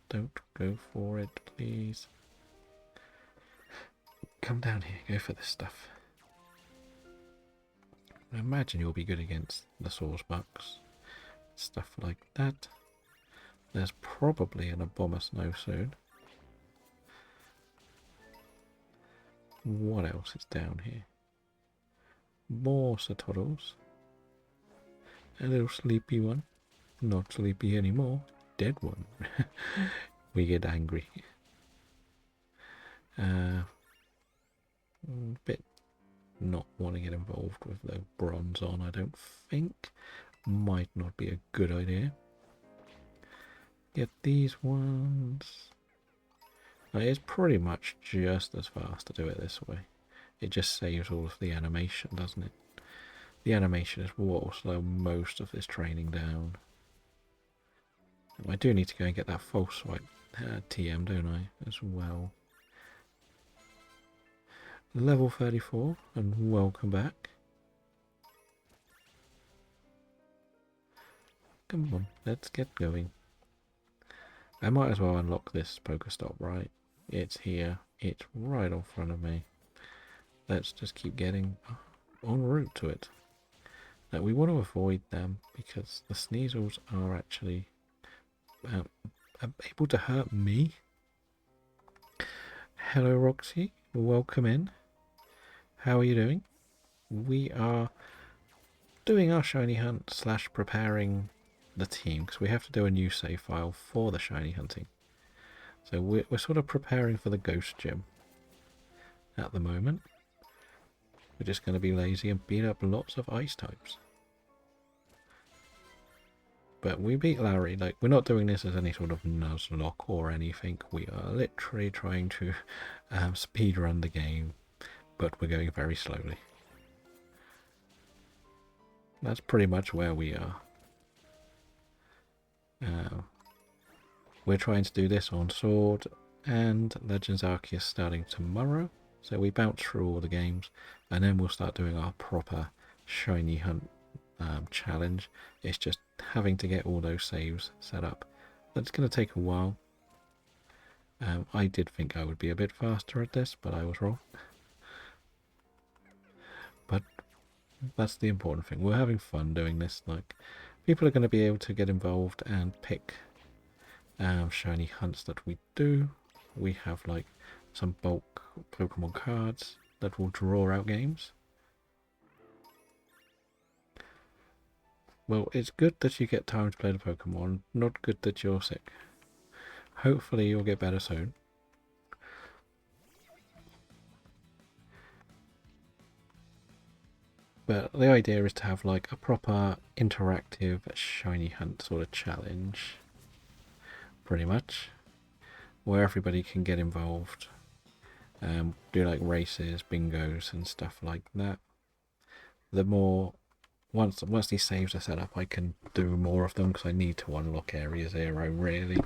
Don't go for it, please. Come down here, go for this stuff. I imagine you'll be good against the Sawsbucks. Stuff like that. There's probably an Abomasnow soon. What else is down here? More Satoros. A little sleepy one. Not sleepy anymore. Dead one. We get angry. Bit not want to get involved with the bronze on, I don't think. might not be a good idea. Get these ones. Now, it's pretty much just as fast to do it this way. It just saves all of the animation, doesn't it? The animation is what will slow most of this training down. I do need to go and get that false swipe TM, don't I, as well. Level 34, and welcome back. Come on, let's get going. I might as well unlock this Pokestop, right? It's here. It's right in front of me. Let's just keep getting en route to it. Now, we want to avoid them because the Sneasels are actually able to hurt me. Hello, Roxy. Welcome in. How are you doing? We are doing our shiny hunt / preparing the team because we have to do a new save file for the shiny hunting. So we're sort of preparing for the ghost gym at the moment. We're just going to be lazy and beat up lots of ice types. But we beat Larry. Like, we're not doing this as any sort of Nuzlocke or anything. We are literally trying to speedrun the game, but we're going very slowly. That's pretty much where we are. We're trying to do this on Sword, and Legends Arceus starting tomorrow. So we bounce through all the games, and then we'll start doing our proper shiny hunt challenge. It's just having to get all those saves set up. That's going to take a while. I did think I would be a bit faster at this, but I was wrong. But that's the important thing. We're having fun doing this. Like, people are going to be able to get involved and pick shiny hunts that we do. We have like some bulk Pokemon cards that will draw out games. Well, it's good that you get time to play the Pokemon, not good that you're sick. Hopefully you'll get better soon. But the idea is to have like a proper interactive shiny hunt sort of challenge. Pretty much. Where everybody can get involved. Do like races, bingos and stuff like that. The more... Once these saves are set up, I can do more of them because I need to unlock Area 0, really.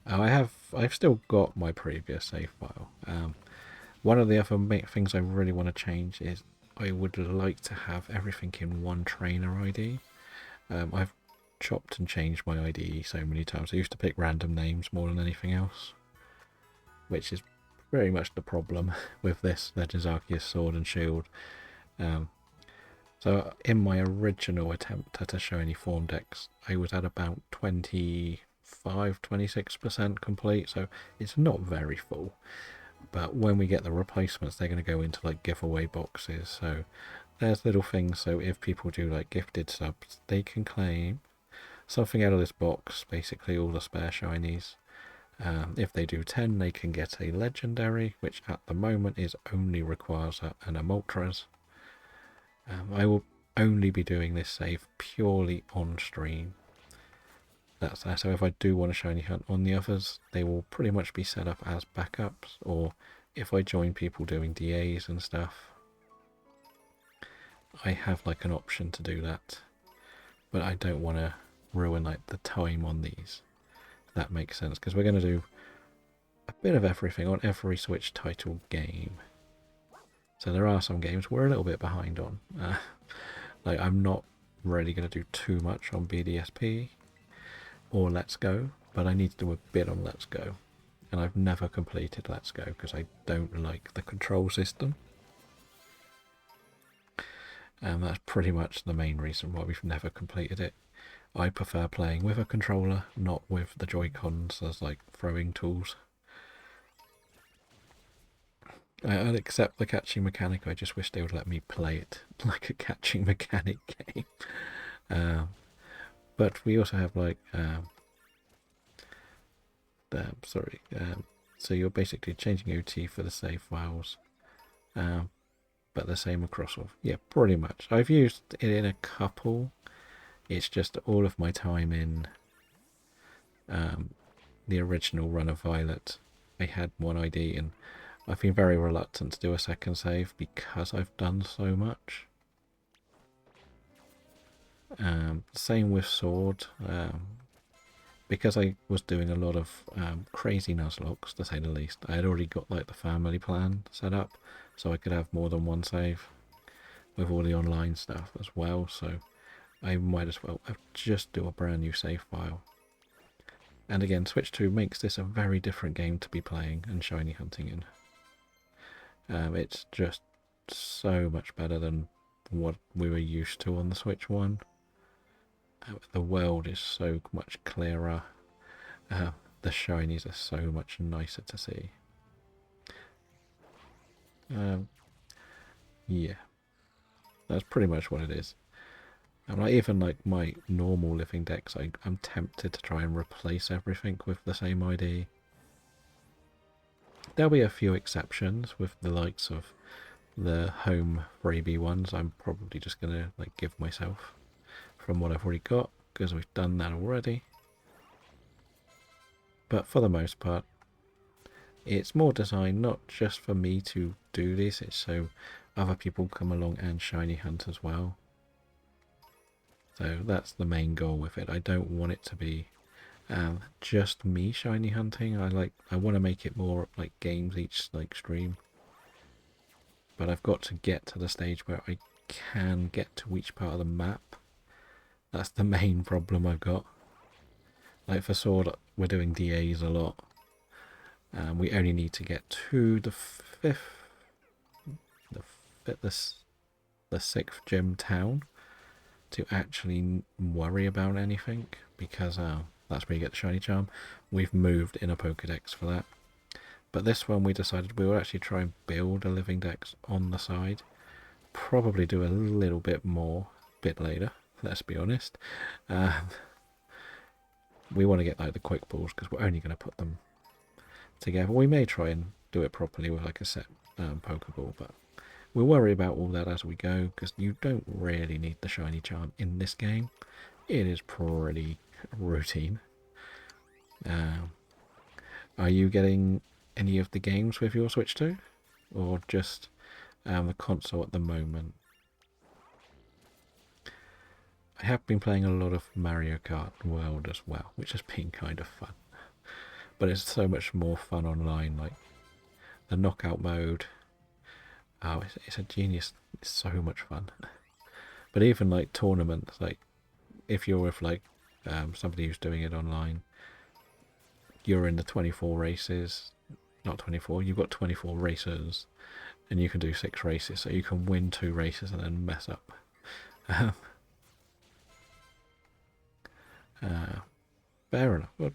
I've still got my previous save file. One of the other things I really want to change is I would like to have everything in one trainer ID. I've chopped and changed my ID so many times. I used to pick random names more than anything else, which is very much the problem with this Legends Arceus Sword and Shield. So in my original attempt at a shiny form dex, I was at about 26% complete, so it's not very full. But when we get the replacements, they're going to go into like giveaway boxes. So there's little things. So if people do like gifted subs, they can claim something out of this box, basically all the spare shinies. If they do 10, they can get a legendary, which at the moment only requires an Emoltres. I will only be doing this save purely on stream. That's that. So if I do want a shiny hunt on the others, they will pretty much be set up as backups, or if I join people doing DAs and stuff, I have like an option to do that. But I don't want to ruin like the time on these. If that makes sense, because we're going to do a bit of everything on every Switch title game. So there are some games we're a little bit behind on. Like, I'm not really going to do too much on BDSP or Let's Go, but I need to do a bit on Let's Go. And I've never completed Let's Go because I don't like the control system. And that's pretty much the main reason why we've never completed it. I prefer playing with a controller, not with the Joy-Cons as like throwing tools. I'd accept the catching mechanic, I just wish they would let me play it like a catching mechanic game. But we also have like, so you're basically changing OT for the save files. but the same across all. Yeah, pretty much. I've used it in a couple. It's just all of my time in the original run of Violet. I had one ID, and I've been very reluctant to do a second save because I've done so much. Same with Sword. Because I was doing a lot of crazy Nuzlockes, to say the least. I had already got like the family plan set up, so I could have more than one save with all the online stuff as well. So I might as well just do a brand new save file. And again, Switch 2 makes this a very different game to be playing and shiny hunting in. It's just so much better than what we were used to on the Switch 1. The world is so much clearer. The shinies are so much nicer to see. Yeah, that's pretty much what it is. And even like my normal living decks, I'm tempted to try and replace everything with the same ID. There'll be a few exceptions with the likes of the home freebie ones. I'm probably just gonna like give myself from what I've already got, because we've done that already. But for the most part, it's more designed not just for me to do this, it's so other people come along and shiny hunt as well. So that's the main goal with it. I don't want it to be just me shiny hunting. I want to make it more like games each like stream. But I've got to get to the stage where I can get to each part of the map. That's the main problem I've got. Like for Sword, we're doing DAs a lot. We only need to get to the sixth gym town to actually worry about anything, because that's where you get the shiny charm. We've moved in a Pokedex for that. But this one we decided we would actually try and build a living dex on the side. Probably do a little bit more a bit later, let's be honest. We want to get like the quick balls because we're only going to put them together. We may try and do it properly with like a set Pokeball, but we'll worry about all that as we go, because you don't really need the shiny charm in this game. It is pretty routine. Are you getting any of the games with your Switch 2? Or just the console at the moment? I have been playing a lot of Mario Kart World as well, which has been kind of fun. But it's so much more fun online, like the knockout mode. Oh, it's a genius. It's so much fun. But even like tournaments, like if you're with like somebody who's doing it online, you're in the 24 races, not 24, you've got 24 racers, and you can do 6 races, so you can win 2 races and then mess up. Fair enough. But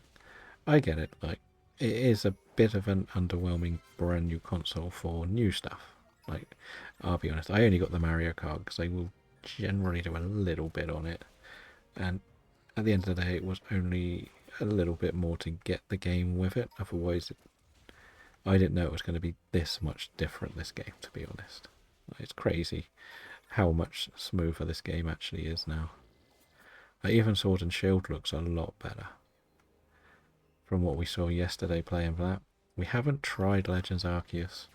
I get it. Like, it is a bit of an underwhelming brand new console for new stuff. Like, I'll be honest, I only got the Mario Kart because I will generally do a little bit on it, and at the end of the day, it was only a little bit more to get the game with it. Otherwise, I didn't know it was going to be this much different, this game, to be honest. It's crazy how much smoother this game actually is now. Even Sword and Shield looks a lot better from what we saw yesterday playing that. We haven't tried Legends Arceus,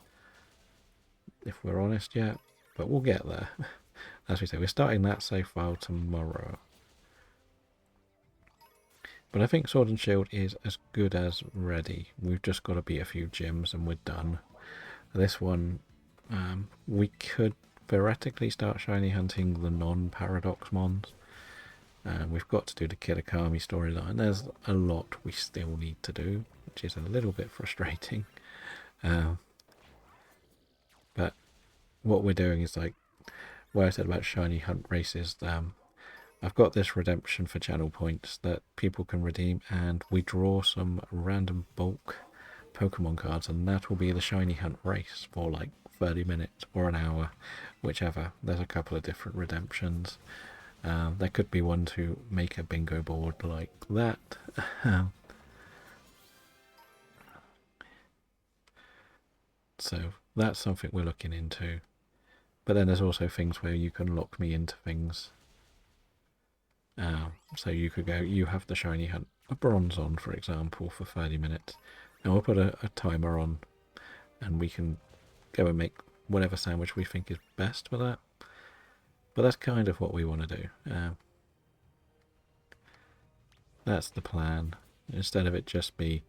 if we're honest yet, but we'll get there. As we say, we're starting that save file tomorrow. But I think Sword and Shield is as good as ready. We've just got to beat a few gyms and we're done. This one, we could theoretically start shiny hunting the non-Paradox mons. We've got to do the Kitakami storyline. There's a lot we still need to do, which is a little bit frustrating. But what we're doing is like what I said about shiny hunt races. I've got this redemption for channel points that people can redeem, and we draw some random bulk Pokemon cards, and that will be the shiny hunt race for like 30 minutes or an hour, whichever. There's a couple of different redemptions. There could be one to make a bingo board like that. So that's something we're looking into. But then there's also things where you can lock me into things. So you could go, you have the shiny hunt a bronze on, for example, for 30 minutes. And we'll put a timer on and we can go and make whatever sandwich we think is best for that. But that's kind of what we want to do. That's the plan. Instead of it just be,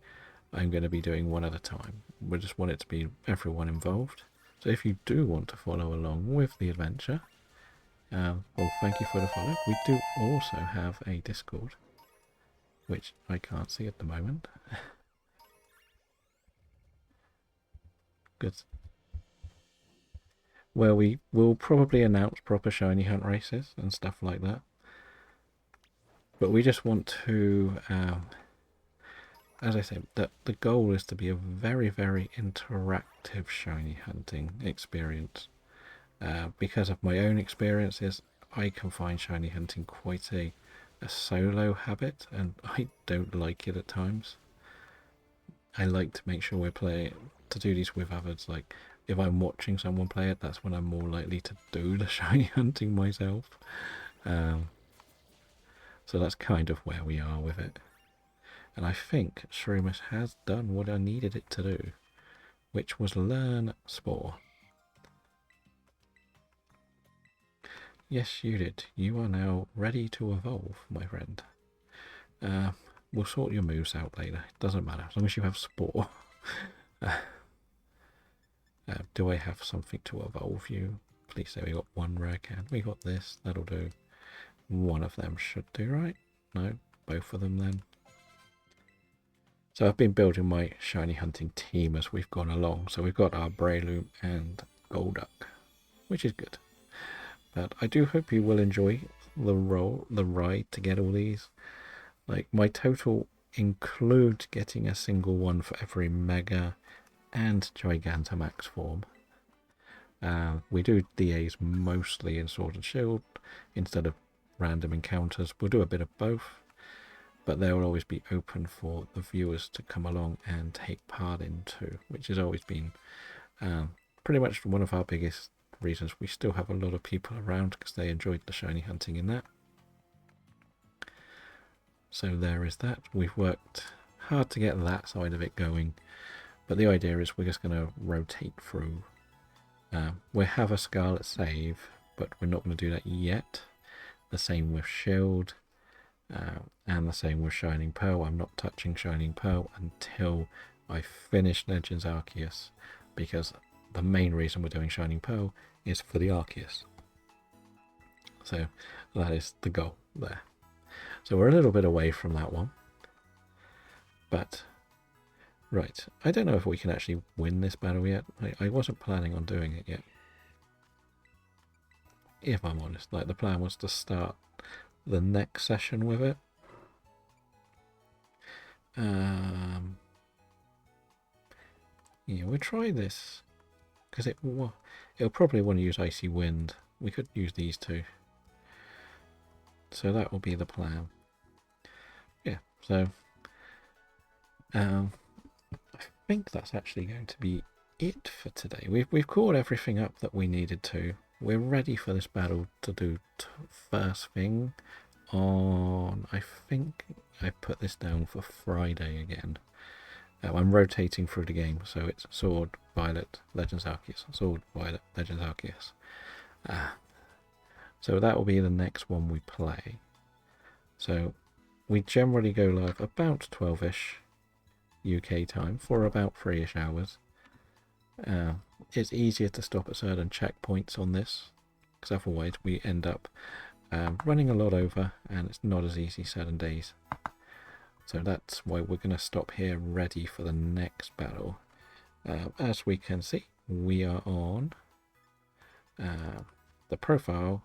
I'm going to be doing one at a time. We just want it to be everyone involved. So if you do want to follow along with the adventure, well, thank you for the follow. We do also have a Discord, which I can't see at the moment. Good. Where we will probably announce proper shiny hunt races and stuff like that. But we just want to, as I said, that the goal is to be a very, very interactive shiny hunting experience. Because of my own experiences, I can find shiny hunting quite a solo habit, and I don't like it at times. I like to make sure we're playing, to do these with others. Like, if I'm watching someone play it, that's when I'm more likely to do the shiny hunting myself. So that's kind of where we are with it. And I think Shroomus has done what I needed it to do, which was learn Spore. Yes, you did. You are now ready to evolve, my friend. We'll sort your moves out later. It doesn't matter, as long as you have Spore. Do I have something to evolve you? Please say we got one rare can. We got this. That'll do. One of them should do, right? No, both of them then. So I've been building my shiny hunting team as we've gone along. So we've got our Breloom and Golduck, which is good. But I do hope you will enjoy the ride to get all these. Like, my total includes getting a single one for every Mega and Gigantamax form. We do DAs mostly in Sword and Shield instead of random encounters. We'll do a bit of both, but they will always be open for the viewers to come along and take part in too, which has always been pretty much one of our biggest reasons we still have a lot of people around, because they enjoyed the shiny hunting in that. So there is that. We've worked hard to get that side of it going, but the idea is we're just going to rotate through. We have a Scarlet save, but we're not going to do that yet. The same with Shield, and the same with Shining Pearl. I'm not touching Shining Pearl until I finish Legends Arceus, because the main reason we're doing Shining Pearl is for the Arceus. So that is the goal there. So we're a little bit away from that one. But, right, I don't know if we can actually win this battle yet. I wasn't planning on doing it yet. If I'm honest, like, the plan was to start the next session with it. Yeah, we'll try this, because it'll probably want to use Icy Wind. We could use these two. So that will be the plan. Yeah, so I think that's actually going to be it for today. We've caught everything up that we needed to. We're ready for this battle to do first thing on, I think I put this down for Friday again. I'm rotating through the game, so it's Sword, Violet, Legends Arceus, Sword, Violet, Legends Arceus. So that will be the next one we play. So we generally go live about 12ish UK time for about 3ish hours. It's easier to stop at certain checkpoints on this, because otherwise we end up running a lot over, and it's not as easy certain days. So that's why we're going to stop here, ready for the next battle. As we can see, we are on the profile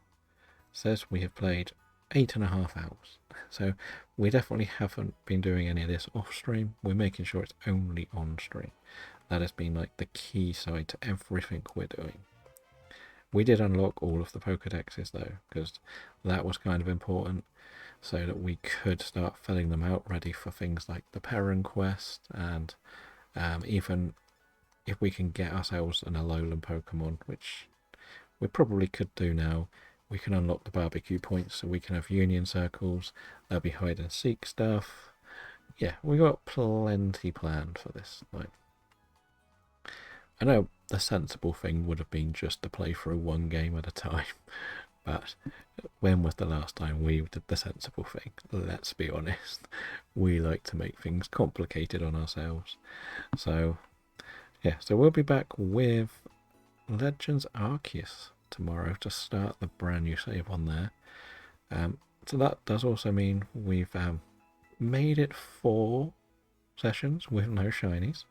says we have played 8.5 hours. So we definitely haven't been doing any of this off stream. We're making sure it's only on stream. That has been like the key side to everything we're doing. We did unlock all of the Pokedexes though, because that was kind of important, so that we could start filling them out ready for things like the Perrin quest, and even if we can get ourselves an Alolan Pokemon, which we probably could do now, we can unlock the barbecue points so we can have union circles, there'll be hide and seek stuff. Yeah, we got plenty planned for this. Like, I know the sensible thing would have been just to play through one game at a time, but when was the last time we did the sensible thing? Let's be honest. We like to make things complicated on ourselves. So, yeah, so we'll be back with Legends Arceus tomorrow to start the brand new save on there. So that does also mean we've made it 4 sessions with no shinies.